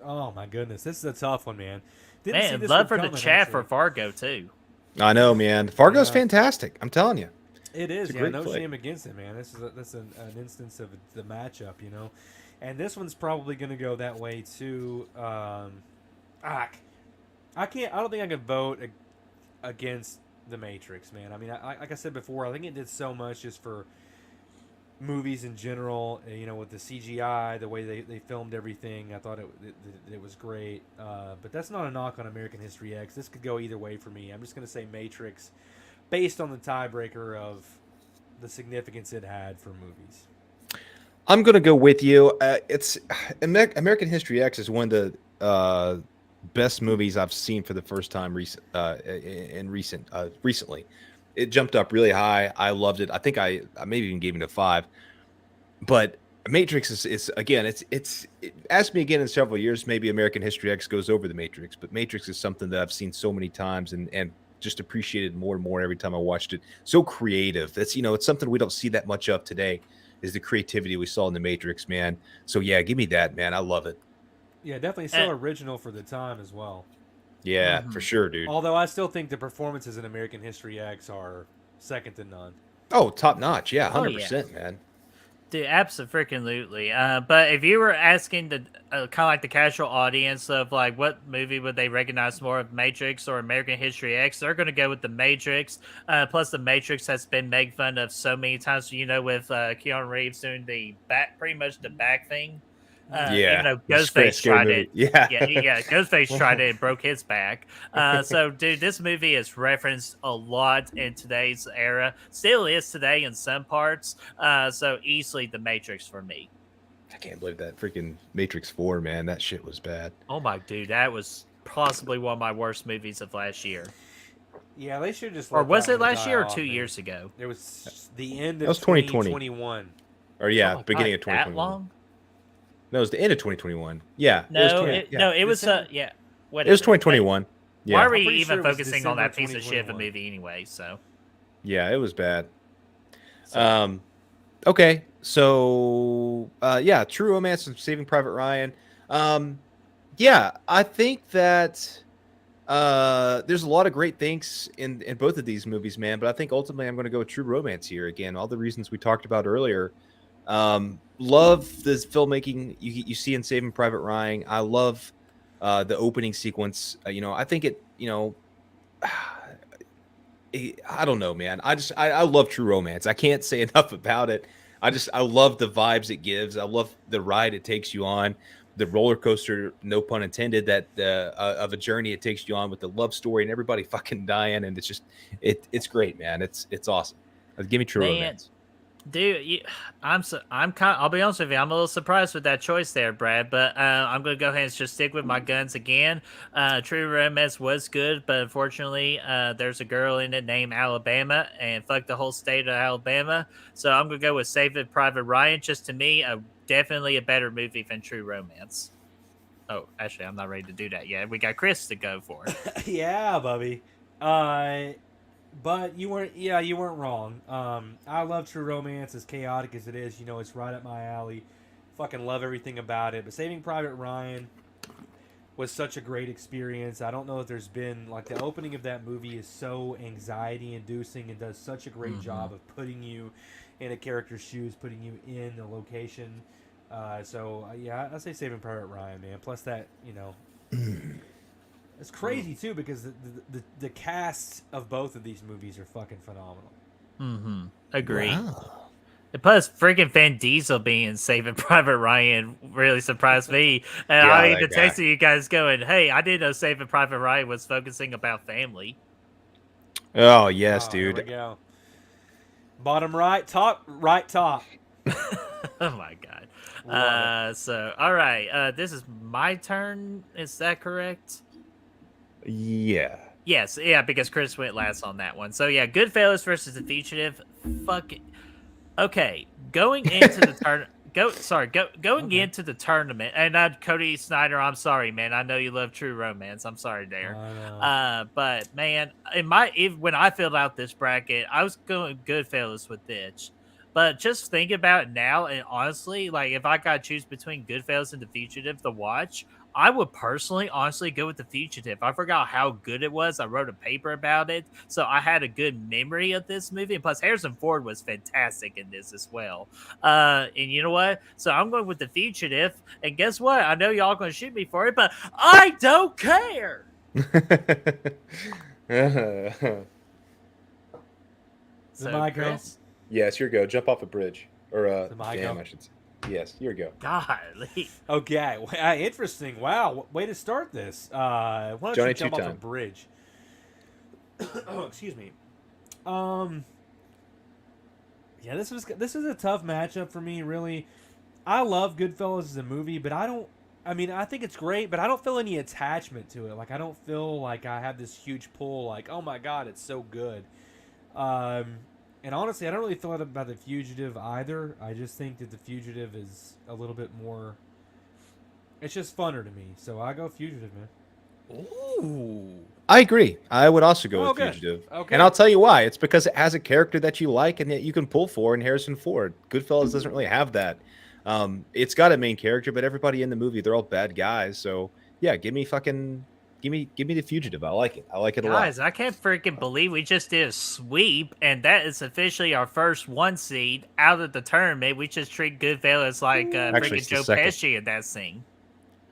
D: Oh my goodness, this is a tough one, man. Didn't see
B: Man,
D: this
B: love
D: one
B: for the
D: coming,
B: chat
D: actually.
B: for Fargo too.
C: I know, man. Fargo's
D: Yeah.
C: fantastic. I'm telling you.
D: It is,
C: It's a
D: yeah.
C: great
D: No
C: flick.
D: shame against it, man. That's an instance of the matchup, you know. And this one's probably going to go that way too. I can't. I don't think I can vote against the Matrix, man. I mean, like I said before, I think it did so much just for movies in general. You know, with the CGI, the way they filmed everything. I thought it was great. But that's not a knock on American History X. This could go either way for me. I'm just going to say Matrix, based on the tiebreaker of the significance it had for movies.
C: I'm gonna go with you. It's American History X is one of the best movies I've seen for the first time recently. It jumped up really high. I loved it. I think I maybe even gave it a 5. But Matrix is again, ask me again in several years, maybe American History X goes over the Matrix, but Matrix is something that I've seen so many times and just appreciated more and more every time I watched it. So creative. That's it's something we don't see that much of today. Is the creativity we saw in the Matrix, man. So yeah, give me that, man. I love it.
D: Yeah, definitely so original for the time as well.
C: Yeah, for sure, dude.
D: Although I still think the performances in American History X are second to none.
C: Oh, top notch. Yeah,
B: Oh,
C: 100%, man.
B: Dude, absolutely. But if you were asking the kind of like the casual audience of like what movie would they recognize more of, Matrix or American History X, they're going to go with the Matrix. Plus, the Matrix has been made fun of so many times. With Keanu Reeves doing pretty much the back thing.
C: Yeah,
B: Even though
C: the
B: Ghostface
C: scary
B: tried
C: movie.
B: it.
C: Yeah.
B: Yeah. Ghostface tried it and broke his back. So, dude, this movie is referenced a lot in today's era. Still is today in some parts. So, easily the Matrix for me.
C: I can't believe that freaking Matrix 4, man. That shit was bad.
B: Oh, my dude. That was possibly one of my worst movies of last year.
D: Yeah, they should just.
B: Or
D: let
B: was
D: that
B: it
D: one
B: last
D: die
B: year or
D: off,
B: 2
D: man.
B: years ago?
D: It was the end of
C: That was 2020.
D: 2021.
C: Or yeah,
B: Oh my
C: beginning
B: God,
C: of 2021.
B: That long?
C: No, it was the end of 2021. Yeah.
B: No,
C: it was
B: it was yeah.
C: It was 2021. Yeah.
B: Why are we
D: I'm pretty
B: even
D: sure it was
B: focusing on that
D: December
B: piece of shit of a
D: 2021.
B: movie anyway? So
C: Yeah, it was bad.
D: So-
C: Okay, so yeah, True Romance and Saving Private Ryan. Yeah, I think that there's a lot of great things in both of these movies, man. But I think ultimately I'm going to go with True Romance here. Again, all the reasons we talked about earlier. Love the filmmaking you see in Saving Private Ryan. I love the opening sequence. I think it. I don't know, man. I love True Romance. I can't say enough about it. I love the vibes it gives. I love the ride it takes you on, the roller coaster, no pun intended, that of a journey it takes you on with the love story and everybody fucking dying, and it's great, man. It's awesome. Give me True
B: Man.
C: Romance.
B: Dude, I'm kind. I'll be honest with you. I'm a little surprised with that choice there, Brad. But I'm gonna go ahead and just stick with my guns again. True Romance was good, but unfortunately, there's a girl in it named Alabama, and fuck the whole state of Alabama. So I'm gonna go with Saving Private Ryan. Just to me, definitely a better movie than True Romance. Oh, actually, I'm not ready to do that yet. We got Chris to go for.
D: Yeah, Bubby. But you weren't. Yeah, you weren't wrong. I love True Romance, as chaotic as it is. You know, it's right up my alley. Fucking love everything about it. But Saving Private Ryan was such a great experience. I don't know if there's been like the opening of that movie is so anxiety inducing and does such a great job of putting you in a character's shoes, putting you in the location. Yeah, I say Saving Private Ryan, man. Plus that, you know, it's crazy too because the casts of both of these movies are fucking phenomenal.
B: Mm-hmm. Agree.
C: Wow.
B: And plus, freaking Vin Diesel being in Saving Private Ryan really surprised me. And
C: Yeah,
B: I
C: that
B: even
C: guy.
B: texted you guys going, "Hey, I didn't know Saving Private Ryan was focusing about family."
C: Oh yes,
D: Here we
C: dude.
D: go. Bottom right, top, right, top.
B: Oh my god.
D: Love
B: So all right, this is my turn. Is that correct?
C: Yeah.
B: Yes, yeah, because Chris went last on that one. So yeah, Goodfellas versus The Fugitive. Fuck it. Okay, going into the going into the tournament, and Cody Snyder. I'm sorry, man. I know you love True Romance. I'm sorry, there. But man, when I filled out this bracket, I was going Goodfellas with this. But just think about it now, and honestly, like if I got to choose between Goodfellas and The Fugitive to watch, I would personally, honestly, go with The Fugitive. I forgot how good it was. I wrote a paper about it, so I had a good memory of this movie. And plus, Harrison Ford was fantastic in this as well. And you know what? So I'm going with The Fugitive. And guess what? I know y'all going to shoot me for it, but I don't care.
D: Is it my go?
B: Chris?
C: Yes, your go. Jump off a bridge. Or
D: it my
C: damn,
D: go?
C: I should say. Yes, your go.
B: Golly.
D: Okay, interesting. Wow, way to start this. Why don't
C: Johnny
D: you jump off a
C: Two-Time.
D: bridge? Oh, excuse me. Yeah, this is a tough matchup for me. Really, I love Goodfellas as a movie, but I don't. I mean, I think it's great, but I don't feel any attachment to it. Like, I don't feel like I have this huge pull. Like, oh my god, it's so good. And honestly, I don't really feel that about The Fugitive either. I just think that The Fugitive is a little bit more. It's just funner to me, so I go Fugitive, man.
B: Ooh.
C: I agree. I would also go with
D: Okay.
C: Fugitive.
D: Okay.
C: And I'll tell you why. It's because it has a character that you like and that you can pull for in Harrison Ford. Goodfellas doesn't really have that. It's got a main character, but everybody in the movie, they're all bad guys. So yeah, give me The Fugitive. I like it. I like it a lot.
B: Guys, I can't freaking believe we just did a sweep, and that is officially our first one seed out of the tournament. We just treat Goodfellas like
C: Actually,
B: freaking
C: it's the
B: Joe
C: second.
B: Pesci in that scene.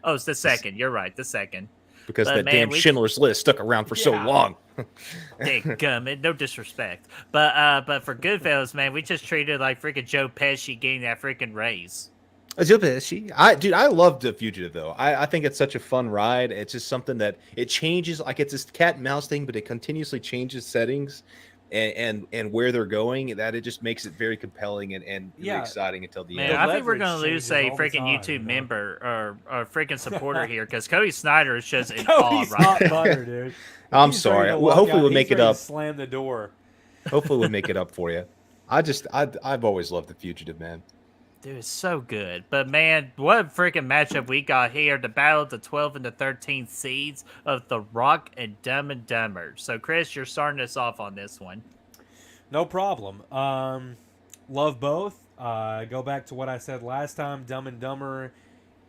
B: Oh, it's the second. You're right, the second.
C: Because
B: But
C: that
B: man,
C: damn
B: we-
C: Schindler's List stuck around for so
D: Yeah.
C: long.
B: Dadgummit, no disrespect. But for Goodfellas, man, we just treated like freaking Joe Pesci getting that freaking raise.
C: I love The Fugitive though. I think it's such a fun ride. It's just something that it changes. Like it's this cat and mouse thing, but it continuously changes settings and where they're going. That it just makes it very compelling and really
D: Yeah.
C: exciting until the
B: Man,
C: end.
B: I think we're
D: leverage
B: gonna lose
D: changes
B: a
D: all the
B: freaking
D: time,
B: YouTube
D: you know?
B: member or freaking supporter here because Cody Snyder is just in
D: Cody's
B: awe
D: hot
B: right now.
D: butter, dude.
C: I'm
D: He's
C: sorry.
D: ready to
C: Well,
D: walk
C: hopefully
D: out.
C: we'll
D: He's
C: make it
D: ready to
C: up.
D: Slam the door.
C: Hopefully we'll make it up for you. I've always loved The Fugitive, man.
B: Dude, it's so good. But man, what a freaking matchup we got here. The battle of the 12 and the 13th seeds of The Rock and Dumb and Dumber. So, Chris, you're starting us off on this one.
D: No problem. Love both. Go back to what I said last time. Dumb and Dumber.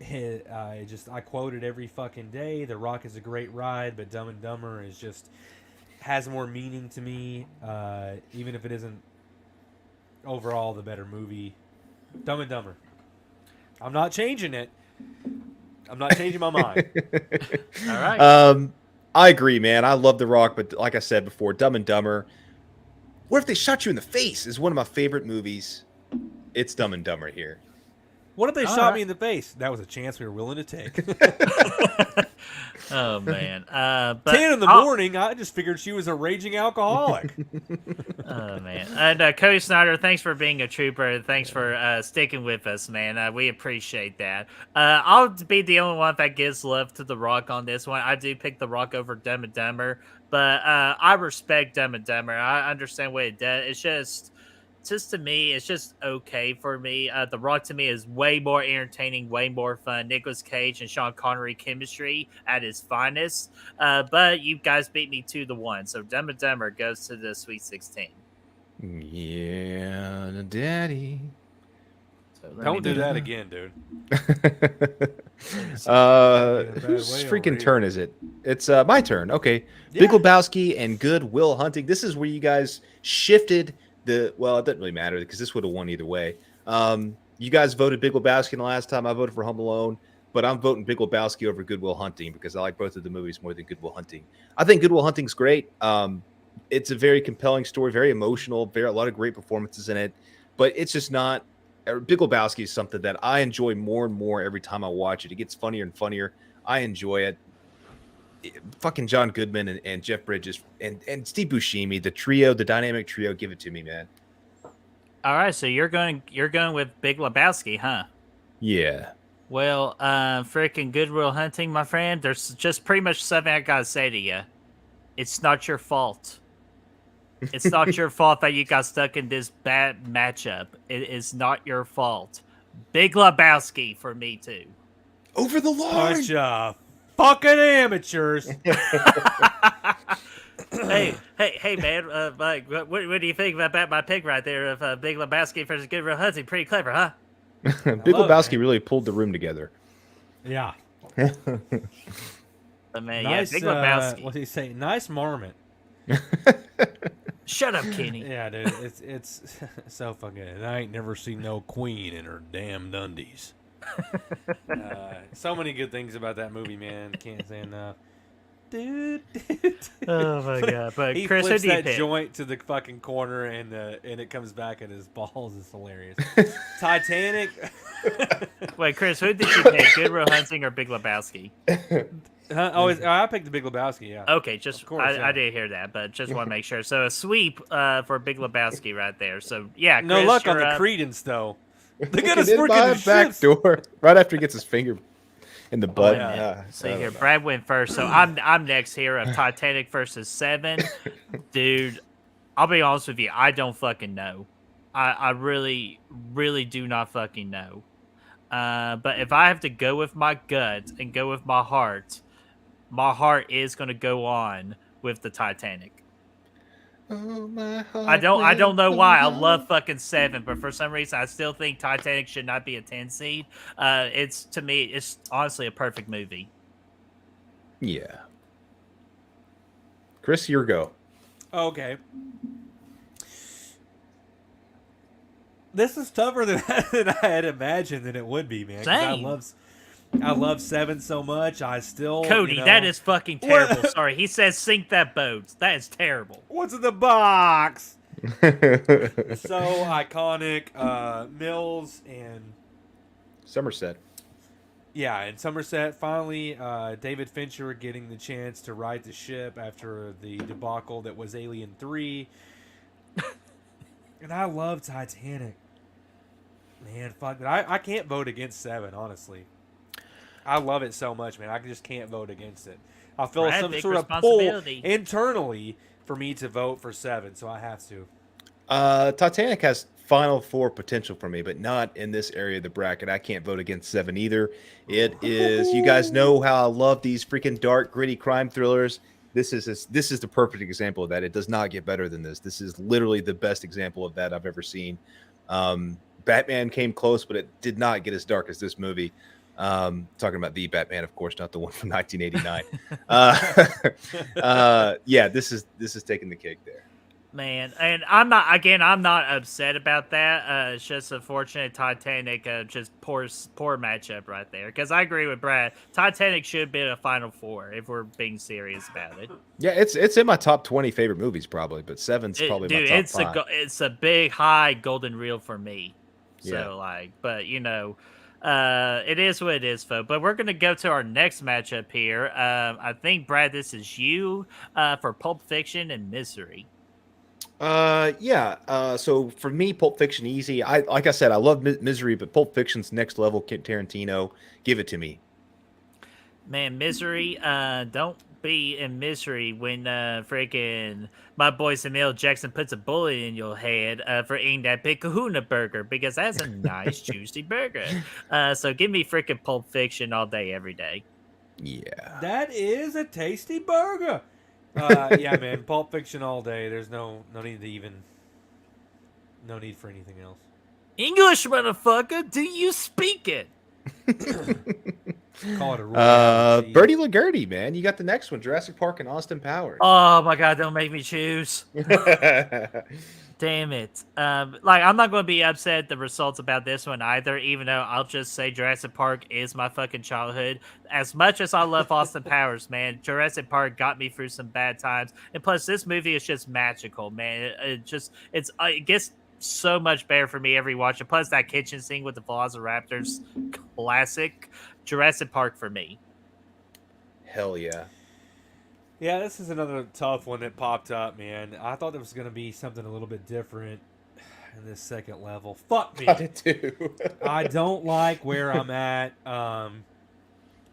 D: I quote it every fucking day. The Rock is a great ride, but Dumb and Dumber is just has more meaning to me, even if it isn't overall the better movie. Dumb and Dumber. I'm not changing it. I'm not changing my mind.
B: All right.
C: I agree, man. I love The Rock, but like I said before, Dumb and Dumber. What if they shot you in the face? Is one of my favorite movies. It's Dumb and Dumber here.
D: What if they
B: All
D: shot
B: right.
D: me in the face? That was a chance we were willing to take.
B: Oh man. But
D: 10 in the morning, I just figured she was a raging alcoholic.
B: Oh man. And Cody Snyder, thanks for being a trooper. Thanks for sticking with us, man. We appreciate that. I'll be the only one that gives love to The Rock on this one. I do pick The Rock over Dumb and Dumber, but I respect Dumb and Dumber. I understand what it does. It's just to me, it's just okay for me. The Rock to me is way more entertaining, way more fun. Nicolas Cage and Sean Connery chemistry at its finest. But you guys beat me 2-1, so Dumb and Dumber goes to the Sweet 16.
C: Yeah, the daddy.
B: So let me
D: Don't do that again, dude.
C: Whose
D: way
C: freaking
D: over
C: turn is it? It's my turn. Okay.
D: Yeah.
C: Big Lebowski and Good Will Hunting. This is where you guys shifted well, it doesn't really matter because this would have won either way. You guys voted Big Lebowski the last time. I voted for Home Alone, but I'm voting Big Lebowski over Good Will Hunting because I like both of the movies more than Good Will Hunting. I think Good Will Hunting's great. It's a very compelling story, very emotional, a lot of great performances in it, but it's just not. Big Lebowski is something that I enjoy more and more every time I watch it. It gets funnier and funnier. I enjoy it. Fucking John Goodman and Jeff Bridges and Steve Buscemi, the dynamic trio, give it to me, man.
B: All right, so you're going with Big Lebowski, huh?
C: Yeah.
B: Well, freaking Good Will Hunting, my friend. There's just pretty much something I gotta say to you. It's not your fault. It's not your fault that you got stuck in this bad matchup. It is not your fault. Big Lebowski for me too.
C: Over the line.
D: Bunch of fucking amateurs.
B: hey, man. Mike, what do you think about my pick right there of Big Lebowski versus Good Will Hunting? Pretty clever, huh?
C: Big
D: love it,
C: Lebowski
D: man.
C: really pulled the room together.
D: Yeah.
B: But man,
D: Nice,
B: yeah, Big Lebowski.
D: what did he say? Nice marmot.
B: Shut up, Kenny.
D: Yeah, dude. It's so fucking good. I ain't never seen no queen in her damn Dundies. So many good things about that movie, man. Can't say enough. Dude.
B: Oh my god! But
D: He
B: Chris, who
D: flips
B: do you
D: that
B: pick?
D: joint to the fucking corner and it comes back at his balls. Is hilarious. Titanic.
B: Wait, Chris, who did you pick? Good Will Hunting or Big Lebowski?
D: Huh? Oh, I picked the Big Lebowski. Yeah.
B: Okay, just
D: Of course, yeah.
B: I did hear that, but just want to make sure. So a sweep for Big Lebowski right there. So yeah, Chris,
D: No luck on
B: you're
D: the
B: up.
D: Credence though. They got us
C: Get in
D: working
C: by
D: the
C: a back
D: ships.
C: door right after he gets his finger in the butt.
B: yeah.
C: Yeah.
B: See here, Brad went first, so I'm next here of Titanic versus Seven. Dude, I'll be honest with you, I don't fucking know. I really, really do not fucking know. But if I have to go with my gut and go with my heart is going to go on with the Titanic.
C: Oh, my heart
B: I don't know
C: will
B: why. I
C: go
B: love fucking Seven, but for some reason I still think Titanic should not be a 10 seed. It's to me, it's honestly a perfect movie.
C: Yeah. Chris, your go.
D: Okay. This is tougher than, than I had imagined that it would be, man. 'Cause
B: Same.
D: I love Seven so much. I still
B: Cody,
D: you know,
B: that is fucking terrible. Sorry, he says sink that boat. That is terrible.
D: what's in the box. So iconic. Mills and
C: Somerset.
D: yeah, and Somerset finally. David Fincher getting the chance to right the ship after the debacle that was Alien 3. And I love Titanic. Man, fuck it. I can't vote against Seven, honestly. I love it so much, man. I just can't vote against it. I feel
B: Brad,
D: some
B: big
D: sort of pull
B: responsibility.
D: internally for me to vote for Seven, so I have to.
C: Titanic has Final Four potential for me, but not in this area of the bracket. I can't vote against Seven either. It is, you guys know how I love these freaking dark, gritty crime thrillers. This is the perfect example of that. It does not get better than this. This is literally the best example of that I've ever seen. Batman came close, but it did not get as dark as this movie. Talking about the Batman, of course, not the one from 1989. Yeah, this is taking the cake there.
B: Man, and I'm not upset about that. It's just unfortunate Titanic just poor matchup right there. Because I agree with Brad. Titanic should have been a Final Four if we're being serious about it.
C: Yeah, it's in my top 20 favorite movies probably, but Seven's probably my top five.
B: It's a big high golden reel for me. So
C: Yeah.
B: but you know, It is what it is, folks. But we're gonna go to our next matchup here. I think Brad, this is you for Pulp Fiction and Misery.
C: Yeah. So for me, Pulp Fiction easy. Like I said, I love Misery, but Pulp Fiction's next level. Tarantino, give it to me.
B: Man, Misery. Don't be in misery when freaking my boy Samuel Jackson puts a bullet in your head for eating that big Kahuna burger, because that's a nice juicy burger. So give me freaking Pulp Fiction all day, every day.
C: Yeah.
D: That is a tasty burger. Yeah, man. Pulp Fiction all day. There's no need to even. No need for anything else.
B: English, motherfucker. Do you speak it?
D: Call it a reality.
C: Bertie LaGurdy, man. You got the next one, Jurassic Park and Austin Powers.
B: Oh my god, don't make me choose. Damn it. Like, I'm not going to be upset at the results about this one either, even though I'll just say Jurassic Park is my fucking childhood. As much as I love Austin Powers, man, Jurassic Park got me through some bad times. And plus, this movie is just magical, man. It gets so much better for me every watch. And plus, that kitchen scene with the Velociraptors, classic. Jurassic Park for me.
C: Hell yeah.
D: Yeah, this is another tough one that popped up, man. I thought there was going to be something a little bit different in this second level. Fuck me.
C: I did too.
D: I don't like where I'm at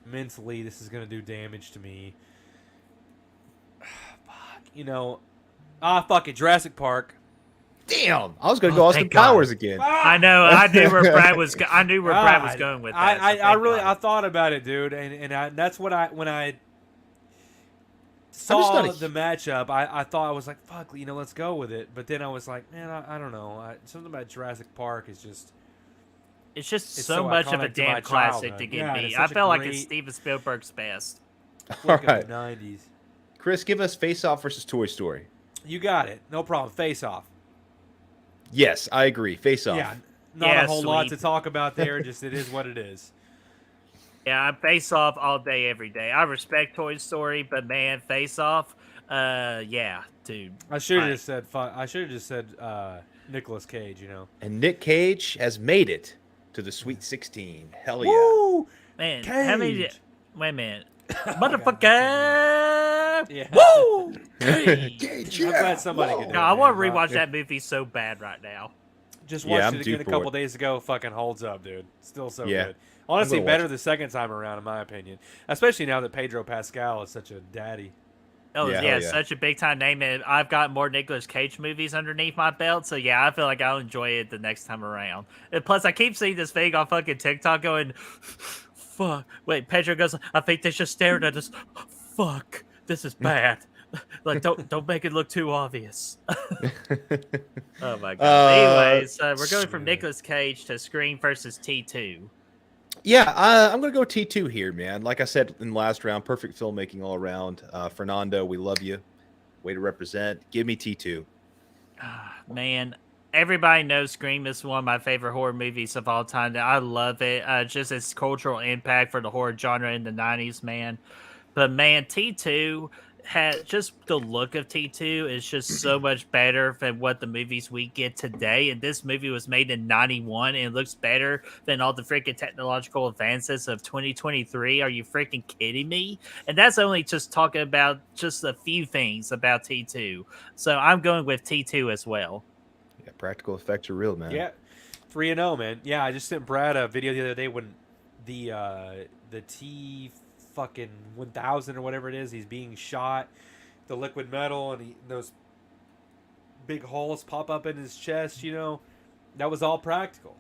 D: mentally. This is going to do damage to me. Fuck. Fuck it. Jurassic Park.
C: Damn, I was gonna go Austin Powers again.
B: I know. I knew where Brad was. I knew where Brad was going with that.
D: I thought about it, dude, and that's what when I saw the matchup, I thought, I was like, fuck, let's go with it. But then I was like, man, I don't know. Something about Jurassic Park is just.
B: It's so much of a damn classic to give me. I felt like it's Steven Spielberg's best.
C: All right.
D: The 90s.
C: Chris, give us Face Off versus Toy Story.
D: You got it. No problem. Face Off.
C: Yes, I agree. Face Off.
D: Yeah, not a whole lot to talk about there. Just it is what it is.
B: Yeah, I Face Off all day, every day. I respect Toy Story, but man, Face Off, yeah, dude.
D: I should have just said. I should have just said Nicolas Cage.
C: And Nick Cage has made it to the Sweet 16. Hell yeah.
D: Woo!
B: Man,
D: Cage.
B: how many? Wait a minute, motherfucker!
D: Yeah.
B: Woo!
C: Cage,
D: I'm glad somebody could do it.
B: No, I want to
D: man.
B: rewatch that movie so bad right now.
D: Just
C: Yeah,
D: watched
C: I'm
D: it
C: due
D: again a
C: for
D: couple
C: it.
D: days ago. Fucking holds up, dude. Still so
C: Yeah.
D: good. Honestly,
C: I'm gonna
D: better
C: watch
D: the second time around, in my opinion. Especially now that Pedro Pascal is such a daddy.
B: Oh
C: Yeah,
B: yeah,
C: hell yeah.
B: such a big time name, and I've got more Nicolas Cage movies underneath my belt, so yeah, I feel like I'll enjoy it the next time around. And plus, I keep seeing this thing on fucking TikTok going, "Fuck!" Wait, Pedro goes, "I think they're just staring at us." Fuck, this is bad. Like, don't make it look too obvious. Oh my god. Anyways, we're going from Nicolas Cage to Scream versus T2.
C: Yeah, I'm going to go T2 here, man. Like I said in the last round, perfect filmmaking all around. Fernando, we love you. Way to represent. Give me T2.
B: Man, everybody knows Scream is one of my favorite horror movies of all time. I love it. Just its cultural impact for the horror genre in the 90s, man. But man, T2 had just the look of T2 is just so much better than what the movies we get today. And this movie was made in 91 and it looks better than all the freaking technological advances of 2023. Are you freaking kidding me? And that's only just talking about just a few things about T2. So I'm going with T2 as well.
C: Yeah, practical effects are real, man.
D: Yeah, 3-0, man. Yeah, I just sent Brad a video the other day when the T fucking 1000 or whatever it is, he's being shot, the liquid metal, and those big holes pop up in his chest. That was all practical.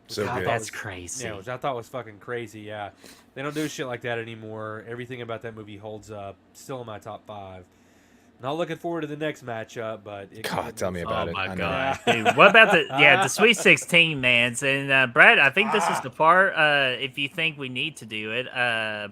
C: So
B: God,
C: good.
B: that's crazy.
D: Yeah, which I thought was fucking crazy. Yeah, they don't do shit like that anymore. Everything about that movie holds up. Still in my top 5. Not looking forward to the next matchup, but
C: God, tell me about
B: Oh
C: it.
B: my
C: I know.
B: god, dude! What about the Sweet 16, man? And Brad, I think this is the part. If you think we need to do it,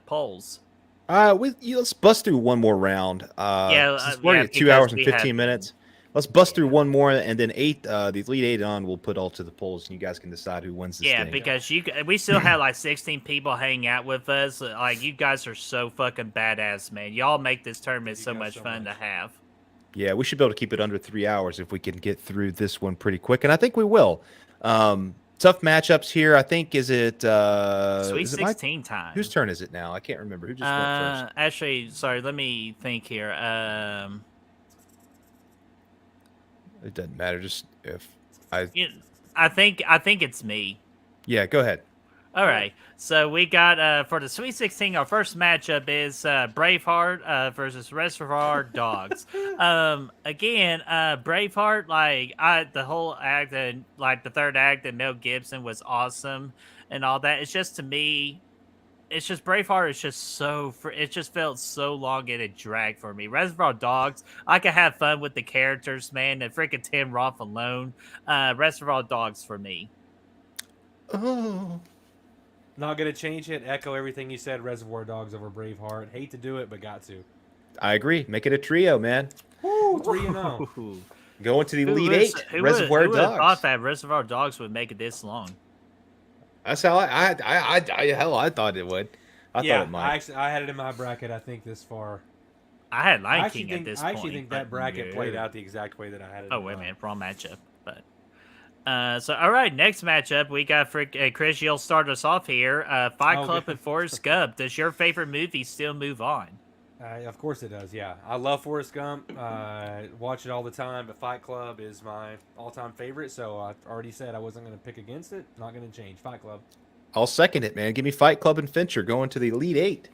B: polls.
C: Let's bust through one more round. Since we're at 2 hours and 15 minutes. Let's bust through one more, and then the Elite 8 on, we'll put all to the polls, and you guys can decide who wins this thing.
B: Because we still have like 16 people hanging out with us. Like, you guys are so fucking badass, man. Y'all make this tournament so much fun to have.
C: Yeah, we should be able to keep it under 3 hours if we can get through this one pretty quick, and I think we will. Tough matchups here. I think is it
B: Sweet
C: is it my
B: 16 time.
C: whose turn is it now? I can't remember who just went first.
B: Actually, sorry. Let me think here.
C: It doesn't matter. Just if I
B: I think it's me.
C: yeah, go ahead.
B: All right. So we got for the Sweet 16, our first matchup is Braveheart versus Reservoir Dogs. Again, Braveheart, the whole act and like the third act and Mel Gibson was awesome and all that. It's just to me, it's just Braveheart is just it just felt so long and it dragged for me. Reservoir Dogs, I could have fun with the characters, man. And freaking Tim Roth alone. Reservoir Dogs for me.
C: Oh,
D: Not gonna change it. Echo everything you said. Reservoir Dogs over Braveheart. Hate to do it, but got to.
C: I agree. Make it a trio, man.
D: Woo, 3-0.
B: Ooh.
C: Go into the
B: Who
C: Elite
B: was-
C: Eight.
B: who
C: Reservoir
B: would have thought
C: Dogs.
B: that Reservoir Dogs would make it this long?
C: That's how I thought it would. I
D: Yeah,
C: thought it might.
D: I had it in my bracket. I think this far.
B: I had
D: I
B: Lion
D: actually
B: King
D: think
B: at this
D: I
B: point.
D: actually think
B: but
D: that bracket played
B: no.
D: out the exact way that I had it.
B: Oh
D: in
B: wait,
D: mine.
B: man, wrong matchup. But so all right, next matchup we got Chris. You'll start us off here. Fight
D: Oh,
B: Club
D: good.
B: and Forrest Gump. Does your favorite movie still move on?
D: Of course it does. Yeah, I love Forrest Gump. Watch it all the time. But Fight Club is my all-time favorite. So I already said I wasn't going to pick against it. Not going to change. Fight Club.
C: I'll second it, man. Give me Fight Club and Fincher going to the Elite Eight.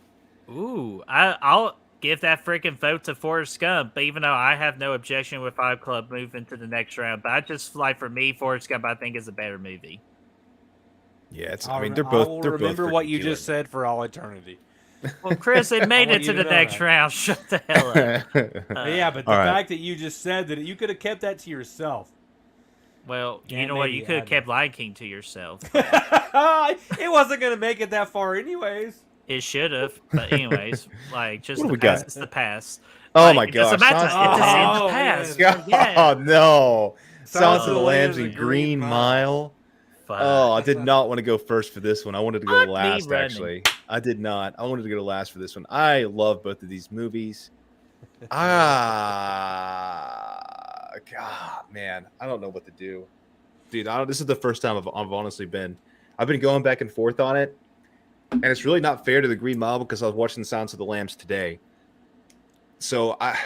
B: Ooh, I'll give that freaking vote to Forrest Gump, even though I have no objection with Fight Club moving to the next round. But I just like for me, Forrest Gump I think is a better movie.
C: Yeah, it's.
D: I
C: I mean,
D: will
C: they're both. They're
D: remember
C: both
D: what you
C: freaking
D: just said for all eternity.
B: Well, Chris, it made
D: want
B: it
D: you
B: to
D: to
B: the
D: know
B: next
D: that.
B: round. Shut the hell up.
C: killer.
D: Yeah, but the
C: all right.
D: fact that you just said that you could have kept that to yourself.
B: Well, you
D: Yeah,
B: know what?
D: maybe
B: You could have
D: add
B: kept Lion King to yourself.
D: It wasn't going to make it that far, anyways.
B: It should have, but anyways, like just
C: What do
B: the
C: we got?
B: past is the past.
C: Oh
B: Like,
C: my
B: it doesn't
C: gosh,
B: matter.
C: Silence
B: It's
C: of the
B: in
D: Lambs.
B: the
D: Oh,
B: past.
D: man.
B: Yeah.
C: Oh no! Silence of the Lambs
D: and
C: and Green Mile.
B: Fuck.
C: Oh, I did not want to go first for this one. I wanted to go
B: Fuck me
C: last.
B: running.
C: Actually, I did not. I wanted to go last for this one. I love both of these movies. God, man, I don't know what to do, dude. This is the first time I've honestly been. I've been going back and forth on it, and it's really not fair to the Green Mile because I was watching Silence of the Lambs today. So I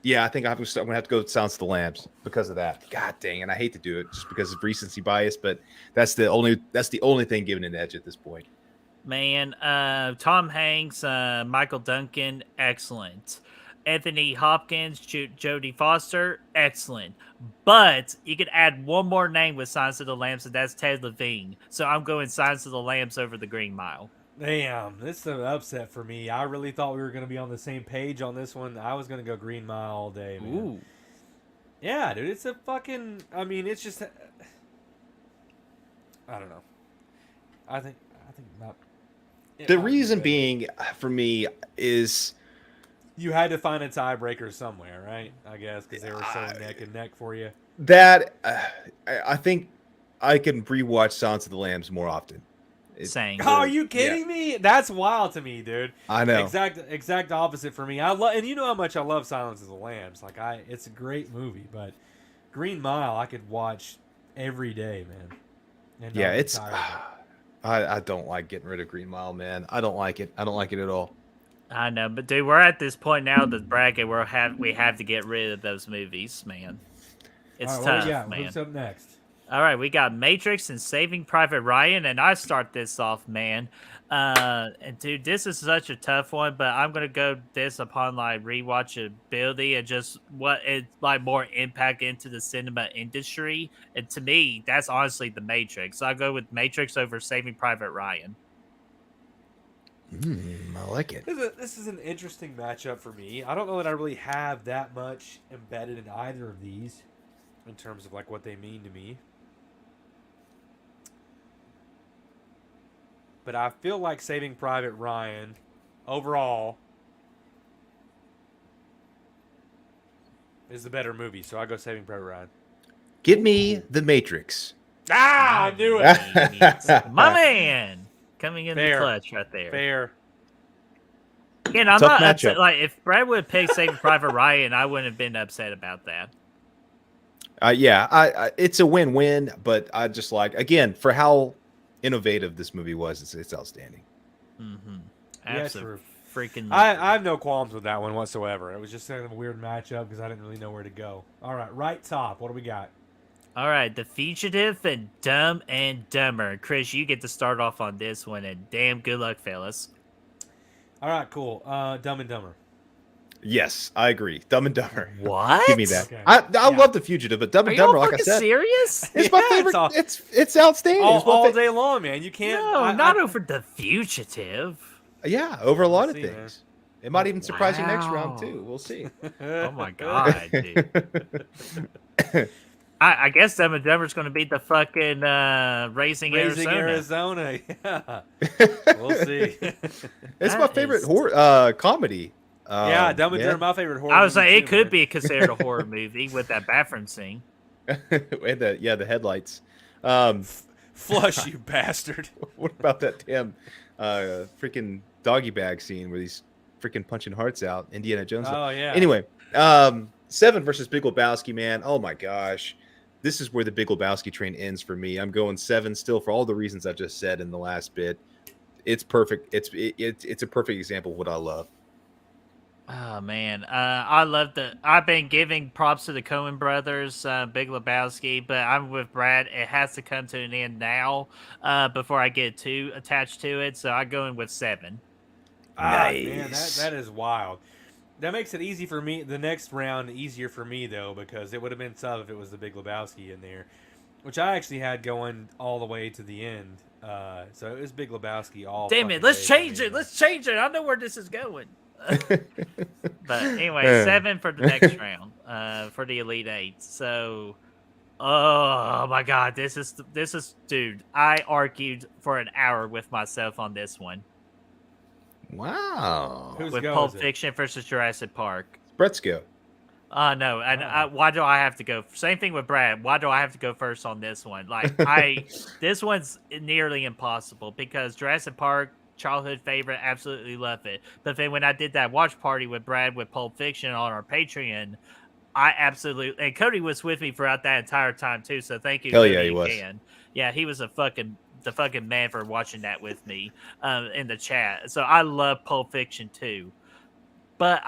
C: think I'm gonna have to go with Silence of the Lambs because of that. God dang, and I hate to do it just because of recency bias, but that's the only thing giving an edge at this point.
B: Man, Tom Hanks, Michael Duncan, excellent. Anthony Hopkins, Jodie Foster, excellent. But you could add one more name with Silence of the Lambs, and that's Ted Levine. So I'm going Silence of the Lambs over the Green Mile.
D: Damn, this is an upset for me. I really thought we were going to be on the same page on this one. I was going to go Green Mile all day, man.
B: Ooh.
D: Yeah, dude, it's a fucking... I mean, it's just... I don't know. I think not...
C: The reason being for me is
D: You had to find a tiebreaker somewhere, right? I guess, because they were so neck and neck for you.
C: that I think I can rewatch Silence of the Lambs more often.
B: Same.
D: Oh, are you kidding me? That's wild to me, dude.
C: I know.
D: Exact opposite for me. I love, and you know how much I love Silence of the Lambs. Like it's a great movie, but Green Mile I could watch every day, man. And
C: Yeah,
D: not be
C: it's.
D: tired of it.
C: I don't like getting rid of Green Mile, man. I don't like it. I don't like it at all.
B: I know, but dude, we're at this point now in the bracket where we have to get rid of those movies, man. It's
D: All right, what
B: tough,
D: we got?
B: man.
D: Who's up next?
B: All right, we got Matrix and Saving Private Ryan, and I start this off, man. And dude, this is such a tough one, but I'm gonna go this upon like rewatchability and just what it like more impact into the cinema industry. And to me, that's honestly the Matrix. So I go with Matrix over Saving Private Ryan.
C: I like it.
D: This is an interesting matchup for me. I don't know that I really have that much embedded in either of these in terms of like what they mean to me. But I feel like Saving Private Ryan overall is the better movie, so I go Saving Private Ryan.
C: Give me The Matrix.
D: Ah, I knew it.
B: My man coming in
D: Fair.
B: the clutch right there.
D: Fair.
B: Again, I'm
C: Tough
B: not upset.
C: matchup.
B: Like if Brad would pick Saving Private Ryan, I wouldn't have been upset about that.
C: Yeah, it's a win-win, but I just like, again, for how innovative this movie was, it's outstanding.
B: Mm-hmm.
D: Yeah,
B: Absolutely. Freaking.
D: I have no qualms with that one whatsoever. It was just kind of a weird matchup because I didn't really know where to go. All right, right top. What do we got?
B: All right, The Fugitive and Dumb and Dumber. Chris, you get to start off on this one, and damn good luck, fellas.
D: All right, cool. Dumb and Dumber.
C: Yes, I agree. Dumb and Dumber.
B: What?
C: Give me that.
D: Okay.
C: I
D: Yeah.
C: love The Fugitive, but Dumb
B: Are
C: and
B: you all
C: Dumber, like I
B: fucking
C: said,
B: serious?
C: it's my
D: Yeah,
C: favorite.
D: it's all-
C: It's outstanding. It's my
D: All
C: fa-
D: day long, man. You can't.
B: No, not over The Fugitive.
C: Yeah, over a lot of
D: see, man.
C: things. It might even surprise you next round
B: Wow.
C: too. We'll see.
B: Oh my god, dude. I guess Dumb and Dumber's going to be the fucking Raising Arizona.
D: Yeah. We'll see.
C: It's my
B: That is-
C: favorite comedy.
D: Yeah, Dumb and
C: yeah.
D: Dumber, my favorite horror.
B: I was
D: movie
B: like,
D: too,
B: it could
D: man.
B: be considered a horror movie with that bathroom scene.
C: And the headlights.
D: Flush, you bastard.
C: What about that damn freaking doggy bag scene where he's freaking punching hearts out? Indiana Jones.
D: Oh yeah.
C: Anyway, 7 versus Big Lebowski, man. Oh my gosh. This is where the Big Lebowski train ends for me. I'm going 7 still for all the reasons I just said in the last bit. It's perfect. It's a perfect example of what I love.
B: Oh man, I love I've been giving props to the Coen brothers, Big Lebowski, but I'm with Brad. It has to come to an end now, before I get too attached to it. So I'm going with 7.
D: Man, that is wild. That makes it easy for me. The next round easier for me though, because it would have been tough if it was the Big Lebowski in there, which I actually had going all the way to the end. So it was Big Lebowski all.
B: Damn it,
D: fucking
B: let's
D: day for
B: change
D: me,
B: it.
D: man.
B: Let's change it. I know where this is going. But anyway, 7 for the next round, for the Elite 8. So, oh my God, this is, dude. I argued for an hour with myself on this one.
C: Wow.
D: Whose
B: With
D: go
B: Pulp
D: is it?
B: Fiction versus Jurassic Park.
C: Brett's go.
B: No, and why do I have to go? Same thing with Brad. Why do I have to go first on this one? Like, this one's nearly impossible because Jurassic Park, childhood favorite, absolutely love it. But then when I did that watch party with Brad with Pulp Fiction on our Patreon, I absolutely, and Cody was with me throughout that entire time too. So thank you.
C: Hell
B: Cody,
C: yeah, he was.
B: again. Yeah, he was the fucking man for watching that with me, in the chat. So I love Pulp Fiction too. But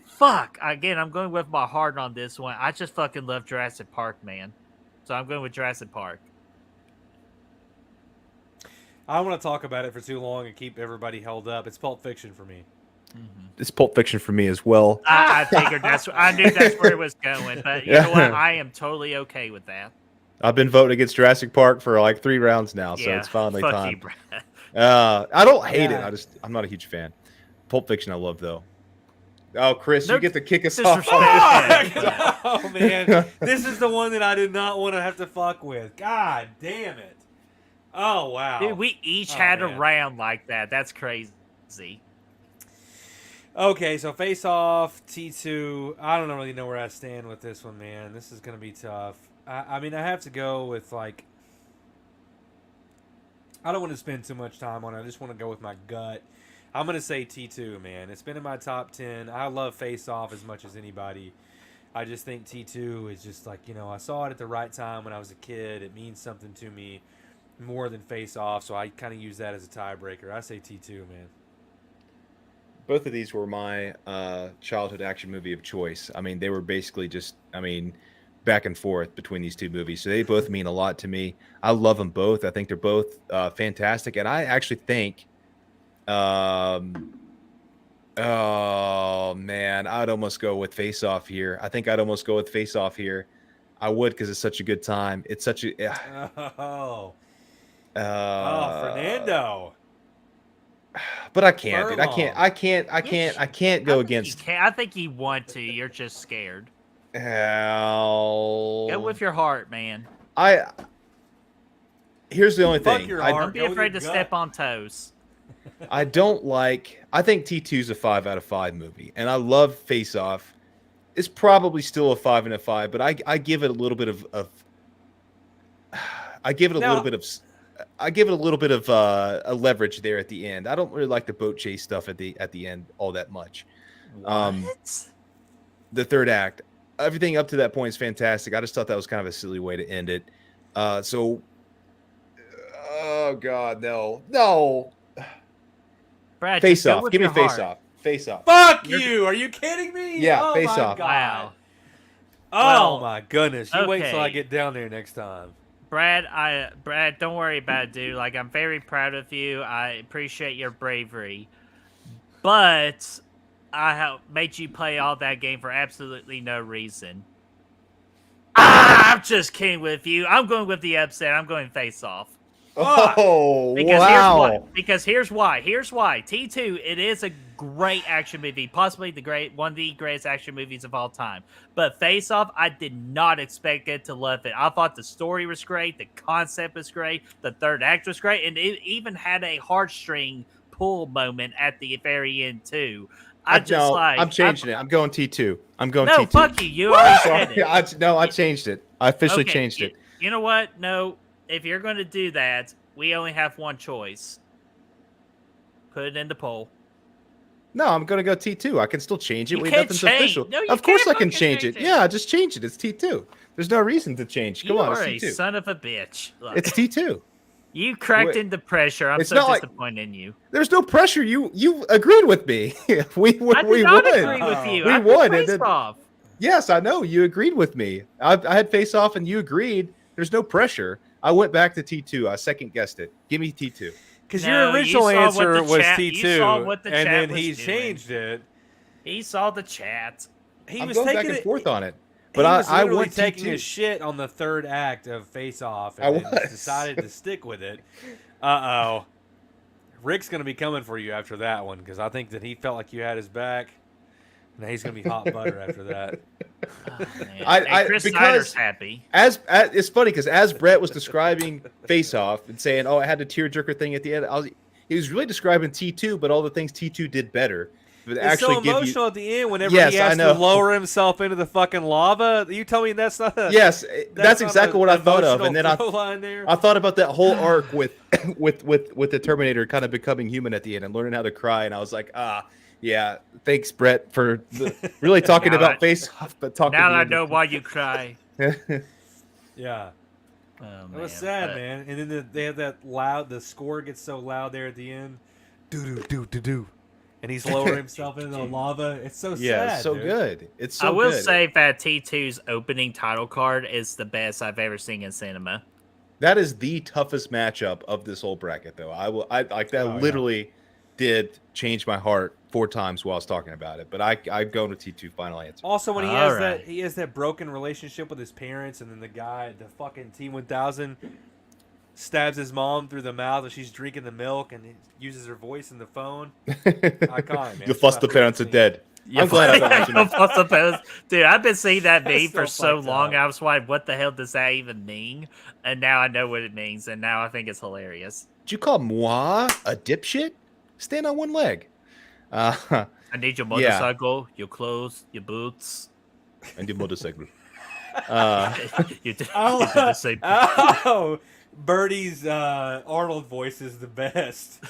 B: fuck. Again, I'm going with my heart on this one. I just fucking love Jurassic Park, man. So I'm going with Jurassic Park.
D: I don't want to talk about it for too long and keep everybody held up. It's Pulp Fiction for me.
C: It's Pulp Fiction for me as well.
B: I figured I knew that's where it was going, but you know what? I am totally okay with that.
C: I've been voting against Jurassic Park for like 3 rounds now, so
B: Yeah,
C: it's finally
B: fuck
C: time.
B: you, Brad.
C: I don't hate
D: Yeah.
C: it. I'm not a huge fan. Pulp Fiction, I love though. Oh, Chris,
B: No
C: you get to kick us off.
B: disrespect.
D: Oh man, this is the one that I did not want to have to fuck with. God damn it! Oh wow,
B: Dude, we each
D: Oh,
B: had a
D: man.
B: round like that. That's crazy.
D: Okay, so Face Off, T2. I don't really know where I stand with this one, man. This is gonna be tough. I mean, I have to go with like. I don't want to spend too much time on it. I just want to go with my gut. I'm gonna say T2, man. It's been in my top 10. I love Face Off as much as anybody. I just think T2 is just like, I saw it at the right time when I was a kid. It means something to me more than Face Off, so I kind of use that as a tiebreaker. I say T2, man.
C: Both of these were my childhood action movie of choice. I mean, they were basically just, back and forth between these two movies. So they both mean a lot to me. I love them both. I think they're both fantastic. And I actually think, oh man, I'd almost go with Face Off here. I think I'd almost go with Face Off here. I would, because it's such a good time. It's such a
D: Fernando.
C: But I can't, dude.
D: Furlong.
C: I can't go against.
B: I think you want to. You're just scared.
C: Hell.
B: Go with your heart, man.
C: Here's the only
D: Fuck
C: thing.
D: your
C: I,
D: heart.
B: Don't be
D: Go with
B: afraid to
D: your
B: step
D: gut.
B: on toes.
C: I don't like. I think T2's a 5 out of 5 movie, and I love Face Off. It's probably still a 5 out of 5, but I give it a little bit of I give it a little bit of. I give it a little bit of a leverage there at the end. I don't really like the boat chase stuff at the end all that much.
B: What?
C: The third act, everything up to that point is fantastic. I just thought that was kind of a silly way to end it. So, oh god, no.
B: Brad,
C: Face
B: just go
C: off.
B: with
C: Give me
B: your
C: face
B: heart.
C: off. Face off.
D: Fuck you! Are you kidding me?
C: Yeah,
D: oh
C: face
D: my
C: off.
D: God.
B: Wow.
D: Oh
B: Well,
D: my goodness! You wait till I
B: okay.
D: get down there next time.
B: Brad, don't worry about it, dude. Like, I'm very proud of you. I appreciate your bravery. But I have made you play all that game for absolutely no reason. I'm just kidding with you. I'm going with the upset. I'm going face off.
C: Oh,
B: Because
C: wow.
B: here's why. Here's why. T2, it is a great action movie, possibly one of the greatest action movies of all time. But Face Off, I did not expect it to love it. I thought the story was great, the concept was great, the third act was great, and it even had a heartstring pull moment at the very end too.
C: I'm changing it. I'm going T2. I'm going
B: no,
C: T2.
B: fuck you. You already said it.
C: I changed it. I officially
B: Okay,
C: changed it.
B: You know what? No, if you're going to do that, we only have one choice. Put it in the poll.
C: No, I'm going to go T2. I can still change it.
B: You can't
C: Nothing's
B: change.
C: official.
B: No, you
C: of course
B: can't
C: I can
B: fucking
C: change
B: change
C: it.
B: it.
C: Yeah, just change it. It's T2. There's no reason to change. Come
B: You
C: on,
B: are a
C: it's T2.
B: son of a bitch. Look,
C: It's T2.
B: you cracked
C: Wait.
B: into pressure. I'm
C: It's
B: so
C: not like-
B: disappointed in you.
C: There's no pressure. You agreed with me. we
B: I
C: we
B: did not
C: won.
B: agree with you.
C: We
B: I put
C: won.
B: Face
C: It did-
B: Off.
C: Yes, I know. You agreed with me. I had face off and you agreed. There's no pressure. I went back to T2. I second guessed it. Give me T2.
D: Because
B: No,
D: your
B: you
D: original
B: saw what
D: answer
B: the
D: was
B: chat- you
D: T2,
B: saw what the
D: and
B: chat
D: then
B: was
D: he
B: doing.
D: changed it.
B: He saw the chat.
D: He
C: I'm
D: was
C: going
D: taking
C: back and
D: it.
C: forth on it.
D: But
C: But
D: he was
C: I
D: literally
C: went
D: taking
C: T2.
D: a shit on the third act of Face Off,
C: I
D: and then
C: was.
D: decided to stick with it. Uh-oh. Rick's going to be coming for you after that one, because I think that he felt like you had his back. Now he's going to be hot butter after that.
B: Oh, man.
C: I-
B: Chris
C: because-
B: Snyder's happy.
C: As it's funny because as Brett was describing Face Off and saying, "Oh, I had the tearjerker thing at the end," he was really describing T2, but all the things T2 did better. But
D: It's
C: actually
D: so
C: give
D: emotional at the end whenever
C: Yes,
D: he
C: I
D: has
C: know.
D: to lower himself into the fucking lava. You tell me that's not a...
C: Yes, that's
D: not
C: exactly
D: a
C: what I thought of,
D: emotional
C: and then I
D: throw line there.
C: thought about that whole arc with with the Terminator kind of becoming human at the end and learning how to cry, and I was like, yeah, thanks Brett for really talking
B: Now
C: about
B: I-
C: Face Off, but talking.
B: Now
C: me
B: I
C: into-
B: know why you cry.
D: Yeah.
B: Oh,
D: It was
B: man,
D: sad,
B: but-
D: man. And then they have that loud, the score gets so loud there at the end. Do. And he's lowering himself into the lava. It's so
C: Yeah,
D: sad.
C: so
D: dude.
C: good. It's so
B: I will
C: good.
B: say that T2's opening title card is the best I've ever seen in cinema.
C: That is the toughest matchup of this whole bracket, though. I like that.
D: Oh, yeah.
C: literally did change my heart 4 times while I was talking about it. But I'm going with T2 final answer.
D: Also, when he
B: All
D: has
B: right.
D: he has that broken relationship with his parents, and then the guy, the fucking T-1000, stabs his mom through the mouth as she's drinking the milk, and he uses her voice in the phone. Iconic, man.
C: The foster parents are dead. I'm glad I don't mention that.
B: Dude, I've been seeing that
D: That's
B: meme for
D: still
B: so
D: fucked
B: long.
D: up.
B: I was like, what the hell does that even mean? And now I know what it means, and now I think it's hilarious.
C: Did you call moi a dipshit? Stand on one leg.
B: I need your
C: Yeah.
B: motorcycle, your clothes, your boots.
C: And your motorcycle.
B: you did,
D: Oh,
B: you did the same.
D: oh, Birdie's Arnold voice is the best.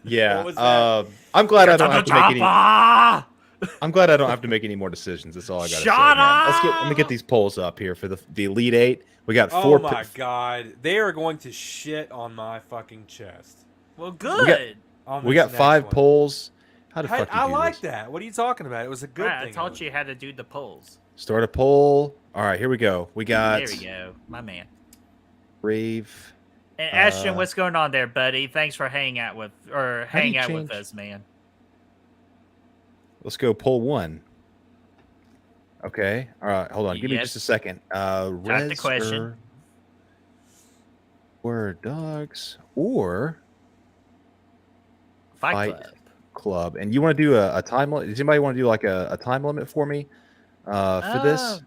C: Yeah.
D: What was that?
C: I'm glad I don't have to make any.
B: Chopper!
C: I'm glad I don't have to make any more decisions. That's all I got to say.
B: Shut
C: Man. Let me get
B: up!
C: these polls up here for the Elite Eight. We got
D: Oh
C: 4.
D: my god, they are going to shit on my fucking chest.
B: Well, good.
D: On
C: We
D: this
C: got
D: next
C: 5
D: one.
C: polls. How the
D: Hey,
C: fuck you
D: I
C: do
D: like
C: this?
D: that. What are you talking about? It was a good
B: Right, I
D: thing.
B: taught you how to do the polls.
C: Start a poll. All right, here we go. We got
B: There we go, my man.
C: Brave.
B: And Ashton, what's going on there, buddy? Thanks for hanging out with
C: do you change-
B: us, man.
C: Let's go poll 1. Okay. All right. Hold on. Give me
B: Yes.
C: just a second.
B: the question.
C: Or dogs or
B: Fight
C: Fight.
B: Club.
C: club. And you want to do a time limit? Does anybody want to do like a time limit for me for this?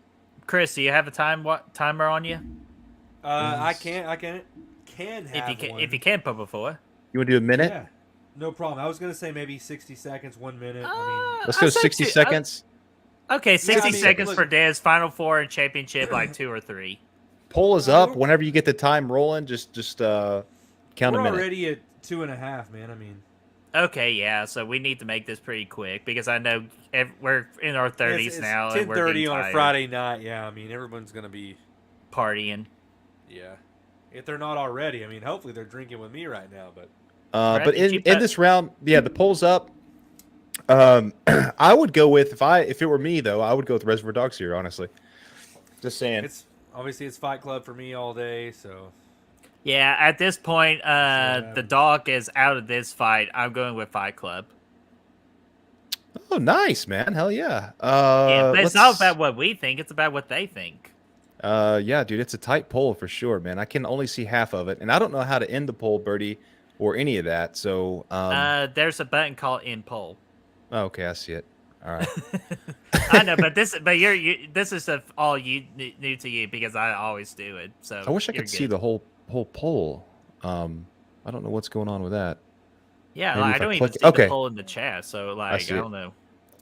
B: Chris, do you have a timer on you?
D: I can have
B: If you can put before.
C: You want to do a minute?
D: Yeah, no problem. I was gonna say maybe 60 seconds, 1 minute.
C: Let's go
B: I'd say
C: 60
B: two-
C: seconds.
B: Okay, 60
D: I mean,
B: seconds
D: look-
B: for Dez, Final Four and championship, like 2 or 3.
C: Poll is up. Whenever you get the time rolling, just count
D: We're
C: a minute.
D: already at 2.5, man. I mean,
B: Okay, yeah. So we need to make this pretty quick because I know we're in our 30s
D: It's
B: now and we're
D: 10:30
B: getting
D: on a
B: tired,
D: Friday night. Yeah, I mean everyone's gonna be.
B: partying.
D: Yeah, if they're not already, I mean hopefully they're drinking with me right now. But
B: Brett,
C: But
B: did you
C: in
B: put-
C: this round, yeah, the poll's up. I would go with if it were me though, I would go with Reservoir Dogs here. Honestly, just saying.
D: it's obviously it's Fight Club for me all day. So
B: Yeah, at this point, the dog is out of this fight. I'm going with Fight Club.
C: Oh, nice, man. Hell yeah.
B: Yeah, but it's not
C: let's-
B: about what we think; it's about what they think.
C: Yeah, dude, it's a tight poll for sure, man. I can only see half of it, and I don't know how to end the poll, Birdie, or any of that. So,
B: There's a button called "In Poll."
C: oh, okay, I see it. All right.
B: I know, but this is all new to you because I always do it. So
C: I wish I
B: you're
C: could see
B: good.
C: the whole poll. I don't know what's going on with that.
B: Yeah,
C: maybe
B: like, I
C: if I
B: don't even
C: click-
B: see
C: okay.
B: the poll in the chat. So like,
C: see
B: I
C: it.
B: don't know.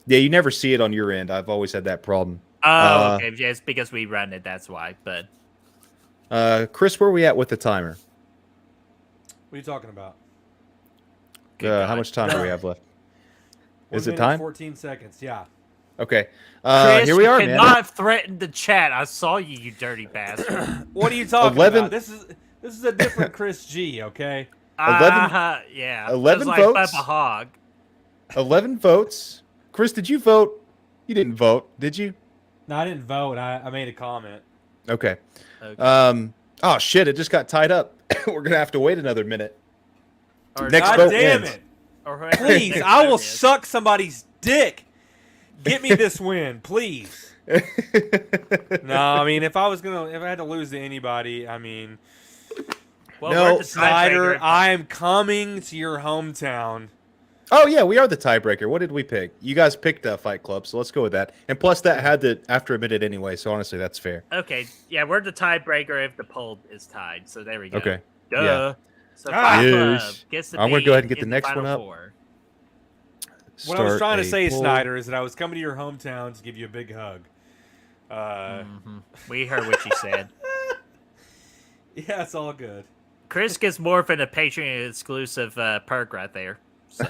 C: Yeah, you never see it on your end. I've always had that problem.
B: Oh, okay. Yeah, it's because we run it. That's why. But
C: Chris, where are we at with the timer?
D: what are you talking about?
B: good
C: How
B: God.
C: much time do we have left?
D: 1
C: Is it
D: minute,
C: time?
D: 14 seconds. Yeah.
C: Okay.
B: Chris,
C: Here we are,
B: you
C: man.
B: cannot threaten the chat. I saw you, you dirty bastard.
D: What are you talking
C: 11
D: about? This is a different Chris G. Okay.
C: 11
B: yeah.
C: 11
B: it was like
C: votes.
B: Bubba Hog.
C: 11 votes. Chris, did you vote? You didn't vote, did you?
D: No, I didn't vote. I made a comment.
C: Okay.
B: Okay.
C: Oh shit! It just got tied up. We're gonna have to wait another minute.
B: Or
C: next
B: not-
C: vote
D: God damn
C: wins.
D: it!
B: or whoever the
D: Please,
B: next
D: I will
B: vote is.
D: suck somebody's dick. Get me this win, please. No, I mean if I had to lose to anybody, I mean
B: Well,
C: No,
B: we're the
D: Snyder,
B: tiebreaker.
D: I am coming to your hometown.
C: Oh yeah, we are the tiebreaker. What did we pick? You guys picked Fight Club, so let's go with that. And plus, that had the after a minute anyway. So honestly, that's fair.
B: Okay, yeah, we're the tiebreaker if the poll is tied. So there we go.
C: Okay.
B: Duh.
C: Yeah.
B: So
D: Ah.
B: Fight Club
C: Yes.
B: gets to
C: I'm gonna
B: be
C: go ahead and get
B: in
C: the next
B: final
C: one up.
B: four.
D: What I was
C: Start
D: trying to
C: a
D: say,
C: poll.
D: Snyder, is that I was coming to your hometown to give you a big hug.
B: We heard what you said.
D: Yeah, it's all good.
B: Chris gets more of a Patreon exclusive perk right there. So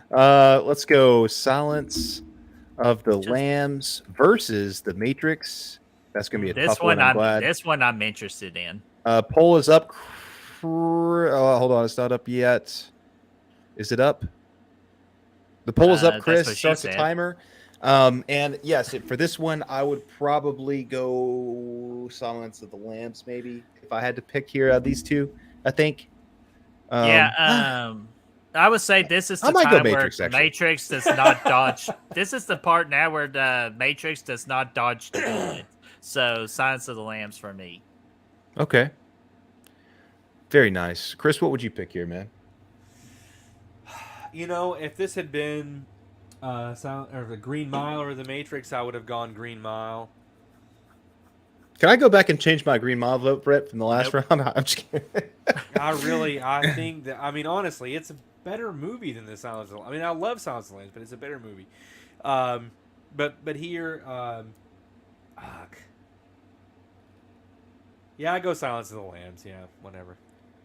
C: Let's go. Silence of the Lambs versus the Matrix. That's gonna be a
B: this
C: tough one. I'm glad.
B: this one I'm interested in.
C: Poll is up. Oh, hold on, it's not up yet. Is it up? The poll is up,
B: That's
C: Chris.
B: what she
C: Start the
B: said.
C: timer. And yes, for this one, I would probably go Silence of the Lambs, maybe if I had to pick here these two. I think.
B: I would say this is
C: I
B: the
C: might go
B: time
C: Matrix,
B: where
C: actually.
B: Matrix does not dodge. This is the part now where the Matrix does not dodge the bullet. So Silence of the Lambs for me.
C: Okay. Very nice, Chris. What would you pick here, man?
D: You know, if this had been or the Green Mile or the Matrix, I would have gone Green Mile.
C: Can I go back and change my Green Mile vote, Brett, from the last
B: Nope.
C: round? I'm just kidding.
D: I think that, I mean, honestly, it's a better movie than the Silence of the Lambs. I mean, I love Silence of the Lambs, but it's a better movie. But here, fuck. Yeah, I go Silence of the Lambs. Yeah, whatever.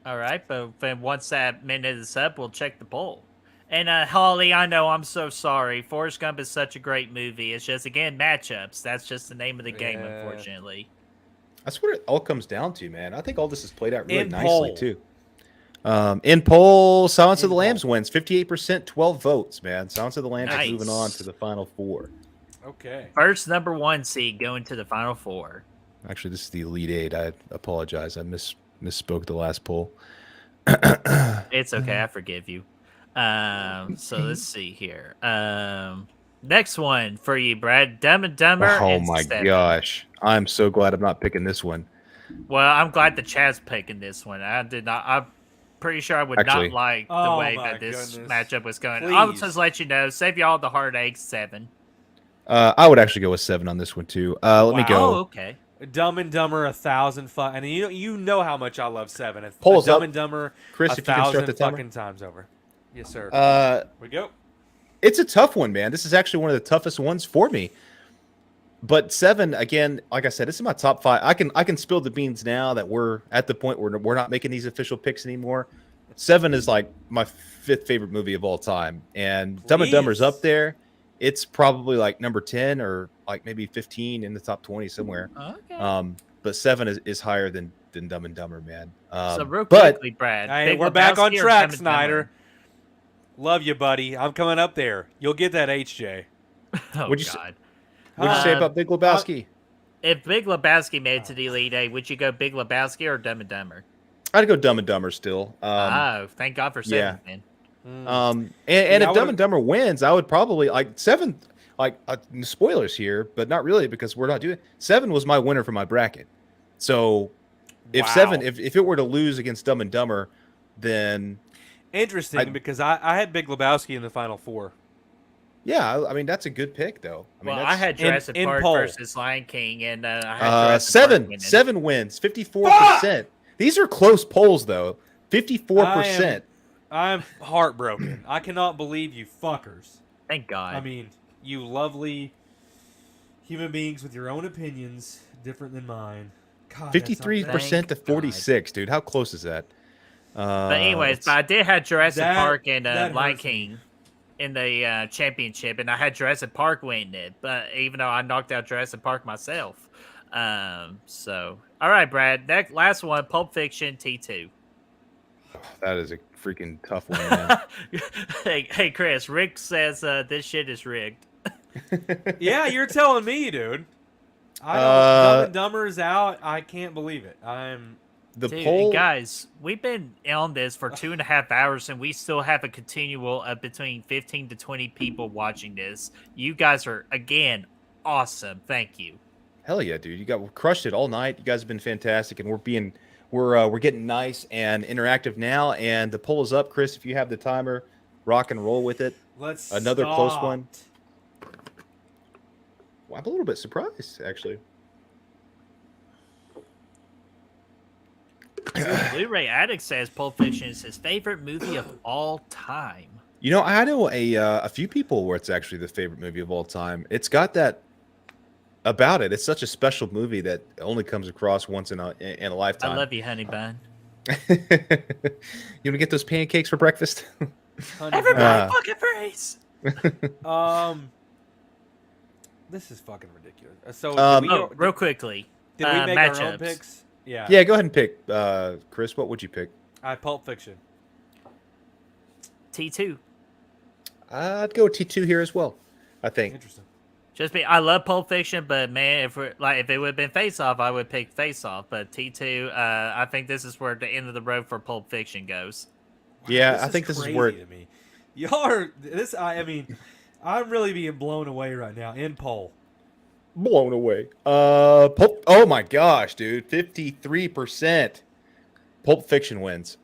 B: All right, but then once that minute is up, we'll check the poll. And Holly, I know I'm so sorry. Forrest Gump is such a great movie. It's just again matchups. That's just the name of the game,
D: Yeah.
B: unfortunately.
C: That's what it all comes down to, man. I think all this is played out really
D: In
C: nicely
D: poll.
C: too. In poll, Silence of
D: In
C: the Lambs
D: poll.
C: wins 58%, 12 votes, man. Silence of the Lambs
B: Nice.
C: is moving on to the final four.
D: Okay.
B: First number one seed going to the final four.
C: Actually, this is the Elite Eight. I apologize. I misspoke the last poll.
B: It's okay. I forgive you. So let's see here. Next one for you, Brad. Dumb and Dumber.
C: Oh
B: and
C: my
B: Seven.
C: gosh. I'm so glad I'm not picking this one.
B: Well, I'm glad the chat's picking this one. I'm pretty sure I would
C: Actually-
B: not like the
D: Oh
B: way
D: my
B: that this
D: goodness.
B: matchup was going. I'll
D: Please.
B: just let you know. Save you all the heartaches. 7.
C: I would actually go with 7 on this one too. Let me
D: Wow.
C: go.
B: Oh, okay.
D: Dumb and Dumber 1,000 and you know how much I love 7. It's
C: Polls
D: Dumb
C: up.
D: and Dumber
C: Chris, if you can start the
D: 1,000
C: timer.
D: fucking times over. Yes, sir.
C: Uh,
D: we go.
C: It's a tough one, man. This is actually one of the toughest ones for me. But 7, again, like I said, this is my top 5. I can spill the beans now that we're at the point where we're not making these official picks anymore. Seven is like my fifth favorite movie of all time, and Dumb and Dumber's
D: Please.
C: up there. It's probably like number 10 or like maybe 15 in the top 20 somewhere.
B: Okay.
C: But Seven is higher than Dumb and Dumber, man.
B: So real
C: but
B: quickly, Brad.
D: Hey,
B: Big
D: we're back on
B: Lebowski or
D: track,
B: Dumb and Dumber?
D: Snyder. Love you, buddy. I'm coming up there. You'll get that HJ.
B: Oh
C: What'd you say?
B: God.
C: What'd you say
B: Um,
C: about Big Lebowski?
B: If Big Lebowski made it to the Elite Eight, would you go Big Lebowski or Dumb and Dumber?
C: I'd go Dumb and Dumber still.
B: Oh, thank God for Seven, man.
C: And
D: I
C: if Dumb
D: would've-
C: and Dumber wins, I would probably like Seven. Like spoilers here, but not really because we're not doing. Seven was my winner for my bracket. So if
D: Wow.
C: Seven, if it were to lose against Dumb and Dumber, then
D: Interesting, because I had Big Lebowski in the final four.
C: yeah, I mean that's a good pick though. I mean,
B: Well,
C: that's,
B: I had
D: in-
B: Jurassic
D: in
B: Park
D: poll.
B: versus Lion King, and I had Jurassic Park
C: seven.
B: winning.
C: Seven wins, 54%. These are close polls though. 54%.
D: I'm heartbroken. I cannot believe you fuckers.
B: Thank God.
D: I mean, you lovely human beings with your own opinions, different than mine. God, that's not fair.
C: 53% to
B: Thank
C: 46, dude. How close is that?
B: but anyways,
C: let's-
B: but I did have Jurassic
D: that-
B: Park and
D: that
B: Lion
D: hurts me.
B: King in the championship, and I had Jurassic Park winning it. But even though I knocked out Jurassic Park myself, so all right, Brad. Next, last one, Pulp Fiction T2.
C: that is a freaking tough one, man.
B: hey, Chris. Rick says this shit is rigged.
D: Yeah, you're telling me, dude. I don't. Dumb and Dumber is out. I can't believe it. I'm.
C: The
B: Dude,
C: poll,
B: guys, we've been on this for 2.5 hours, and we still have a continual of between 15 to 20 people watching this. You guys are again awesome. Thank you.
C: hell yeah, dude. You got crushed it all night. You guys have been fantastic, and we're getting nice and interactive now. And the poll is up, Chris. If you have the timer, rock and roll with it.
D: Let's.
C: Another close
D: stop.
C: one. Well, I'm a little bit surprised, actually.
B: Blu-ray Addict says Pulp Fiction is his favorite movie of all time.
C: You know, I know a few people where it's actually the favorite movie of all time. It's got that about it. It's such a special movie that only comes across once in a lifetime.
B: I love you, honey bun.
C: You want to get those pancakes for breakfast?
D: Honey,
B: Everybody fucking freeze.
D: This is fucking ridiculous. So,
B: Oh, real quickly.
D: did we make our own
B: matchups.
D: picks? Yeah.
C: Yeah, go ahead and pick. Chris, what would you pick?
D: Pulp Fiction.
B: T2.
C: I'd go T2 here as well, I think.
D: Interesting.
B: Just be. I love Pulp Fiction, but man, if it would have been Face Off, I would pick Face Off. But T2, I think this is where the end of the road for Pulp Fiction goes.
C: Yeah, I think this is
D: crazy
C: where...
D: to me. Y'all are this. I mean, I'm really being blown away right now in poll.
C: Blown away. Pulp... Oh my gosh, dude. 53%. Pulp Fiction wins.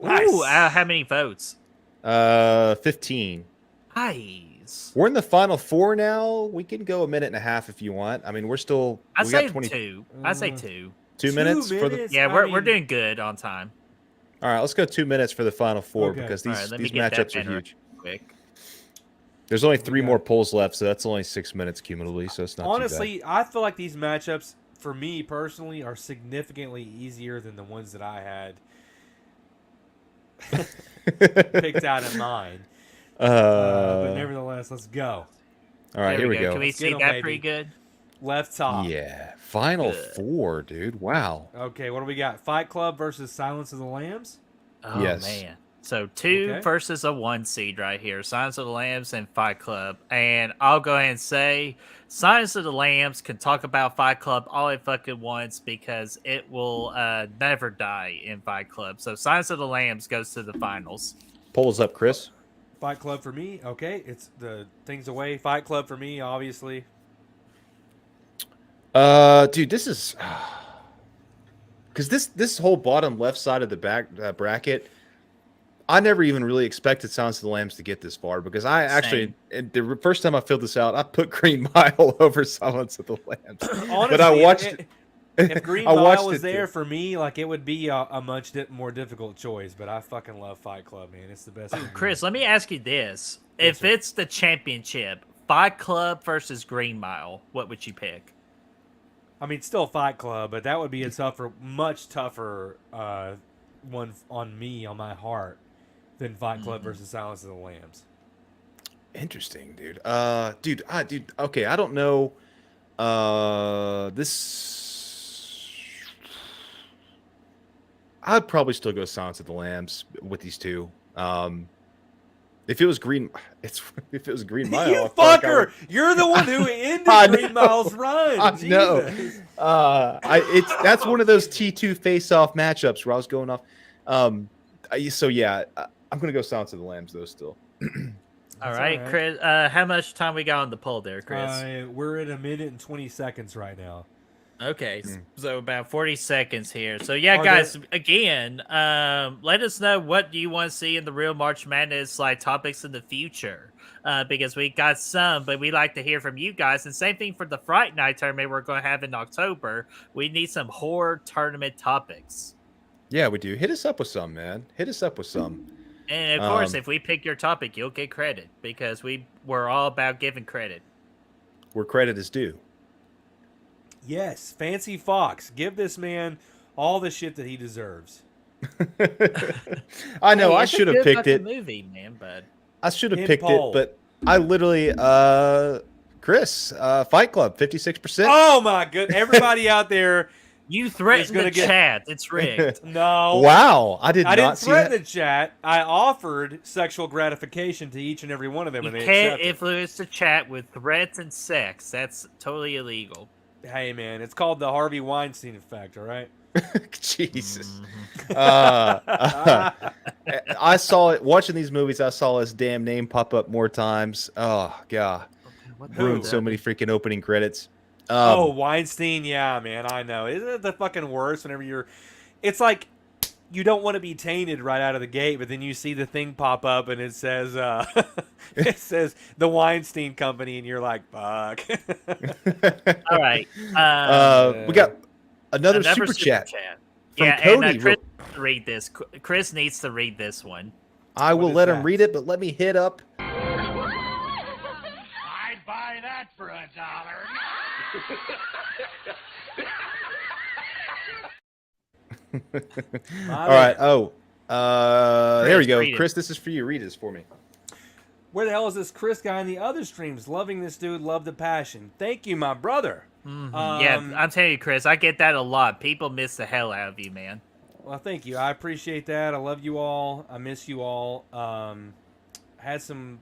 D: Nice.
B: Ooh, how many votes?
C: 15.
B: Nice.
C: We're in the final four now. We can go a minute and a half if you want. I mean, we're still...
B: I
C: we
B: say
C: got 20...
B: two. I say two.
C: 2 minutes for the...
D: minutes?
B: Yeah,
D: I
B: we're
D: mean,
B: doing good on time.
C: All right, let's go 2 minutes for the final four
D: Okay.
C: because
B: All
C: these,
B: right, let me
C: these
B: get that
C: matchups are
B: pen
C: huge.
B: Quick.
C: There's only three
D: got?
C: more polls left, so that's only 6 minutes cumulatively, so it's not
D: Honestly, I feel like these matchups, for me personally, are significantly easier than the ones that I had
C: too bad.
D: picked out in mine. But nevertheless, let's go.
C: all right,
B: There
C: here we
B: Can
C: go.
B: we
D: Let's
B: see
D: get 'em,
B: that
D: baby.
B: pretty good?
D: Left top.
C: Yeah, final
B: Good.
C: four, dude. Wow.
D: Okay, what do we got? Fight Club versus Silence of the Lambs?
B: Oh
C: Yes.
B: man. So two
D: Okay.
B: versus a 1 seed right here. Silence of the Lambs and Fight Club. And I'll go ahead and say Silence of the Lambs can talk about Fight Club all it fucking wants because it will never die in Fight Club. So Silence of the Lambs goes to the finals.
C: Polls up, Chris.
D: Fight Club for me. Okay, it's the things away. Fight Club for me, obviously.
C: Dude, this is because this whole bottom left side of the back bracket, I never even really expected Silence of the Lambs to get this far because I actually, the first time I filled this out, I put Green Mile over Silence of the Lambs.
D: Honestly,
C: But I watched it.
D: If Green
C: I watched
D: Mile was
C: it
D: there
C: too.
D: for me, like it would be a much more difficult choice. But I fucking love Fight Club, man. It's the best. movie.
B: Chris, let me ask you this.
D: Yes,
B: If
D: sir.
B: it's the championship, Fight Club versus Green Mile, what would you pick?
D: I mean, still Fight Club, but that would be a much tougher one on me, on my heart, than Fight Club versus Silence of the Lambs.
C: Interesting, dude. Dude. Okay, I don't know. This. I'd probably still go Silence of the Lambs with these two. If it was Green, if it was Green Mile,
D: You fucker! You're the one who ended Green Mile's run.
C: No,
D: Jesus.
C: that's one of those T2 face-off matchups where I was going off. So yeah, I'm gonna go Silence of the Lambs though. Still.
B: All right, Chris. How much time we got on the poll there, Chris?
D: We're at 1 minute and 20 seconds right now.
B: Okay, so about 40 seconds here. So yeah,
D: Are
B: guys,
D: there-
B: again, let us know what do you want to see in the real March Madness like topics in the future, because we got some, but we like to hear from you guys. And same thing for the Fright Night tournament we're going to have in October. We need some horror tournament topics.
C: Yeah, we do. Hit us up with some, man. Hit us up with some.
B: And of course, if we pick your topic, you'll get credit because we're all about giving credit.
C: Where credit is due.
D: Yes, Fancy Fox. Give this man all the shit that he deserves.
C: I know.
B: Hey,
C: I
B: it's a
C: should have
B: good
C: picked
B: fucking
C: it.
B: movie, man, but
C: I should have
D: Pin
C: picked
D: poll.
C: it, but I literally, Chris, Fight Club, 56%.
D: Oh my good! Everybody out there,
B: you threatened
D: gonna
B: the
D: get-
B: chat. It's rigged.
D: no.
C: Wow, I
D: I
C: didn't
D: didn't
C: see
D: threaten
C: that.
D: the chat. I offered sexual gratification to each and every one of them,
B: You
D: and they
B: can't
D: accepted.
B: influence the chat with threats and sex. That's totally illegal.
D: Hey man, it's called the Harvey Weinstein effect. All right.
C: Jesus. I saw it watching these movies. I saw his damn name pop up more times. Oh god,
B: What
C: ruined
D: Who?
C: so many freaking opening credits.
D: Oh, Weinstein. Yeah, man, I know. Isn't it the fucking worst whenever you're? It's like you don't want to be tainted right out of the gate, but then you see the thing pop up and it says, it says the Weinstein Company, and you're like, fuck.
B: All right.
C: We got another super chat. from
B: Yeah,
C: Cody.
B: and Chris needs to read this. Chris needs to read this one.
C: I
D: What
C: will
D: is
C: let him
D: that?
C: read it, but let me hit up.
A: I'd buy that for $1.
C: All right. Oh, there we
B: Chris,
C: go.
B: read it.
C: Chris, this is for you. Read this for me.
D: Where the hell is this Chris guy in the other streams? Loving this dude, love the passion. Thank you, my brother.
B: Yeah, I'm telling you, Chris, I get that a lot. People miss the hell out of you, man.
D: Well, thank you. I appreciate that. I love you all. I miss you all. Had some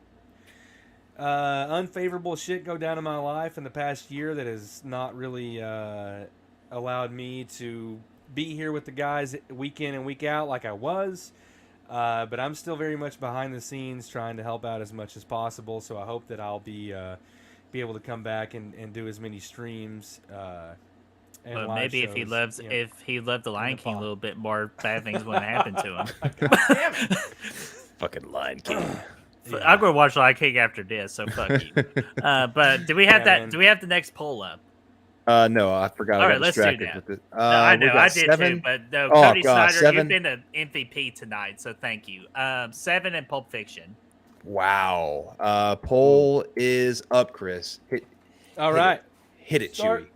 D: unfavorable shit go down in my life in the past year that has not really allowed me to be here with the guys week in and week out like I was. But I'm still very much behind the scenes trying to help out as much as possible. So I hope that I'll be able to come back and do as many streams. And
B: But
D: live
B: maybe if he
D: shows,
B: loves,
D: you know.
B: if he loved the Lion
D: the
B: King a
D: fall.
B: little bit more, bad things wouldn't happen to him.
D: Damn it.
C: Fucking Lion King.
B: I'm gonna watch Lion King after this, so fuck you. But do we have
D: Yeah,
B: that?
D: man.
B: Do we have the next poll up?
C: No, I forgot.
B: All
C: I
B: right,
C: got
B: let's do
C: distracted
B: that.
C: with it.
B: No, I
C: we
B: know,
C: got
B: I did
C: 7.
B: too, but no,
C: Oh,
B: Cody
C: God,
B: Snyder,
C: 7?
B: you've been an MVP tonight, so thank you. 7 and Pulp Fiction.
C: Wow. Poll is up, Chris.
D: All right.
C: Hit it,
D: Start.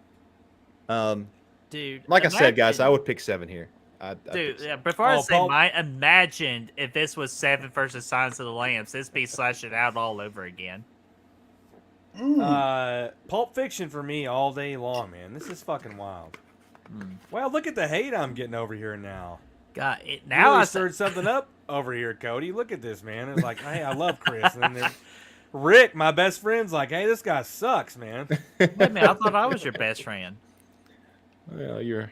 C: Chewy.
B: Dude,
C: Like I said, guys, I
B: imagine-
C: would pick 7 here. I'd pick
B: Dude,
C: 7.
B: yeah, before I
D: Oh,
B: say
D: Paul-
B: mine, imagine if this was 7 versus Silence of the Lambs. This be slash it out all over again.
D: Pulp Fiction for me all day long, man. This is fucking wild.
B: Mm.
D: Well, look at the hate I'm getting over here now.
B: God,
D: Now
B: now
D: really
B: I
D: stirred something up over here, Cody. Look at this, man. It's like, hey, I love Chris. And then there's Rick, my best friend's like, hey, this guy sucks, man.
B: wait a minute, I thought I was your best friend.
C: Well, you're.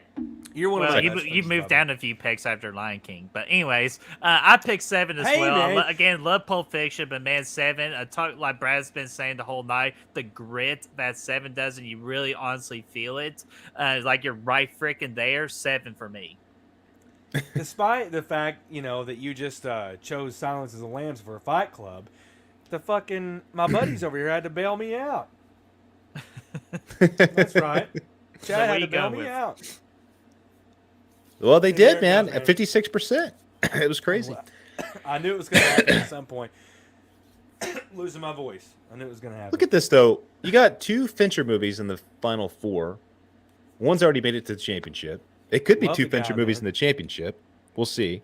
D: You're one of
B: Well,
D: my
B: you,
D: best
B: you
D: friends,
B: moved
D: brother.
B: down a few pegs after Lion King, but anyways, I picked 7 as
D: Hey,
B: well.
D: man.
B: Again, love Pulp Fiction, but man, 7. Like Brad's been saying the whole night, the grit that 7 does, and you really honestly feel it. Like you're right freaking there. 7 for me.
D: Despite the fact, you know, that you just chose Silence of the Lambs for a Fight Club, my buddies over here had to bail me out. That's right. Chad
B: what
D: had
B: you
D: to bail
B: going
D: me
B: with?
D: out.
C: Well, they
D: There
C: did,
D: it
C: man.
D: goes,
C: At
D: man.
C: 56%. It was crazy.
D: I knew it was going to happen at some point. Losing my voice. I knew it was going to happen.
C: Look at this, though. You got 2 Fincher movies in the final 4. One's already made it to the championship. It could be
D: Love
C: 2
D: the guy,
C: Fincher movies
D: man.
C: in the championship. We'll see.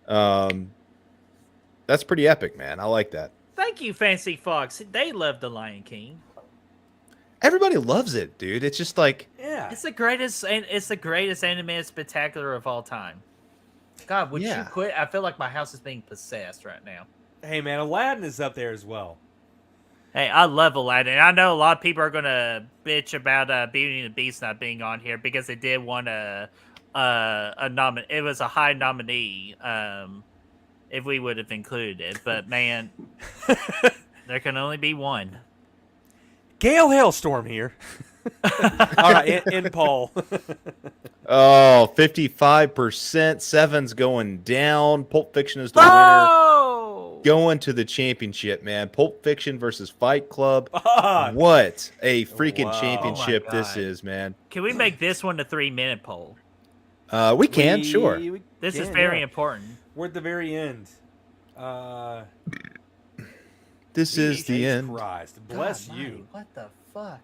C: That's pretty epic, man. I like that.
B: Thank you, Fancy Fox. They love The Lion King.
C: Everybody loves it, dude. It's just like,
D: Yeah.
B: It's the greatest, and it's the greatest animated spectacular of all time. God, would you
C: Yeah.
B: quit? I feel like my house is being possessed right now.
D: Hey, man, Aladdin is up there as well.
B: Hey, I love Aladdin. I know a lot of people are gonna bitch about Beauty and the Beast not being on here because it did want a It was a high nominee. If we would have included it, but man, there can only be one.
D: Gale Hailstorm here. All right, in poll.
C: oh, 55%. Seven's going down. Pulp Fiction is the winner.
B: Oh!
C: Going to the championship, man. Pulp Fiction versus Fight Club.
D: Fuck.
C: What a freaking
D: Wow.
C: championship
B: Oh my
C: this
B: God.
C: is, man.
B: Can we make this one a 3-minute poll?
C: We can, sure.
B: This is
D: can,
B: very
D: yeah.
B: important.
D: We're at the very end.
C: This is the
D: Jesus
C: end.
D: Christ, bless
B: God,
D: you.
B: Marty, what the fuck?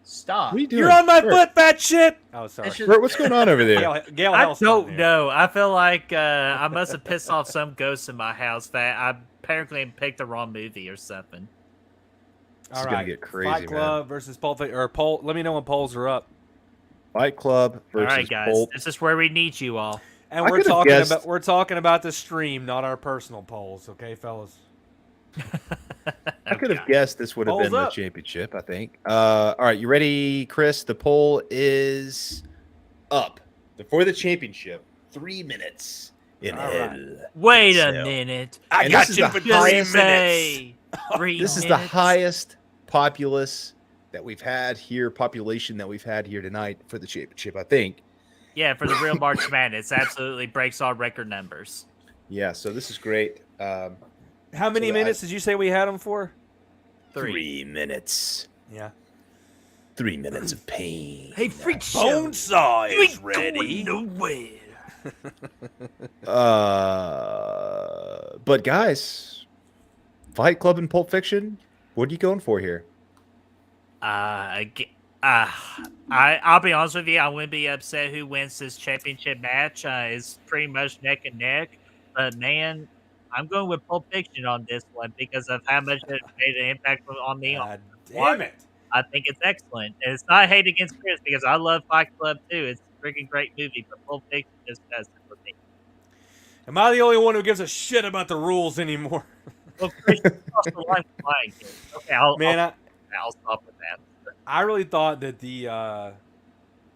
B: Stop.
C: What are you doing?
D: You're on my
C: Bert,
D: foot, fat shit. Oh, sorry.
B: It's just-
C: Bert, what's going on over there?
D: Gale
B: I
D: Hailstorm
B: don't
D: here.
B: know. I feel like I must have pissed off some ghosts in my house that I apparently picked the wrong movie or something.
C: This
D: All
C: is
D: right.
C: gonna get crazy,
D: Fight Club versus Pulp Fiction, or poll. Let me know when polls are up.
C: Fight Club versus
B: All right, guys.
C: Pulp.
B: This is where we need you all.
D: And
C: I
D: we're
C: could've
D: talking
C: guessed-
D: about the stream, not our personal polls. Okay, fellas.
C: I could have guessed this would have
D: Polls
C: been the
D: up.
C: championship, I think. All right, you ready, Chris? The poll is up. For the championship, 3 minutes in
D: All
C: hell.
D: right.
B: Wait a
C: So-
B: minute.
C: And this is the
B: Just
C: highest-
B: say 3
C: This is the
B: minutes.
C: highest populace that we've had here, population that we've had here tonight for the championship, I think.
B: Yeah, for the real March Madness, absolutely breaks all record numbers.
C: Yeah, so this is great.
D: How many
C: So
D: minutes did you say we had them for?
B: 3.
C: 3 minutes.
D: Yeah.
C: 3 minutes of pain.
B: Hey, freak show.
D: Bonesaw
B: You ain't going nowhere.
C: But guys, Fight Club and Pulp Fiction, what are you going for here?
B: I'll be honest with you. I wouldn't be upset who wins this championship match. It's pretty much neck and neck. But man, I'm going with Pulp Fiction on this one because of how much it made an impact on me.
D: God damn it.
B: I think it's excellent. And it's not hate against Chris because I love Fight Club too. It's a freaking great movie, but Pulp Fiction just does it for me.
D: Am I the only one who gives a shit about the rules anymore?
B: Well, Chris, you crossed the line for Lion King. Okay, I'll stop with that.
D: I really thought that the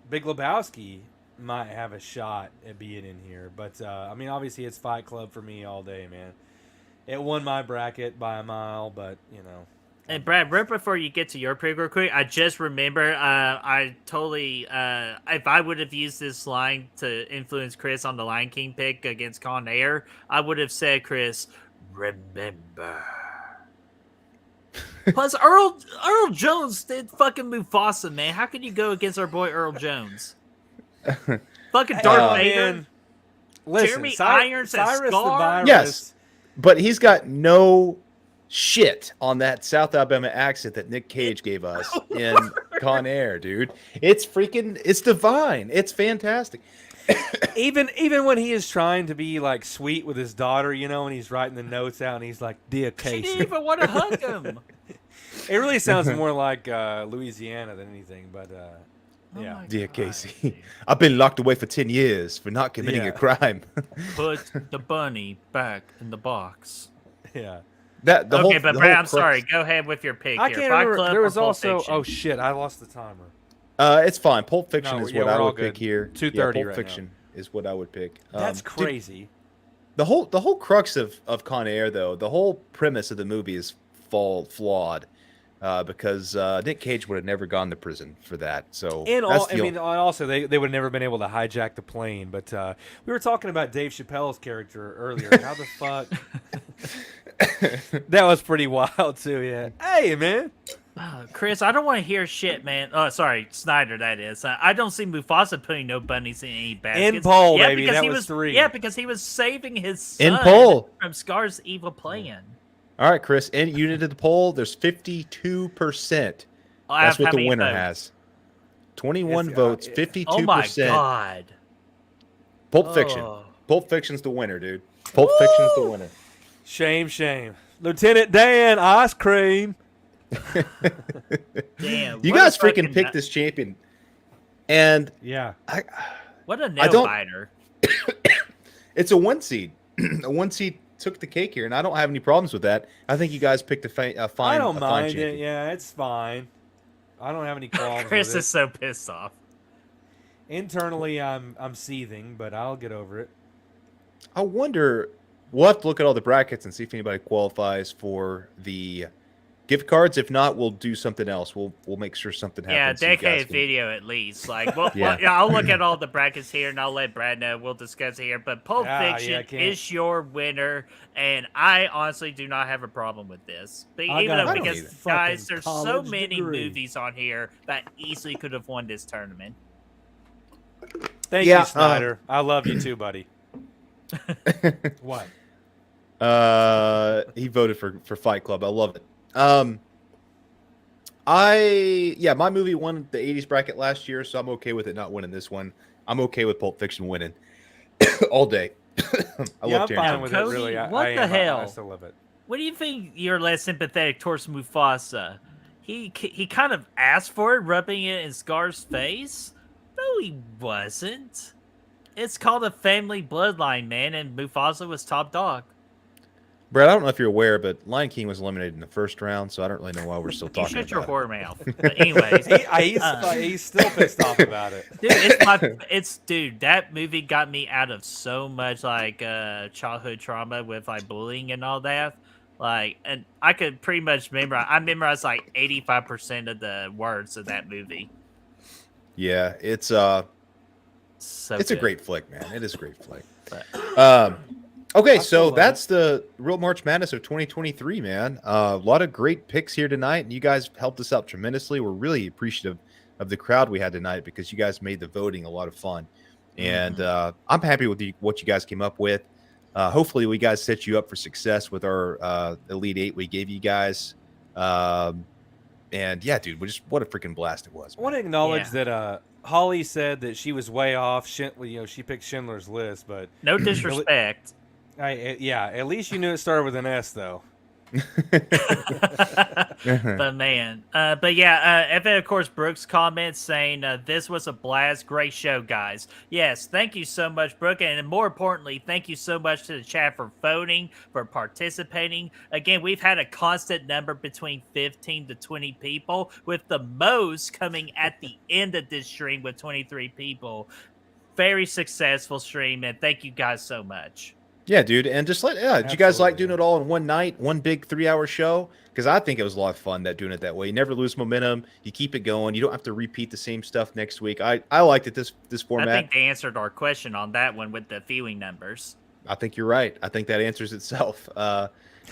D: Big Lebowski might have a shot at being in here. But, I mean, obviously it's Fight Club for me all day, man. It won my bracket by a mile, but, you know.
B: And Brad, right before you get to your pick real quick, I just remember I totally, if I would have used this line to influence Chris on the Lion King pick against Con Air, I would have said, Chris, remember. Plus, Earl Jones did fucking Mufasa, man. How can you go against our boy Earl Jones? Fucking Darth Vader.
D: Man. Listen,
B: Jeremy Irons as
D: Cyrus the
B: Scar?
D: Virus.
C: Yes. But he's got no shit on that South Alabama accent that Nick Cage gave us in Con Air, dude. It's divine. It's fantastic.
D: Even when he is trying to be like sweet with his daughter, you know, and he's writing the notes out, and he's like, "Dear
B: She didn't
D: Casey."
B: even want to hug him.
D: It really sounds more like Louisiana than anything, but
B: Oh
D: yeah.
B: my
C: Dear
B: God.
C: Casey, I've been locked away for 10 years for not committing
D: Yeah.
C: a crime.
B: Put the bunny back in the box.
D: Yeah.
C: But
B: Brad, I'm
C: crux-
B: sorry. Go ahead with your pick
D: I
B: here.
D: can't
B: Fight
D: remember.
B: Club
D: There
B: or
D: was
B: Pulp
D: also.
B: Fiction?
D: Oh shit! I lost the timer.
C: It's fine. Pulp Fiction
D: No,
C: is
D: yeah,
C: what I
D: we're all
C: would pick
D: good.
C: here.
D: 2:30
C: Pulp
D: right now.
C: Fiction is what I would pick.
D: That's
C: Dude,
D: crazy.
C: the whole crux of Con Air, though, the whole premise of the movie is flawed because Nick Cage would have never gone to prison for that. So
D: And
C: that's
D: all, I
C: the
D: mean, also they would have never been able to hijack the plane. But we were talking about Dave Chappelle's character earlier. How the fuck? That was pretty wild too. Yeah. Hey man.
B: Chris, I don't want to hear shit, man. Oh, sorry, Snyder, that is. I don't see Mufasa putting no bunnies in any baskets.
D: In poll,
B: yeah,
D: baby,
B: because
D: that
B: he
D: was 3.
B: Yeah, because he was saving his son
C: In poll.
B: from Scar's evil plan.
C: All right, Chris. In unit of the poll, there's 52%. That's what
B: How
C: the
B: many
C: winner
B: votes?
C: has. 21
D: It's,
C: votes,
D: it-
C: 52%.
B: Oh my god!
C: Pulp Fiction.
B: Oh.
C: Pulp Fiction's the winner, dude. Pulp Fiction's the winner.
D: Shame. Lieutenant Dan, ice cream.
B: Damn.
C: You
B: what a
C: guys freaking
B: fucking
C: picked this champion, and
D: Yeah.
B: What a
C: I
B: nail
C: don't-
B: biter.
C: it's a 1 seed. A 1 seed took the cake here, and I don't have any problems with that. I think you guys picked a fine.
D: I don't
C: a fine
D: mind
C: champion.
D: it. Yeah, it's fine. I don't have any qualms
B: Chris
D: with it.
B: is so pissed off.
D: Internally, I'm seething, but I'll get over it.
C: I wonder. We'll have to look at all the brackets and see if anybody qualifies for the gift cards. If not, we'll do something else. We'll make sure something
B: Yeah,
C: happens. so you guys
B: decade
C: can-
B: video at least. Like, well,
C: Yeah.
B: I'll look at all the brackets here and I'll let Brad know. We'll discuss here. But Pulp Fiction
D: can't.
B: is your winner, and I honestly do not have a problem with this. But
D: I
B: even
D: got
B: though
C: a
B: because
D: fucking
B: guys, there's so
D: college
B: many
D: degree.
B: movies on here that easily could have won this tournament.
D: Thank
C: Yeah,
D: you, Snyder. I love you too, buddy. What?
C: He voted for Fight Club. I love it. My movie won the 80s bracket last year, so I'm okay with it not winning this one. I'm okay with Pulp Fiction winning all day. I
D: Yeah,
C: love
D: I'm
C: Tarantino.
D: fine with it.
B: Cody,
D: Really,
B: what
D: I
B: the
D: am.
B: hell?
D: I still love it.
B: What do you think you're less sympathetic towards Mufasa? He kind of asked for it, rubbing it in Scar's face. No, he wasn't. It's called a family bloodline, man, and Mufasa was top dog.
C: Brad, I don't know if you're aware, but Lion King was eliminated in the first round, so I don't really know why we're still
B: You
C: talking
B: shut your
C: about
B: whore mouth. But anyways,
D: He's still pissed off about it.
B: dude, dude, that movie got me out of so much like childhood trauma with like bullying and all that. Like, and I could pretty much memorize. I memorized like 85% of the words of that movie.
C: it. Yeah, it's
B: So
C: a
B: good.
C: great flick, man. It is a great flick.
B: But-
C: Okay,
D: I
C: so
D: still love
C: that's the Real March Madness of 2023, man. A lot of great picks here tonight, and you guys helped us out tremendously. We're really appreciative of the crowd we had tonight because you guys made the voting a lot of fun. And I'm happy with what you guys came up with. Hopefully, we guys set you up for success with our Elite Eight we gave you guys. And yeah, dude, what a freaking blast it was.
D: I want to acknowledge that Holly said that she was way off. She picked Schindler's List, but
B: No disrespect.
D: at least you knew it started with an S, though.
B: But man, but yeah, and then of course Brooks comments saying this was a blast, great show, guys. Yes, thank you so much, Brooke, and more importantly, thank you so much to the chat for voting, for participating. Again, we've had a constant number between 15 to 20 people, with the most coming at the end of this stream with 23 people. Very successful stream, and thank you guys so much.
C: Yeah, dude, and just did you guys like
D: Absolutely,
C: doing it all in one night, one big 3-hour show? Because I think it was a lot of fun doing it that way. You never lose momentum. You keep it going. You don't have to repeat the same stuff next week. I liked it this
B: I
C: format.
B: think they answered our question on that one with the viewing numbers.
C: I think you're right. I think that answers itself.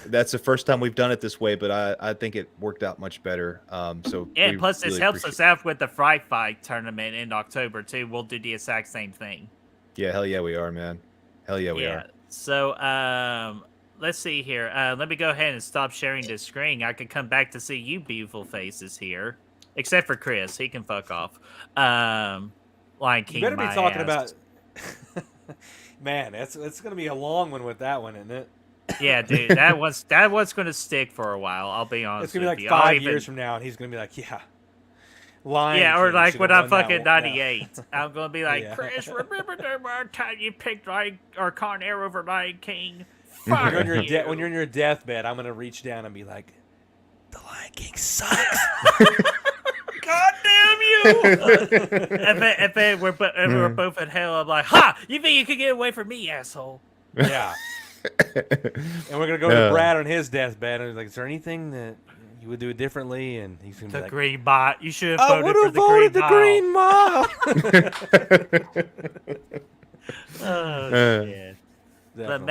C: That's the first time we've done it this way, but I think it worked out much better. So
B: Yeah,
C: we
B: and plus this
C: really
B: helps us
C: appreciate-
B: out with the Fright Fight tournament in October too. We'll do the exact same thing.
C: Yeah, hell yeah, we are, man. Hell yeah, we are.
B: So let's see here. Let me go ahead and stop sharing this screen. I could come back to see you beautiful faces here, except for Chris. He can fuck off. Lion King.
D: You better be
B: my
D: talking
B: ass.
D: about. Man, it's going to be a long one with that one, isn't it?
B: Yeah, dude. That one's going to stick for a while. I'll be honest.
D: It's going to
B: with
D: be
B: you.
D: like
B: I'll
D: 5
B: even-
D: years from now, and he's going to be like, yeah. Lion
B: Yeah, or
D: King
B: like
D: should've
B: when I'm
D: won that
B: fucking
D: one.
B: 98. I'm gonna be like,
D: Yeah.
B: Chris, remember the one time you picked Con Air over Lion King?
D: When
B: Fuck
D: you're, on
B: you.
D: your when you're on your deathbed, I'm going to reach down and be like, the Lion King sucks.
B: God damn you! If we're both in hell, I'm like, ha! You think you could get away from me, asshole?
D: Yeah. And we're going to go to Brad on his deathbed, and he's like, is there anything that you would do differly? And he's going to
B: The
D: be like,
B: green bot. You should have
D: I
B: voted
D: would
B: for
D: have
B: the
D: voted the
B: green
D: Green Mile.
B: Oh, shit. But
D: Definitely.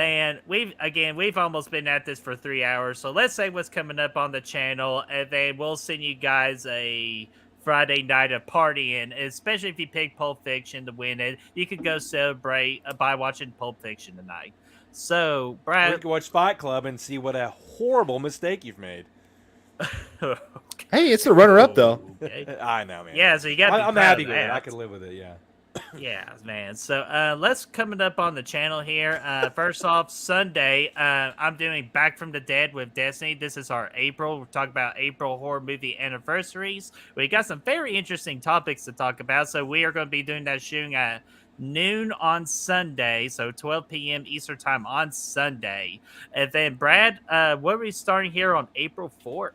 B: man, we've almost been at this for 3 hours. So let's say what's coming up on the channel, and then we'll send you guys a Friday night of partying. Especially if you pick Pulp Fiction to win it, you could go celebrate by watching Pulp Fiction tonight. So,
D: Or you
B: Brad,
D: can watch Fight Club and see what a horrible mistake you've made.
C: Hey, it's the runner-up though.
B: Okay.
D: I know, man.
B: Yeah, so you got.
D: I'm happy with it. I can live with it. Yeah.
B: Yeah, man. So let's coming up on the channel here. First off, Sunday, I'm doing Back from the Dead with Destiny. This is our April. We're talking about April horror movie anniversaries. We got some very interesting topics to talk about. So we are going to be doing that shooting at noon on Sunday, so 12 p.m. Eastern time on Sunday. And then Brad, what are we starting here on April 4th?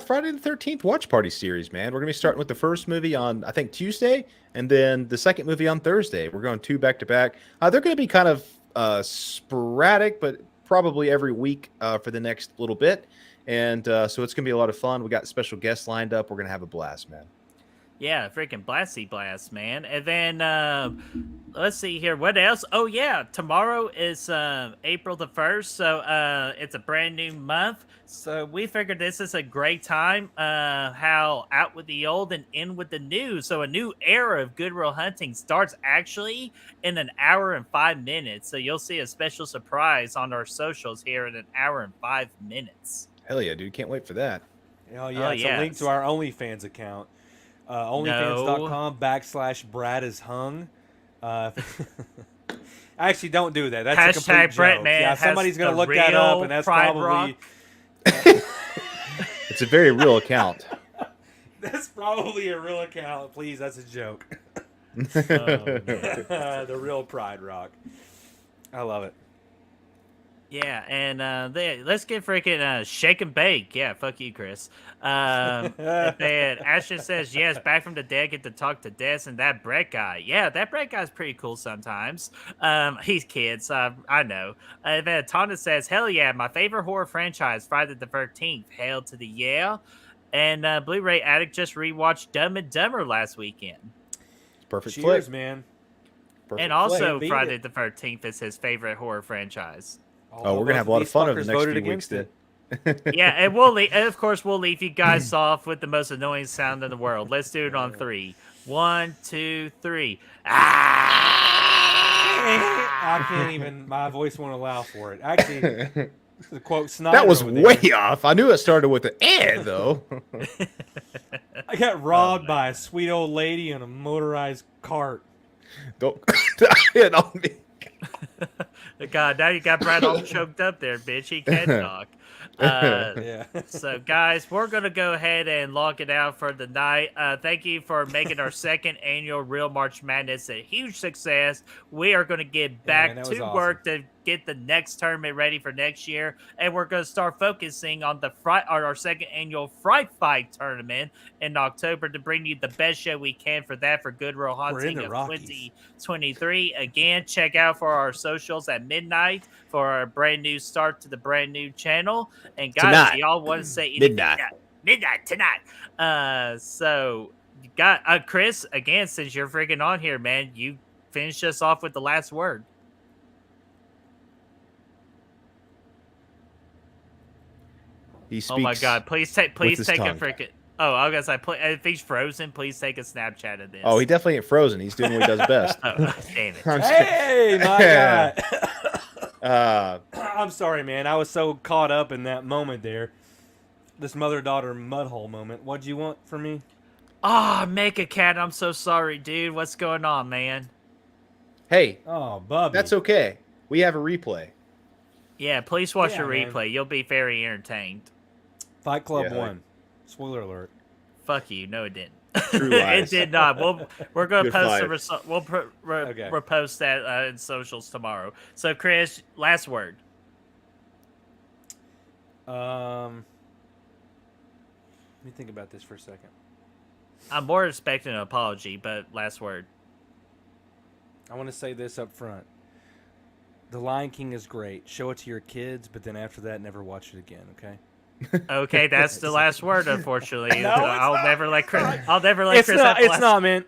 C: Friday the 13th watch party series, man. We're going to be starting with the first movie on, I think, Tuesday, and then the second movie on Thursday. We're going 2 back to back. They're going to be kind of sporadic, but probably every week for the next little bit. And so it's going to be a lot of fun. We got special guests lined up. We're going to have a blast, man.
B: Yeah, freaking blasty blast, man. And then let's see here. What else? Oh yeah, tomorrow is April the 1st, so it's a brand new month. So we figured this is a great time. How out with the old and in with the new. So a new era of Good Will Hunting starts actually in an hour and 5 minutes. So you'll see a special surprise on our socials here in an hour and 5 minutes.
C: Hell yeah, dude. Can't wait for that.
D: Hell yeah, it's a link to our OnlyFans account. OnlyFans.com/Brad is hung. Actually, don't do that. That's a complete joke.
B: BrettMan.
D: Yeah, somebody's gonna look that up, and that's probably
C: It's a very real account.
D: that's probably a real account. Please, that's a joke. The real Pride Rock. I love it.
B: Yeah, and let's get freaking shake and bake. Yeah, fuck you, Chris. And Ashton says, yes, Back from the Dead, get to talk to Des and that Brett guy. Yeah, that Brett guy's pretty cool sometimes. He's kids, I know. And then Tonda says, hell yeah, my favorite horror franchise, Friday the 13th. Hail to the yeah. And Blu-ray Addict just rewatched Dumb and Dumber last weekend.
C: Perfect
D: Cheers,
C: flick.
D: man.
C: Perfect
B: And also
C: flick.
B: Friday the 13th is his favorite horror franchise.
C: Oh, we're going to have a lot of fun over the next few weeks, then.
B: Yeah, and we'll leave. And of course, we'll leave you guys off with the most annoying sound in the world. Let's do it on 3. 1, 2, 3.
D: I can't even. My voice won't allow for it. Actually, the quote Snyder.
C: That was
D: over
C: way
D: there.
C: off. I knew it started with an though.
D: I got robbed by a sweet old lady in a motorized cart.
C: Don't hit on me.
B: God, now you got Brad all choked up there, bitch. He can talk.
D: Yeah.
B: So, guys, we're going to go ahead and log it out for the night. Thank you for making our second annual Real March Madness a huge success. We are going to get back
D: man, that
B: to
D: was awesome.
B: work to get the next tournament ready for next year. And we're going to start focusing on our second annual Fright Fight tournament in October to bring you the best show we can for that for Good Will Hunting of 2023. Again, check out for our socials at midnight for our brand new start to the brand new channel. And guys, if y'all want to say anything, midnight tonight. So you got Chris, again, since you're freaking on here, man, you finish us off with the last word.
C: He speaks.
B: Oh my God! Please take a
C: his tongue.
B: freaking. Oh, I was gonna say, if he's frozen, please take a Snapchat of this.
C: Oh, he definitely ain't frozen. He's doing what he does best.
B: Oh, damn it!
D: Hey, my God.
C: Uh,
D: I'm sorry, man. I was so caught up in that moment there. This mother-daughter mudhole moment. What'd you want from me?
B: Ah, Mecha Cat, I'm so sorry, dude. What's going on, man?
C: hey,
D: Oh, Bubby.
C: that's okay. We have a replay.
B: Yeah, please watch
D: Yeah,
B: your
D: man.
B: replay. You'll be very entertained.
D: Fight Club
C: Yeah.
D: 1. Spoiler alert.
B: Fuck you. No, it didn't.
C: True
B: It
C: lies.
B: did not. We're gonna
C: Good
B: post the
C: fight.
B: we'll
D: Okay.
B: repost that in socials tomorrow. So, Chris, last word.
D: Let me think about this for a second.
B: I'm more expecting an apology, but last word.
D: I want to say this up front. The Lion King is great. Show it to your kids, but then after that, never watch it again, okay?
B: Okay, that's the last word. Unfortunately,
D: No, it's
B: I'll
D: not.
B: never let Chris. I'll never let
D: It's
B: Chris.
D: not,
B: have the
D: it's
B: last-
D: not, man.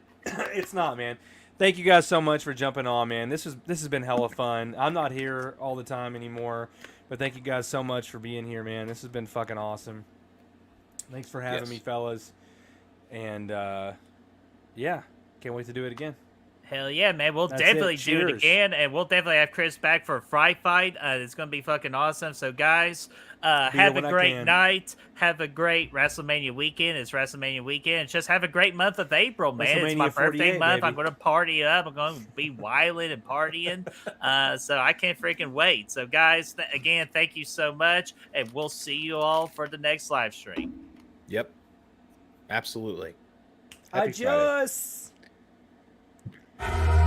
D: It's not, man. Thank you guys so much for jumping on, man. This has been hella fun. I'm not here all the time anymore, but thank you guys so much for being here, man. This has been fucking awesome. Thanks for having
C: Yes.
D: me, fellas. And yeah, can't wait to do it again.
B: Hell yeah, man. We'll
D: That's it.
B: definitely do it
D: Cheers.
B: again, and we'll definitely have Chris back for a Fright Fight. It's going to be fucking awesome. So, guys, Have
D: when
B: a
D: I
B: great
D: can.
B: night. Have a great WrestleMania weekend. It's WrestleMania weekend. And just have a great month of April, man. It's my
D: WrestleMania
B: birthday
D: 48,
B: month.
D: baby.
B: I'm going to party up. I'm going to be wilding and partying. So I can't freaking wait. So, guys, again, thank you so much. And we'll see you all for the next live stream.
C: Yep. Absolutely. Happy Friday.
D: Adios.